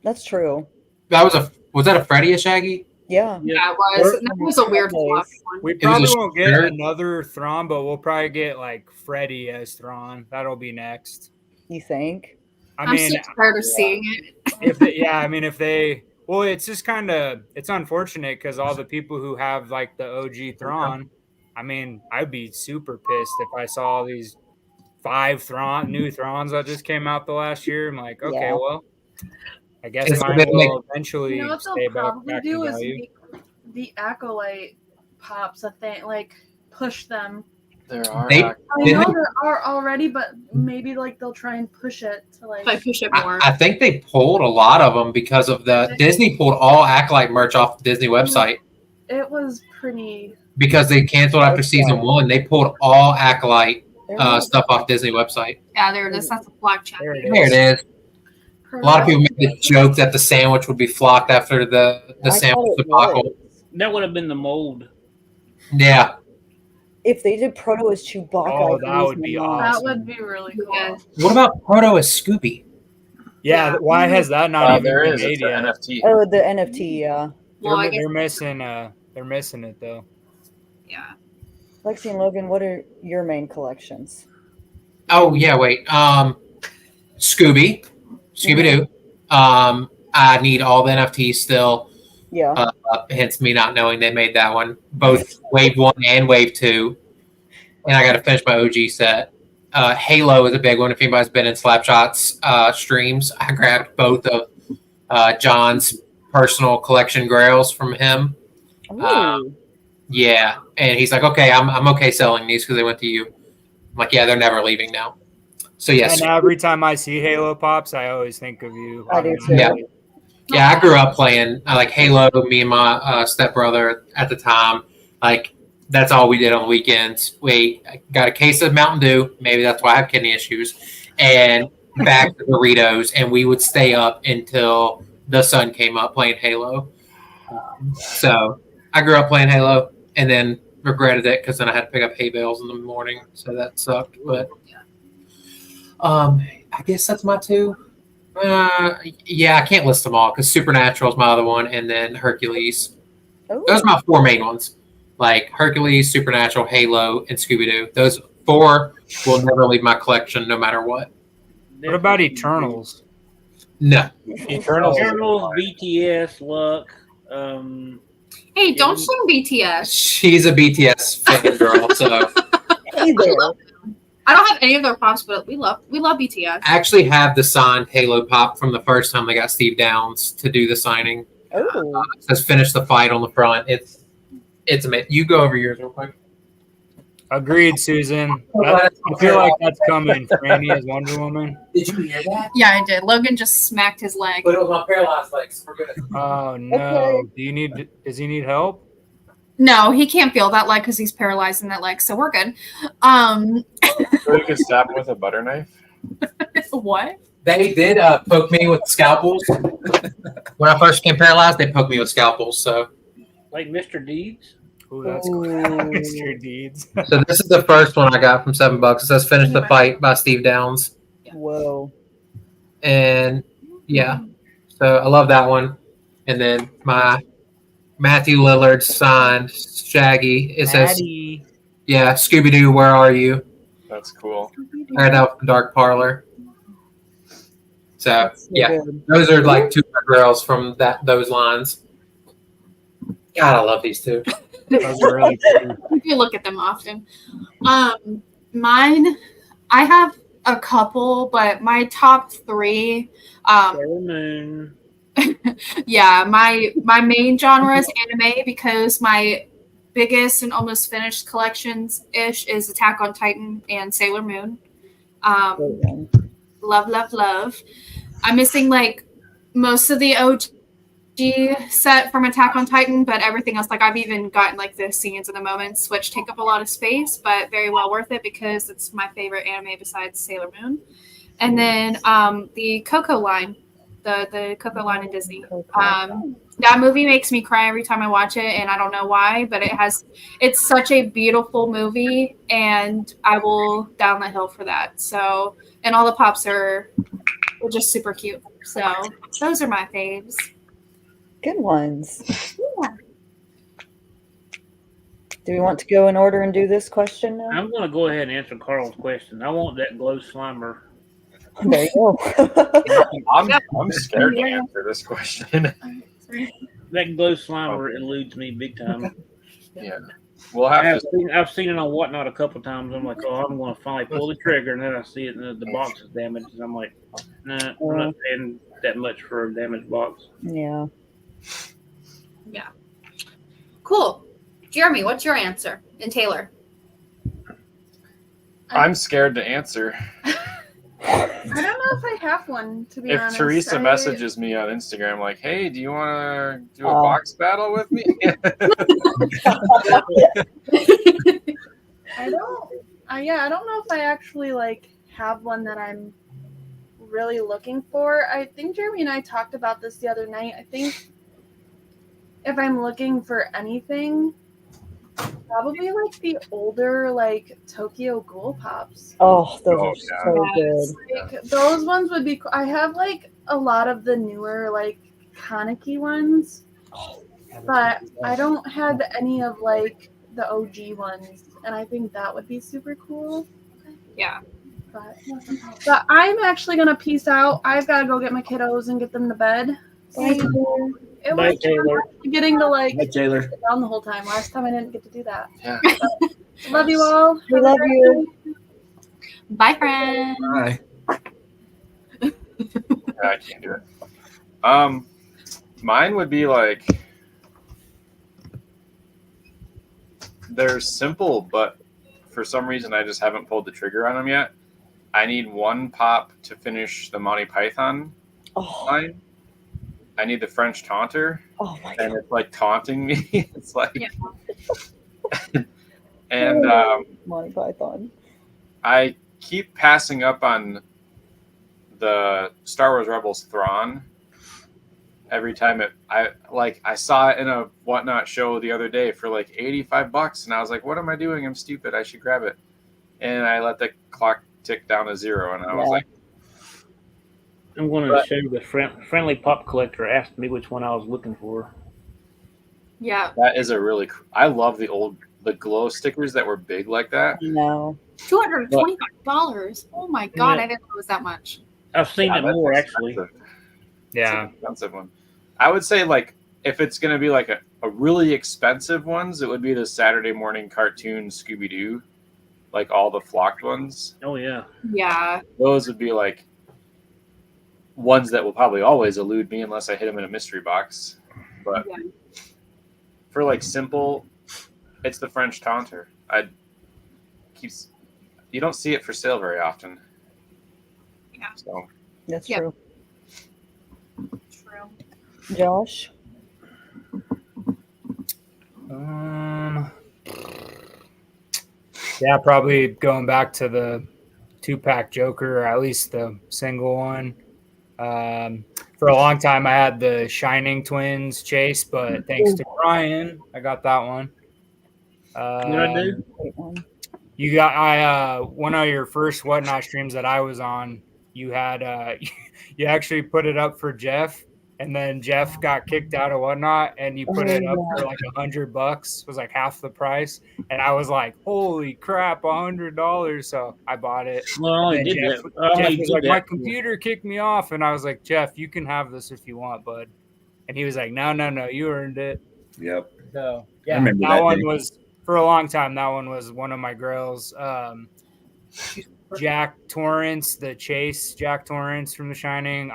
That's true. Was that a Freddy a Shaggy? Yeah. Yeah, it was. That was a weird Nice. flock one. We was probably a won't get shirt. another Thrawn, but we'll probably get like Freddy as Thrawn. That'll be next. You think? I'm so tired of seeing it. if they well, it's just kind of it's unfortunate because all the people who have like the OG Thrawn, I mean, I'd be super pissed if I saw all these 5 new Thrawns that just came out the last year. I'm like, okay, Yeah. well, I guess It's mine gonna make- will eventually You know what stay they'll back probably in do is value. make the acolyte pops a thing, like push them. There are. They- I Didn't know they- there are already, but maybe like they'll try and push it to like. If I push it more. I think they pulled a lot of them because of the Disney pulled all Acolyte merch off the Disney website It was pretty. because they canceled after That's season right. 1. They pulled all Acolyte There stuff off Disney website. Yeah, there it is. That's a black check. There it There it is. A lot of people pronounced. made the joke that the sandwich would be flocked after the I sandwich thought it debacle. was. That would have been the mold. Yeah. If they did Proto as Chewbacca, Oh, I'd that lose would my be mind. That awesome. would be really cool. Yeah. What about Proto as Scooby? Yeah, Yeah. why has that not even There been is. made It's an yet? NFT. Oh, the NFT. Yeah. Well, I guess, They're missing. They're missing it though. yeah. Lexi and Logan, what are your main collections? Oh yeah, wait. Scooby Doo. I need all the NFTs still. Yeah. Hence me not knowing they made that one. Both Wave 1 and Wave 2. And I got to finish my OG set. Halo is a big one. If anybody's been in Slapshot's streams, I grabbed both of John's personal collection grails from him. Ooh. Yeah. And he's like, okay, I'm okay selling these because they went to you. I'm like, yeah, they're never leaving now. So yes. And every time I see Halo pops, I always think of you. I do too. Yeah. Yeah, I grew up playing like Halo. Me and my stepbrother at the time, like that's all we did on the weekends. We got a case of Mountain Dew. Maybe that's why I have kidney issues. And back to Doritos, and we would stay up until the sun came up playing Halo. So I grew up playing Halo, and then regretted it because then I had to pick up hay bales in the morning, so that sucked. But I guess that's my 2. Yeah, I can't list them all because Supernatural is my other one, and then Hercules. Ooh. Those are my 4 main ones, like Hercules, Supernatural, Halo, and Scooby Doo. Those 4 will never leave my collection, no matter what. What about Eternals? No, Eternals. Eternals, BTS, Luck. Hey, don't sing BTS. she's a BTS fan girl, so Hey there. I don't have any of their pops, but we love BTS. I actually have the signed Halo pop from the first time they got Steve Downs to do the signing. Oh. It says "Finish the fight" on the front. It's amazing. You go over yours real quick. Agreed, Susan. I feel like that's coming. Franny as Wonder Woman. Did you hear that? Yeah, I did. Logan just smacked his leg. But it was my paralyzed legs. We're good. Oh no! Does he need help? No, he can't feel that leg because he's paralyzed in that leg, so we're good. So you could stab him with a butter knife. What? They did poke me with scalpels. When I first became paralyzed, they poked me with scalpels. So Like Mr. Deeds. Ooh, that's Ooh. Mr. Deeds. this is the first one I got from $7. It says "Finish the fight" by Steve Downs. Whoa. And yeah, so I love that one. And then my Matthew Lillard signed Shaggy. It says, Maddie. yeah, Scooby Doo, where are you? That's cool. I got that from Dark Parlor. So That's so yeah, good. those are like 2 of my girls from those lines. God, I love these 2. Those are really cool. We do look at them often. Mine, I have a couple, but my top 3. Sailor Moon. Yeah, my main genre is anime because my biggest and almost finished collections ish is Attack on Titan and Sailor Moon. Great one. Love. I'm missing like most of the OG set from Attack on Titan, but everything else, like I've even gotten like the scenes and the moments, which take up a lot of space, but very well worth it because it's my favorite anime besides Sailor Moon. And then the Coco line, the Coco line in Disney. That movie makes me cry every time I watch it, and I don't know why, but it's such a beautiful movie, and I will down the hill for that. So, and all the pops are just super cute. So those are my faves. Good ones. Yeah. Do we want to go in order and do this question now? I'm going to go ahead and answer Carl's question. I want that glow slimer. There you go. I'm scared to answer this question. That glow slimer eludes me big time. Yeah, we'll have to. I've seen it on Whatnot a couple times. I'm like, oh, I'm going to finally pull the trigger, and then I see it, and the box is damaged, and I'm like, nah, I'm not paying that much for a damaged box. Yeah. Yeah. Cool. Jeremy, what's your answer? And Taylor? I'm scared to answer. I don't know if I have one, to be honest. If Teresa messages me on Instagram like, hey, do you want to do a box battle with me? I don't know if I actually like have one that I'm really looking for. I think Jeremy and I talked about this the other night. I think if I'm looking for anything, probably like the older like Tokyo Ghoul Pops. Oh, those are so good. Like, those ones would be cool. I have like a lot of the newer like Kaneki ones, but I don't have any of like the OG ones, and I think that would be super cool. Yeah. But I'm actually gonna peace out. I've got to go get my kiddos and get them to bed. It was getting to like sit down the whole time. Last time I didn't get to do that. Yeah. Love you all. We love you. Bye, friends. Bye. I can't do it. Mine would be like, they're simple, but for some reason I just haven't pulled the trigger on them yet. I need one pop to finish the Monty Python line. I need the French taunter. Oh my and God. it's like taunting me. It's like, and Monty Python. I keep passing up on the Star Wars Rebels Thrawn. Every time I saw it in a Whatnot show the other day for like $85, and I was like, "What am I doing? I'm stupid. I should grab it." And I let the clock tick down to 0, and I was like, I'm going to show you the friendly pop collector asked me which one I was looking for. Yeah. That is a really I love the glow stickers that were big like that. No. $225. Oh my God, Yeah. I didn't know it was that much. I've seen it that's more actually. expensive. Yeah. It's an expensive one. I would say like if it's gonna be like a really expensive ones, it would be the Saturday morning cartoon Scooby Doo, like all the flocked ones. Oh yeah. Yeah. Those would be like ones that will probably always elude me unless I hit them in a mystery box. But for like simple, it's the French taunter. You don't see it for sale very often. Yeah. So That's Yep. true. Josh? Yeah, probably going back to the 2-pack Joker, or at least the single one. For a long time, I had the Shining Twins chase, but thanks to Brian, I got that one. What did I do? You got one of your first Whatnot streams that I was on. You had you actually put it up for Jeff, and then Jeff got kicked out of Whatnot, and you put it up for like $100. It was like half the price, and I was like, "Holy crap, $100!" So I bought it. Well, I only And did Jeff, that. I only Jeff did was like, that "My for- computer kicked me off," and I was like, "Jeff, you can have this if you want, bud." And he was like, "No, you earned it." Yep. So I yeah, remember that that one day. was for a long time. That one was one of my grails. Jack Torrance, the chase Jack Torrance from The Shining.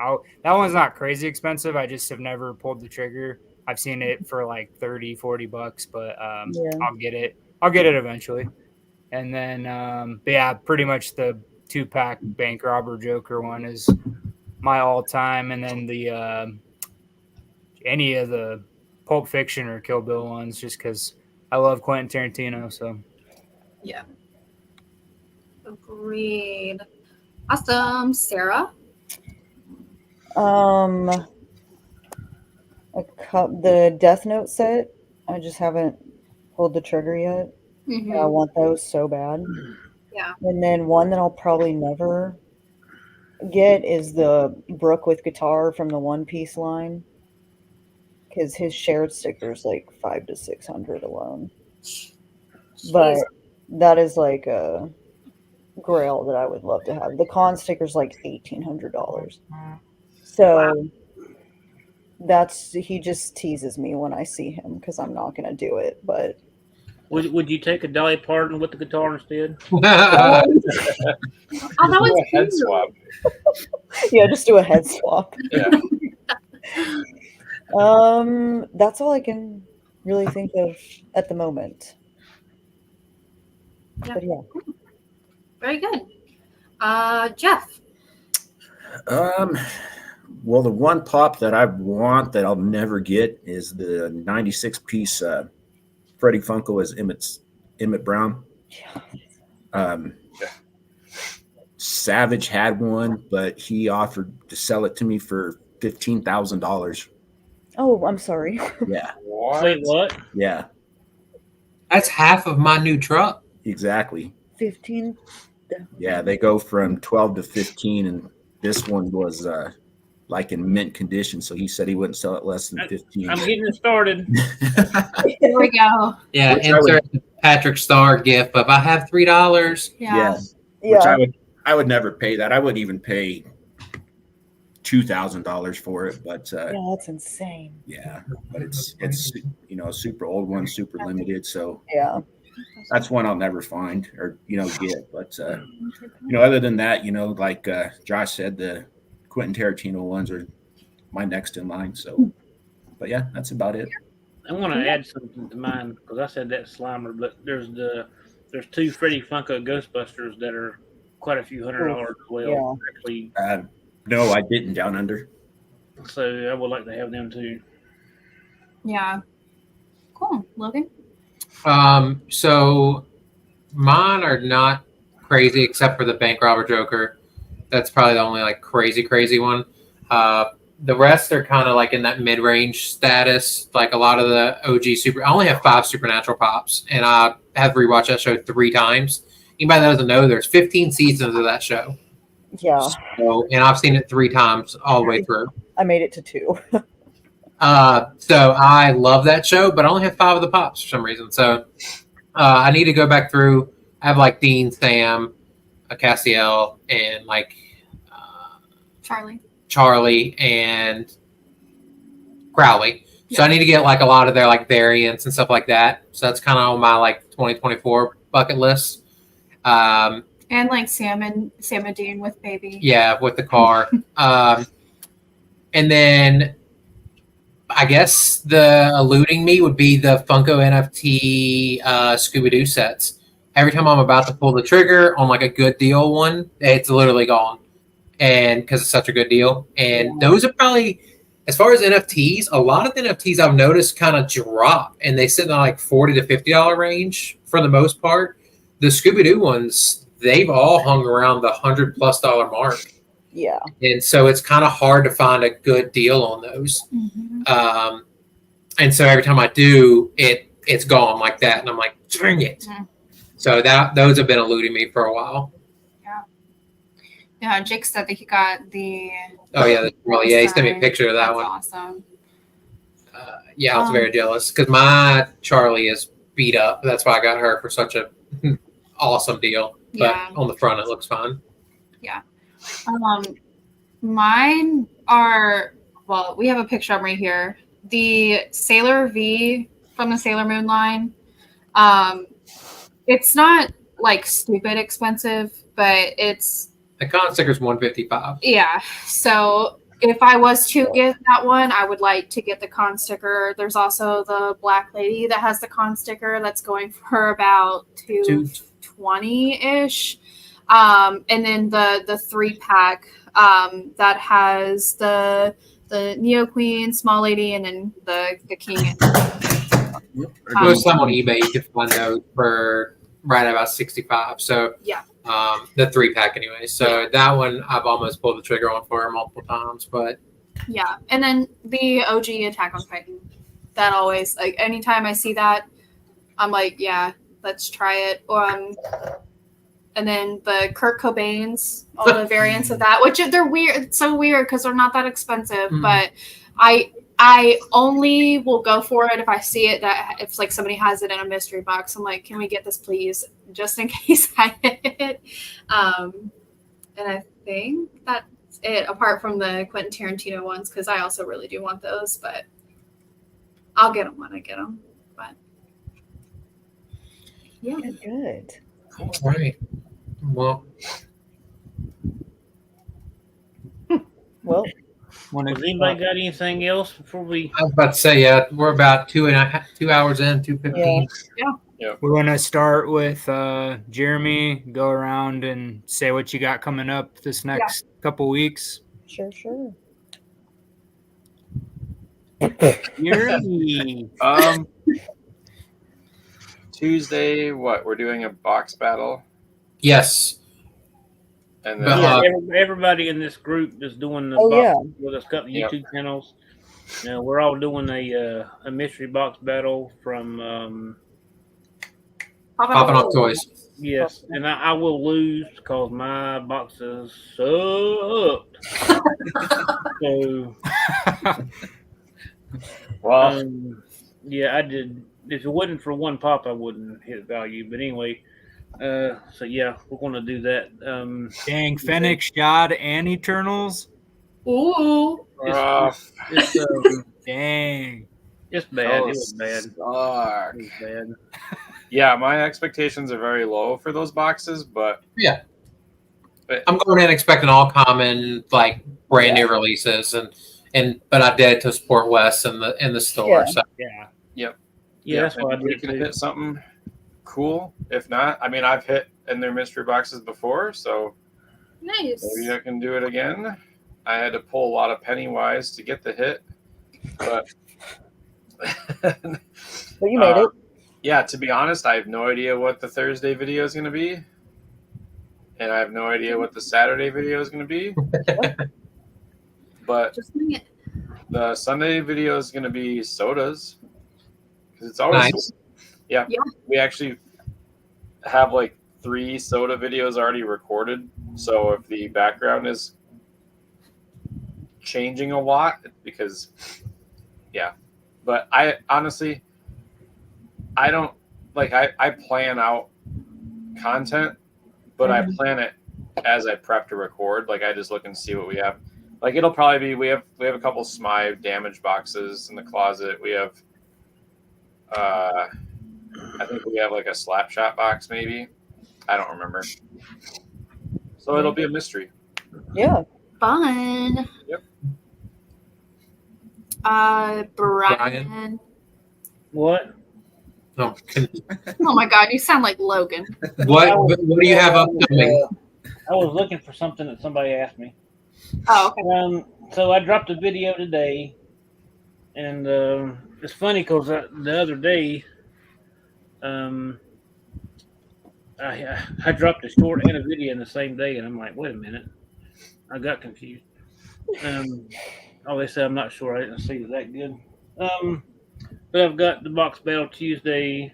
That one's not crazy expensive. I just have never pulled the trigger. I've seen it for like $30-$40, but I'll get it. I'll get it eventually. And then, but yeah, pretty much the 2-pack bank robber Joker one is my all time. And then the any of the Pulp Fiction or Kill Bill ones, just because I love Quentin Tarantino. So Yeah. Agreed. Awesome. Sarah? The Death Note set. I just haven't pulled the trigger yet. Mm-hmm. I want those so bad. Yeah. And then one that I'll probably never get is the Brook with guitar from the One Piece line, because his shared sticker's like $500 to $600 alone. But that is like a Grail that I would love to have. The con sticker's like $1,800. So he just teases me when I see him because I'm not gonna do it. But Would you take a Dolly Parton with the guitar instead? Oh, that was Do a head cute. swap. yeah, just do a head swap. Yeah. That's all I can really think of at the moment. Yeah. But yeah. Very good. Jeff? Well, the one pop that I want that I'll never get is the 96 piece Freddie Funko as Emmett Brown. Savage had one, but he offered to sell it to me for $15,000. Oh, I'm sorry. Yeah, What? Wait, what? yeah, That's half of my new truck. exactly. 15. Yeah, they go from 12 to 15, and this one was like in mint condition, so he said he wouldn't sell it less than 15. I'm getting it started. Here we go. Yeah, Which I would- insert the Patrick Star gift, but if I have $3. Yeah. Which Yeah. I would never pay that. I wouldn't even pay $2,000 for it, but Yeah, that's insane. yeah, but it's a super old one, super limited, so Yeah. that's one I'll never find or get. But other than that, like Josh said, the Quentin Tarantino ones are my next in line. So, but yeah, that's about it. I want to add something to mine because I said that Slimer, but there's two Freddy Funko Ghostbusters that are quite a few $100 as well. Yeah. Actually, No, I didn't Down Under. so I would like to have them too. Yeah. Cool. Logan? So mine are not crazy except for the bank robber Joker. That's probably the only like crazy one. The rest are kind of like in that mid-range status. Like a lot of the OG I only have 5 Supernatural pops, and I have rewatched that show 3 times. Anybody that doesn't know, there's 15 seasons of that show. Yeah. So, and I've seen it 3 times all the way through. I made it to 2. So I love that show, but I only have 5 of the pops for some reason. So I need to go back through. I have like Dean, Sam, Cassiel, and like Charlie and Crowley. So I need to get like a lot of their like variants and stuff like that. So that's kind of on my like 2024 bucket list. And like Sam and Dean with baby. Yeah, with the car. And then I guess the eluding me would be the Funko NFT Scooby-Doo sets. Every time I'm about to pull the trigger on like a good deal one, it's literally gone. And because it's such a good deal. And those are probably, as far as NFTs, a lot of the NFTs I've noticed kind of drop and they sit in the like $40 to $50 range for the most part. The Scooby-Doo ones, they've all hung around the $100+ mark. Yeah. And so it's kind of hard to find a good deal on those. Mm-hmm. And so every time I do, it's gone like that. And I'm like, dang it. Mhm. So those have been eluding me for a while. Yeah, Jake said that he got the. Oh, yeah. He sent me a picture of that That's one. awesome. Yeah, I was very jealous because my Charlie is beat up. That's why I got her for such a awesome deal. But Yeah. on the front, it looks fine. Mine are, well, we have a picture of them right here. The Sailor V from the Sailor Moon line. It's not like stupid expensive, but it's, The con sticker's $155. yeah. So if I was to get that one, I would like to get the con sticker. There's also the Black Lady that has the con sticker that's going for about $220-ish. And then the 3-pack that has the the Neo Queen, Small Lady, and then the King. Most time on eBay, you can find those for right about 65. So Yeah. The 3-pack anyway. So that one I've almost pulled the trigger on for multiple times, but Yeah, and then the OG Attack on Titan. That always, like, anytime I see that, I'm like, yeah, let's try it. And then the Kurt Cobains, all the variants of that, which they're weird. It's so weird because they're not that expensive, but I only will go for it if I see it that if like somebody has it in a mystery box. I'm like, can we get this please, just in case I hit it. And I think that's it, apart from the Quentin Tarantino ones, because I also really do want those, but I'll get them when I get them. But yeah, Good. all right. Well, Well, Has anybody got anything else before we? I was about to say, yeah, we're about 2 hours in, 2:15. We're gonna start with Jeremy. Go around and say what you got coming up this next couple weeks. sure. Jeremy. Tuesday, what? We're doing a box battle, Yes. and But, then Everybody in this group is doing the Oh, box yeah. with us. Got the Yep. YouTube channels. Now we're all doing a mystery box battle from Popping off toys. yes, and I will lose because my boxes sucked. So well, yeah, I did. If it wasn't for one pop, I wouldn't hit value. But anyway, so yeah, we're gonna do that. Dang, Fennec, Shad, and Eternals. ooh, It's Dang. it's bad. It those was bad. suck. It was bad. Yeah, my expectations are very low for those boxes, but Yeah. I'm going in expecting all common, like brand new releases, but I did to support Wes in the store. Yeah. So Yeah, that's what I if we did can too. hit something cool. If not, I mean, I've hit in their mystery boxes before, so nice. maybe I can do it again. I had to pull a lot of Pennywise to get the hit, but But you made it. yeah, to be honest, I have no idea what the Thursday video is going to be, and I have no idea what the Saturday video is going to be. But Just wing it. the Sunday video is going to be sodas, because it's always nice. yeah. Yeah. We actually have like 3 soda videos already recorded, so if the background is changing a lot, because but I honestly, I don't like I plan out content, but I plan it as I prep to record. Like I just look and see what we have. Like it'll probably be we have a couple Smythe damage boxes in the closet. We have I think we have like a Slapshot box maybe. I don't remember. So it'll be a mystery. Yeah. Fun. Yep. Brian. What? No, Oh my God, you sound like Logan. what do you have upcoming? I was looking for something that somebody asked me. Oh, okay. So I dropped a video today, and it's funny because the other day, I dropped a short and a video in the same day, and I'm like, wait a minute, I got confused. Obviously, I'm not sure. I didn't see it that good. But I've got the box battle Tuesday.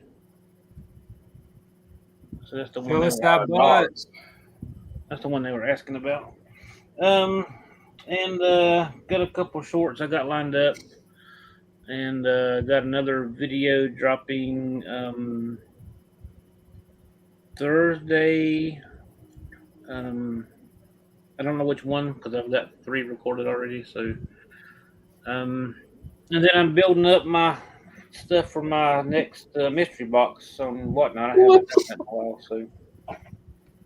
So that's the one. Fill us that butt. That's the one they were asking about. And got a couple shorts I got lined up, and got another video dropping Thursday. I don't know which one because I've got 3 recorded already. So, and then I'm building up my stuff for my next mystery box on Whatnot. I haven't done that in a while, so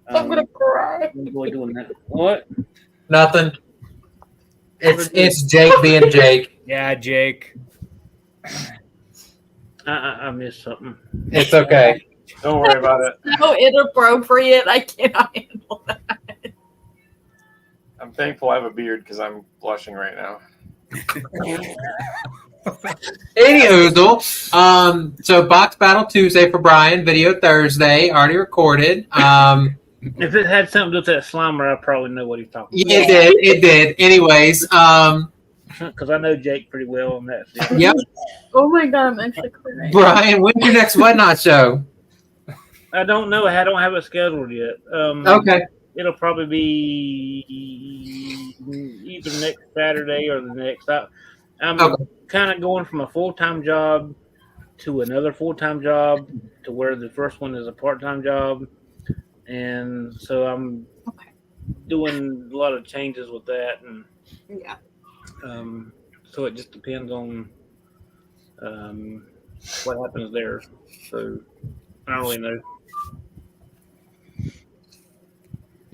I'm gonna cry. I'm enjoy doing that. What? Nothing. It's Jake being Jake. Yeah, Jake. I missed something. It's okay. Don't worry about it. So inappropriate. I cannot handle that. I'm thankful I have a beard because I'm blushing right now. Anywho, so box battle Tuesday for Brian, video Thursday, already recorded. If it had something to do with that Slimer, I probably know what he's talking Yeah, it did. Anyways, about. Because I know Jake pretty well on that. So. yep. Oh my god, I'm actually crying. Brian, when's your next Whatnot show? I don't know. I don't have it scheduled yet. Okay. It'll probably be either next Saturday or the next. I'm Okay. kind of going from a full-time job to another full-time job to where the first one is a part-time job. And so I'm doing a lot of changes with that. And Yeah. so it just depends on what happens there. So I don't really know.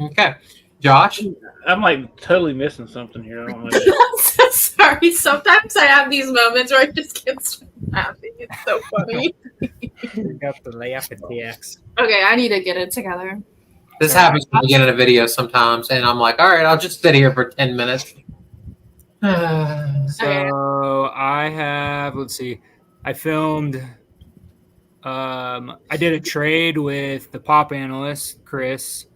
Okay. Josh? I'm like totally missing something here. I don't know. I'm so sorry. Sometimes I have these moments where I just can't stop laughing. It's so funny. We got the laugh attacks. Okay, I need to get it together. This happens when we get in a video sometimes, and I'm like, all right, I'll just sit here for 10 minutes. So I have, let's see, I filmed, I did a trade with the pop analyst, Chris.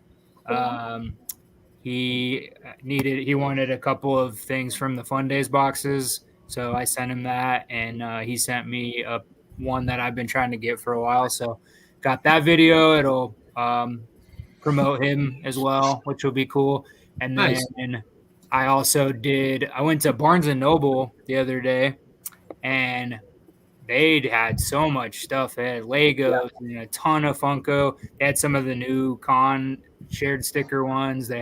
He wanted a couple of things from the Fun Days boxes. So I sent him that, and he sent me one that I've been trying to get for a while. So got that video. It'll promote him as well, which will be cool. And then Nice. I went to Barnes and Noble the other day, and they'd had so much stuff. They had Legos and a ton of Funko. They had some of the new Con shared sticker ones. They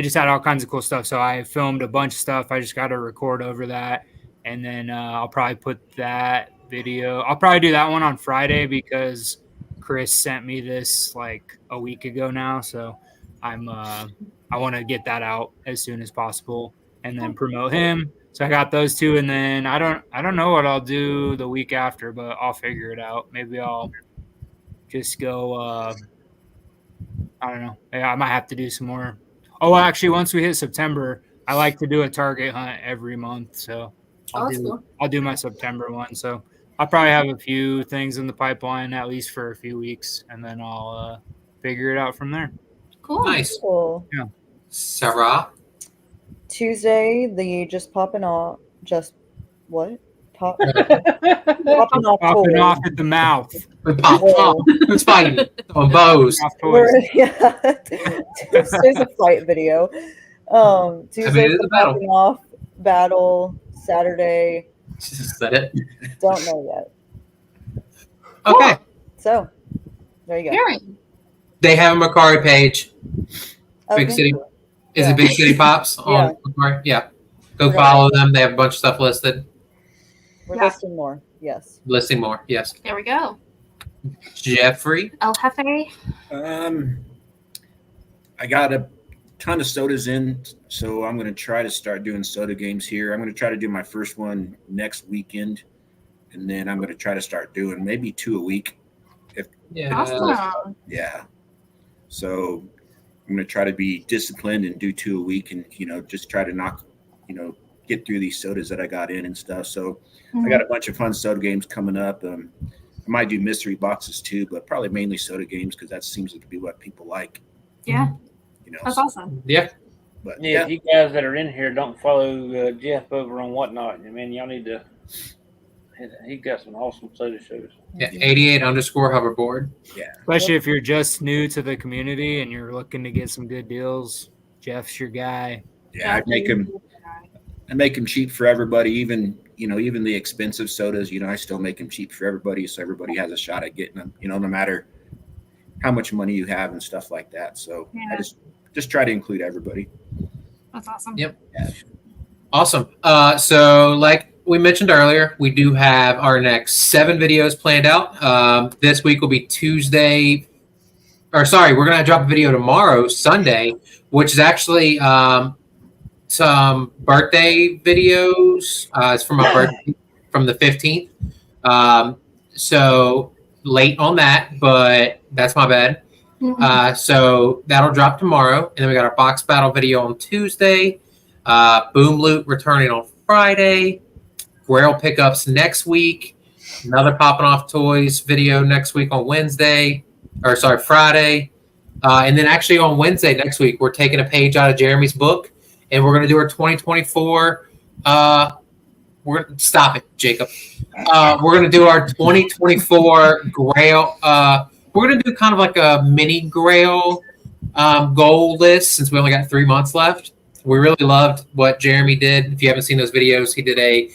just had all kinds of cool stuff. So I filmed a bunch of stuff. I just got to record over that, and then I'll probably put that video. I'll probably do that one on Friday because Chris sent me this like a week ago now. So I want to get that out as soon as possible and then promote him. So I got those two, and then I don't know what I'll do the week after, but I'll figure it out. Maybe I'll just go. I don't know. Yeah, I might have to do some more. Oh, actually, once we hit September, I like to do a target hunt every month, so I'll do my September one. So I'll probably have a few things in the pipeline at least for a few weeks, and then I'll figure it out from there. Cool. Nice. Cool. Sarah? Tuesday, the just popping off. Just what? Popping Popping off. off at the mouth. We popped off. It's fighting. Oh, bows. Off toys. Yeah. Tuesday's a fight video. Tuesday's it's the a battle. popping off battle. Saturday, Is that it? don't know yet. Okay. So there you go. Very. They have a Macari page. Oh, Big thank City. you. Is Yeah. it Big City Pops on Macari? Yeah. Go Right. follow them. They have a bunch of stuff listed. We're Yeah. listing more. Yes. Listing more. Yes. There we go. Jeffrey? El Jefe. I got a ton of sodas in, so I'm going to try to start doing soda games here. I'm going to try to do my first one next weekend, and then I'm going to try to start doing maybe 2 a week. Yeah. Awesome. Yeah. So I'm going to try to be disciplined and do 2 a week, and just try to knock, get through these sodas that I got in and stuff. So I got a bunch of fun soda games coming up. I might do mystery boxes too, but probably mainly soda games because that seems to be what people like. Yeah, that's awesome. Yeah. But Yeah, if you guys that are in here don't follow Jeff over on Whatnot, I mean, y'all need to. He got some awesome soda shows. Yeah. 88_hoverboard. Especially if you're just new to the community and you're looking to get some good deals, Jeff's your guy. yeah, I make them cheap for everybody, even the expensive sodas. I still make them cheap for everybody, so everybody has a shot at getting them. No matter how much money you have and stuff like that. So I just try to include everybody. That's awesome. Yep. Awesome. So like we mentioned earlier, we do have our next 7 videos planned out. This week will be Tuesday. Or sorry, we're going to drop a video tomorrow, Sunday, which is actually some birthday videos. It's from my birthday from the 15th. So late on that, but that's my bad. So that'll drop tomorrow. And then we got our box battle video on Tuesday. Boom Loot returning on Friday. Grail pickups next week. Another Popping Off Toys video next week on Friday. And then actually on Wednesday next week, we're taking a page out of Jeremy's book, and we're going to do our 2024. Stop it, Jacob. We're going to do our 2024 Grail. We're going to do kind of like a mini Grail goal list since we only got 3 months left. We really loved what Jeremy did. If you haven't seen those videos, he did a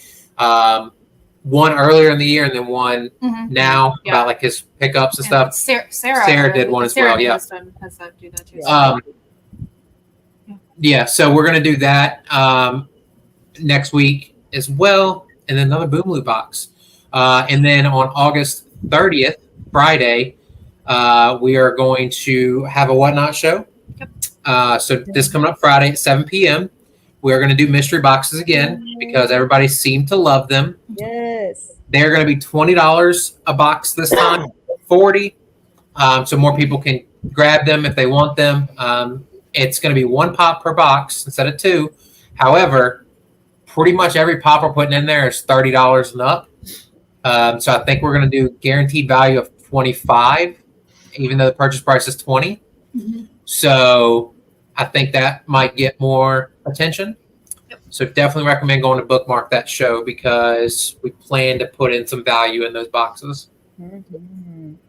one earlier in the year and then one now about like his pickups and stuff. Sarah did one as well. Yeah. Yeah. So we're going to do that next week as well. And then another Boom Loot box. And then on August 30th, Friday, we are going to have a Whatnot show. So this coming up Friday at 7 p.m. We're going to do mystery boxes again because everybody seemed to love them. Yes. They're going to be $20 a box this time, $40. So more people can grab them if they want them. It's going to be 1 pop per box instead of 2. However, pretty much every pop we're putting in there is $30 and up. So I think we're going to do guaranteed value of $25, even though the purchase price is $20. So I think that might get more attention. So definitely recommend going to bookmark that show because we plan to put in some value in those boxes.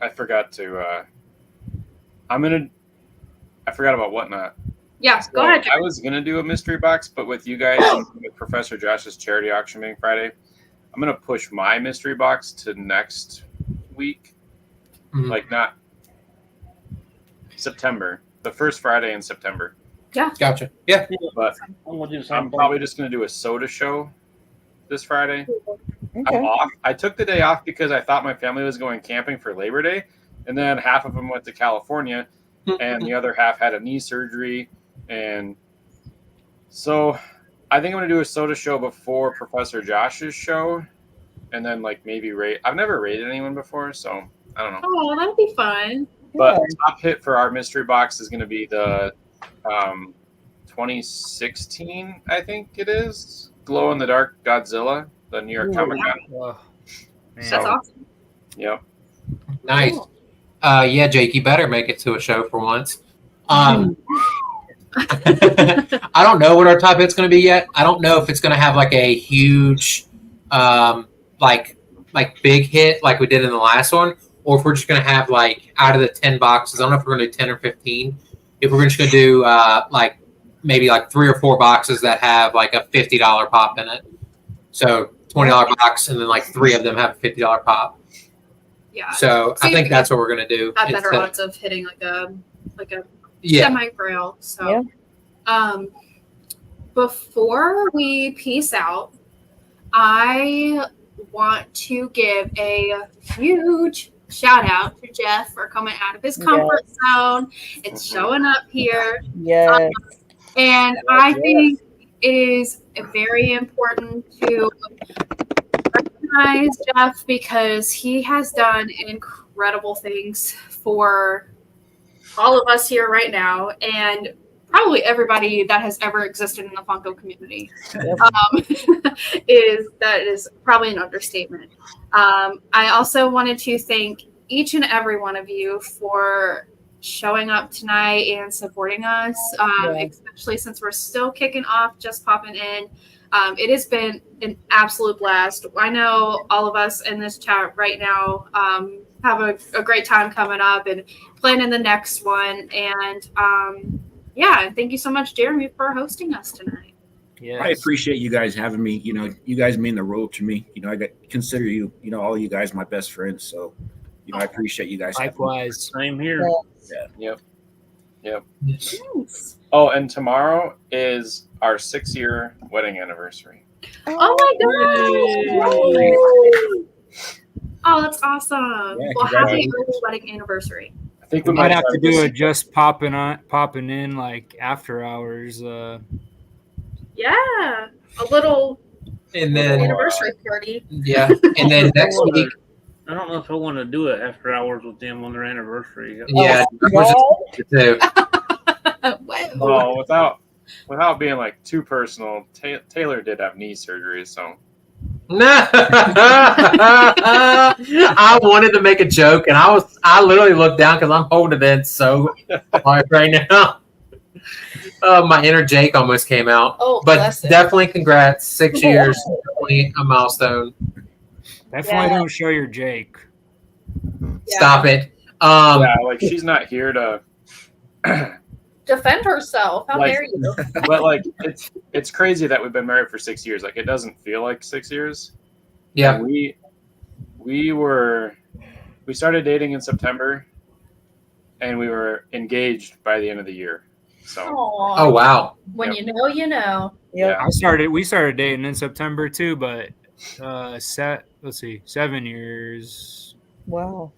I forgot to. I forgot about Whatnot. Yeah, go ahead. I was gonna do a mystery box, but with you guys and with Professor Josh's charity auction being Friday, I'm gonna push my mystery box to next week. Like not September, the first Friday in September. Yeah. Gotcha. Yeah. But I'm probably just going to do a soda show this Friday. Okay. I'm off. I took the day off because I thought my family was going camping for Labor Day. And then half of them went to California and the other half had a knee surgery. And so I think I'm going to do a soda show before Professor Josh's show. And then like maybe rate. I've never rated anyone before, so I don't know. Oh, that'd be fun. But top hit for our mystery box is going to be the 2016, I think it is, Glow in the Dark Godzilla, the New York Comic Con. That's awesome. Yep. Nice. Yeah, Jake, you better make it to a show for once. I don't know what our top hit's going to be yet. I don't know if it's going to have like a huge, like big hit like we did in the last one, or if we're just going to have like out of the 10 boxes. I don't know if we're going to do 10 or 15. If we're just going to do like maybe like 3 or 4 boxes that have like a $50 pop in it. So $20 box, and then like 3 of them have a $50 pop. Yeah. So I think that's what we're going to do. Have better odds of hitting like a semi-grail. So before we peace out, I want to give a huge shout out to Jeff for coming out of his comfort zone and showing up here. Yes. And I think it is very important to recognize Jeff because he has done incredible things for all of us here right now and probably everybody that has ever existed in the Funko community. is probably an understatement. I also wanted to thank each and every one of you for showing up tonight and supporting us, especially since we're still kicking off, just popping in. It has been an absolute blast. I know all of us in this chat right now have a great time coming up and planning the next one. And thank you so much, Jeremy, for hosting us tonight. Yeah, I appreciate you guys having me. You know, you guys mean the world to me. You know, consider you, all you guys my best friends. So, I appreciate you guys. Likewise. Same here. Yeah. Yep. Thanks. Oh, and tomorrow is our 6-year wedding anniversary. Oh my god! Oh, that's awesome. Yeah, well, happy early wedding anniversary. I think we might have to do it just popping in like after hours. Yeah, a little anniversary party. Yeah, and then next week. I don't know if I want to do it after hours with them on their anniversary. Yeah, without without being like too personal, Taylor did have knee surgery, so I wanted to make a joke, and I literally looked down because I'm holding it in so hard right now. My inner Jake almost came out. Oh, But bless it. definitely congrats. 6 years, definitely a milestone. Definitely don't show your Jake. Stop it. yeah, like she's not here to. Defend herself. How Like- dare you? But like, it's crazy that we've been married for 6 years. Like, it doesn't feel like 6 years. Yeah. And we started dating in September, and we were engaged by the end of the year. So Aw. Oh, wow. When you know, you know. Yep. yeah. We started dating in September too, but let's see, 7 years. Wow.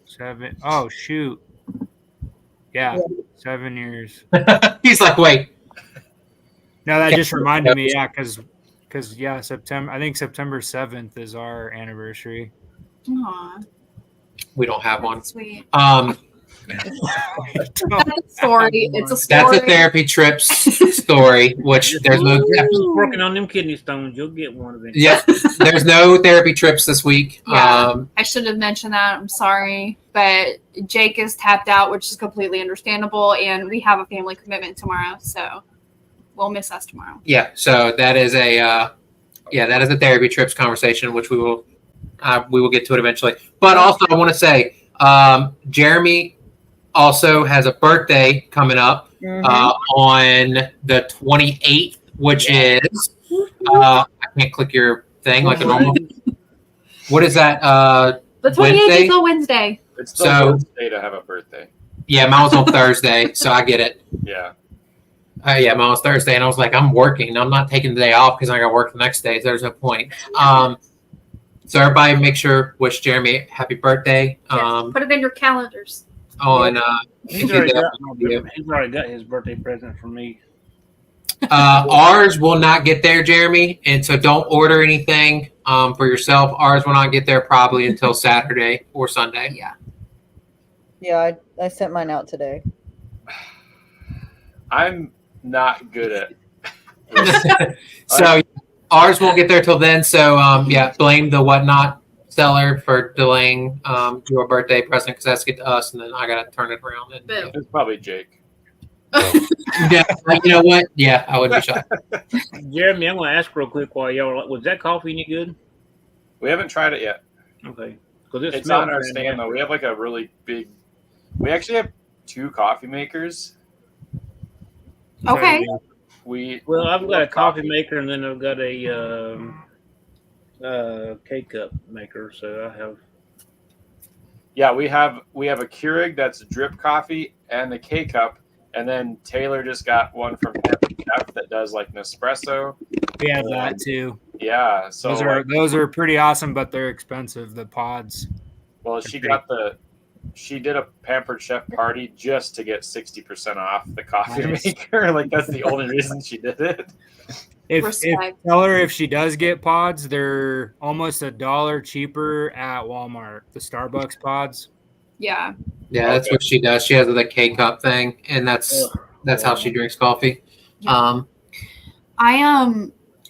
Oh shoot. Yeah, Yeah. 7 years. He's like, wait. No, that just reminded me, yeah, because September. I think September 7th is our anniversary. Aw, We don't have one. sweet. Oh, That's a story. It's a story. That's a therapy trips story, which there's no. Just working on them kidney stones. You'll get one of them. Yeah, there's no therapy trips this week. Yeah. I should have mentioned that. I'm sorry. But Jake is tapped out, which is completely understandable. And we have a family commitment tomorrow. So we'll miss us tomorrow. Yeah, so that is a therapy trips conversation, which we will get to it eventually. But also, I want to say, Jeremy also has a birthday coming up on the 28th, which is I can't click your thing like a normal. What is that? The 28th Wednesday? is a Wednesday. It's still So- Wednesday to have a birthday. Yeah, mine was on Thursday, so I get it. Yeah. Yeah, mine was Thursday, and I was like, I'm working. I'm not taking the day off because I got to work the next day. So there's no point. So everybody, make sure wish Jeremy happy birthday. Yes. Put it in your calendars. On He's already got his birthday present from me. ours will not get there, Jeremy, and so don't order anything for yourself. Ours will not get there probably until Saturday or Sunday. Yeah. Yeah, I sent mine out today. I'm not good at. So ours won't get there till then. So yeah, blame the whatnot seller for delaying your birthday present because that's get to us, and then I gotta turn it around. And, Boom. It's probably Jake. yeah, you know what? Yeah, I would be shocked. Jeremy, I'm going to ask real quick while y'all. Was that coffee any good? We haven't tried it yet. Okay. Because It's on our stand though. We have like a really big. We actually have 2 coffee makers. Okay. Well, I've got a coffee maker, and then I've got a K-cup maker. So I have. Yeah, we have a Keurig that's drip coffee and the K cup, and then Taylor just got one from Chef that does like Nespresso. we have that too. Yeah, so Those are pretty awesome, but they're expensive. The pods. well, she did a Pampered Chef party just to get 60% off the coffee Nice. maker. Like that's the only reason she did it. Respect. Tell her if she does get pods, they're almost $1 cheaper at Walmart. The Starbucks pods. Yeah. Yeah, that's what she does. She has the K cup thing, and that's how she drinks coffee.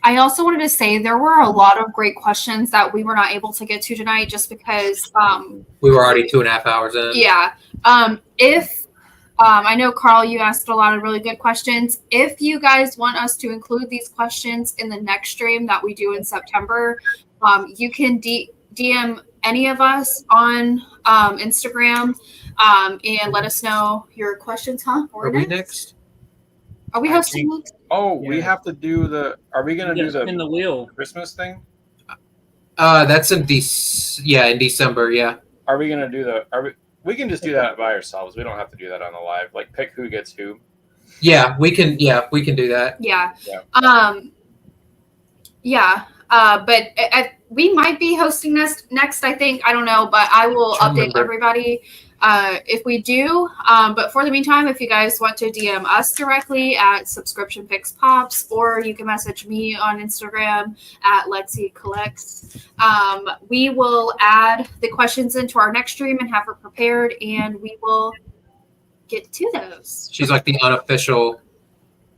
I also wanted to say there were a lot of great questions that we were not able to get to tonight just because We were already 2.5 hours in. yeah. If I know Carl, you asked a lot of really good questions. If you guys want us to include these questions in the next stream that we do in September, you can DM any of us on Instagram and let us know your questions. Huh? Are we next? Are we hosting next? Oh, we Yeah. have to do the. Are we gonna do in the wheel. Christmas thing? That's in December. Yeah. Are we gonna do the? We can just do that by ourselves. We don't have to do that on the live. Like pick who gets who. Yeah, we can. Yeah, we can do that. Yeah. Yeah. But we might be hosting next. I think I don't know, but I will Can't update remember. everybody if we do. But for the meantime, if you guys want to DM us directly at Subscription Picks Pops, or you can message me on Instagram at Lexi Collects. We will add the questions into our next stream and have it prepared, and we will get to those. She's like the unofficial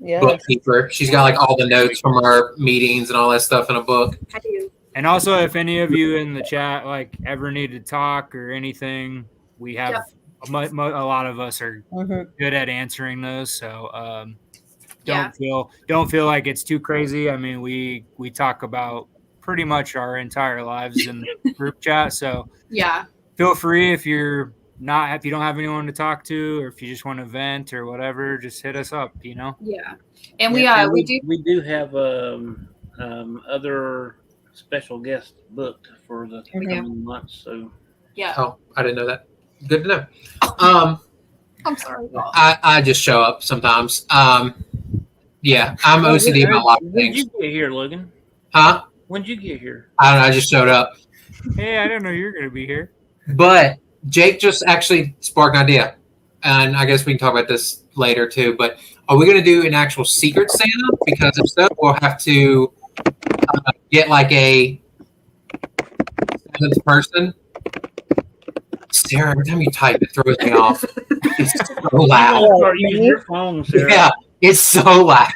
Yes. bookkeeper. She's got like all the notes from our meetings and all that stuff in a book. I do. And also, if any of you in the chat like ever need to talk or anything, we have a lot of us are Mhm. good at answering those. So Yeah. don't feel like it's too crazy. I mean, we talk about pretty much our entire lives in the group chat. So Yeah. feel free if you don't have anyone to talk to, or if you just want to vent or whatever, just hit us up. Yeah. And And we do have other special guests booked for the coming months. So yeah. Oh, I didn't know that. Good to know. I'm sorry. I just show up sometimes. Yeah, I'm OCD about a lot of When did things. you get here, Logan? Huh? When did you get here? I don't know. I just showed up. Hey, I didn't know you were going to be here. But Jake just actually sparked an idea. And I guess we can talk about this later too. But are we going to do an actual secret Santa? Because if so, we'll have to get like a seventh person. Sarah, every time you type, it throws me off. It's so loud. Start using your phone, Sarah. Yeah, it's so loud.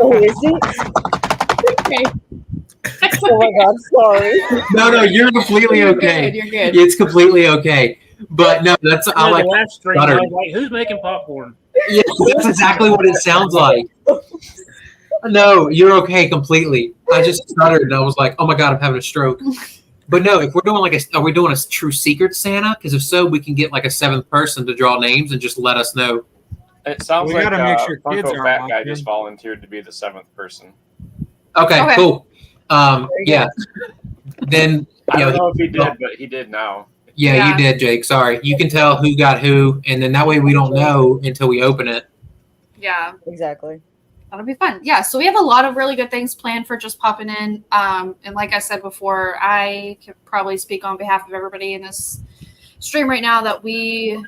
Oh, is it? Okay. Oh my God, sorry. No, you're completely okay. You're good. It's completely okay. But no, that's I The like. last stream, I stuttered. was like, who's making popcorn? Yeah, that's exactly what it sounds like. No, you're okay completely. I just stuttered and I was like, "Oh my God, I'm having a stroke." But no, if we're doing are we doing a true secret Santa? Because if so, we can get like a seventh person to draw names and just let us know. It sounds We like gotta make sure kids Funko aren't Fat Guy watching. just volunteered to be the seventh person. Okay. Cool. Yeah. Then I don't know if he did, but he did now. Yeah, you did, Jake. Sorry. You can tell who got who, and then that way we don't know until we open it. Yeah. Exactly. That'll be fun. Yeah, so we have a lot of really good things planned for just popping in. And like I said before, I could probably speak on behalf of everybody in this stream right now that we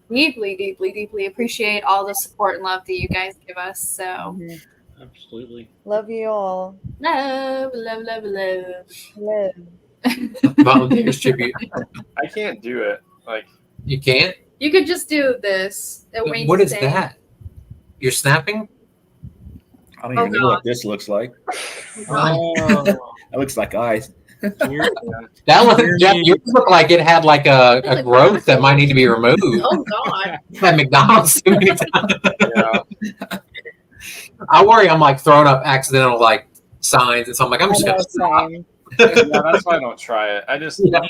deeply, deeply, deeply appreciate all the support and love that you guys give us. So Mhm. Absolutely. Love you all. love, love, love, love. Love. Volunteers tribute. I can't do it. Like You can't? You could just do this. What is that? You're snapping? I don't Oh, even know what this looks like. Oh. That looks like eyes. That one, Jeff, yours looked like it had like a growth that might need to be removed. Oh God. At McDonald's too many times. Yeah. I worry I'm like throwing up accidental like signs, and so I'm like, I'm I just know, gonna stop. same. Yeah, that's why I don't try it. I just Yeah.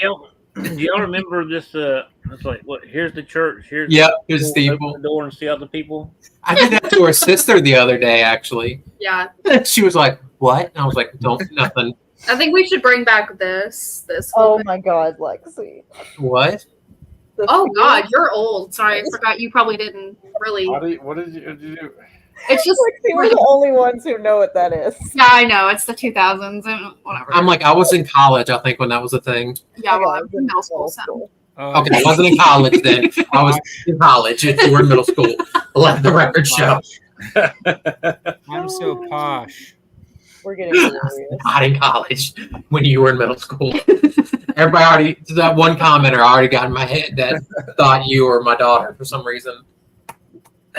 Do y'all remember this? It's like, what? Here's the church. Here's Yep, here's the Steve. open the door and see all the people. I did that to her sister the other day, actually. Yeah. She was like, "What?" And I was like, "Don't nothing." I think we should bring back this. Oh my God, Lexi. What? The Oh fear. God, you're old. Sorry, I forgot you probably didn't really. what did you do? It's just Lexi, we're the only ones who know what that is. yeah, I know. It's the 2000s and whatever. I'm like, I was in college, I think, when that was a thing. yeah, well, I I'm was in middle school. So. Okay, I wasn't in college then. I was in college. You were in middle school. Let the record show. I'm so posh. We're getting serious. Not in college when you were in middle school. Everybody already, that one commenter already got in my head that thought you were my daughter for some reason.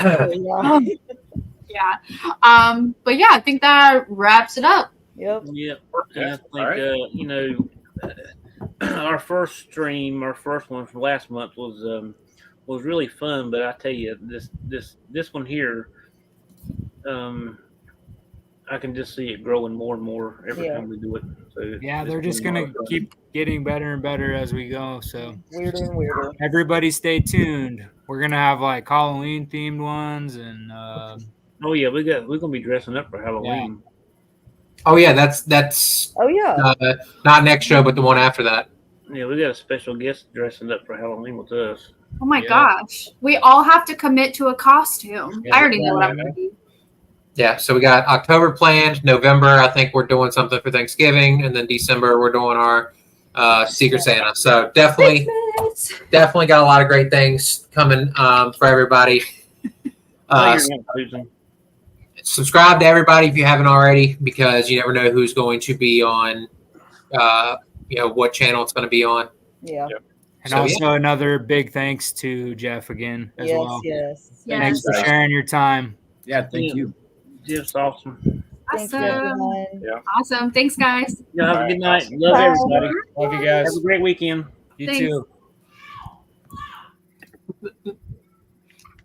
Yeah. Yeah. But yeah, I think that wraps it up. Yep. Yeah. Okay, And I think all right. our first stream, our first one from last month was really fun. But I tell you, this one here, I can just see it growing more and more every Yeah. time we do it. So Yeah, it's they're just been a lot gonna of fun. keep getting better and better as we go. So Weirder and weirder. everybody stay tuned. We're gonna have like Halloween themed ones and Oh yeah, we're gonna be dressing up for Halloween. Oh yeah, that's Oh yeah. not next show, but the one after that. Yeah, we got a special guest dressing up for Halloween with us. Oh my Yeah. gosh. We all have to commit to a costume. Yeah. I already know what I'm gonna do. Yeah, so we got October planned. November, I think we're doing something for Thanksgiving, and then December we're doing our Secret Santa. So definitely got a lot of great things coming for everybody. Oh, you're not, Susan. Subscribe to everybody if you haven't already, because you never know who's going to be on, what channel it's going to be on. Yeah. and So, also another big thanks to Jeff again as Yes, well. yes. Yes. Thanks for sharing your time. Yeah, thank you. Just awesome. Thank you, Awesome. everyone. Awesome. Thanks, guys. Y'all have All a good right, night. awesome. Love Bye. everybody. Love you guys. Have a great weekend. You Thanks. too.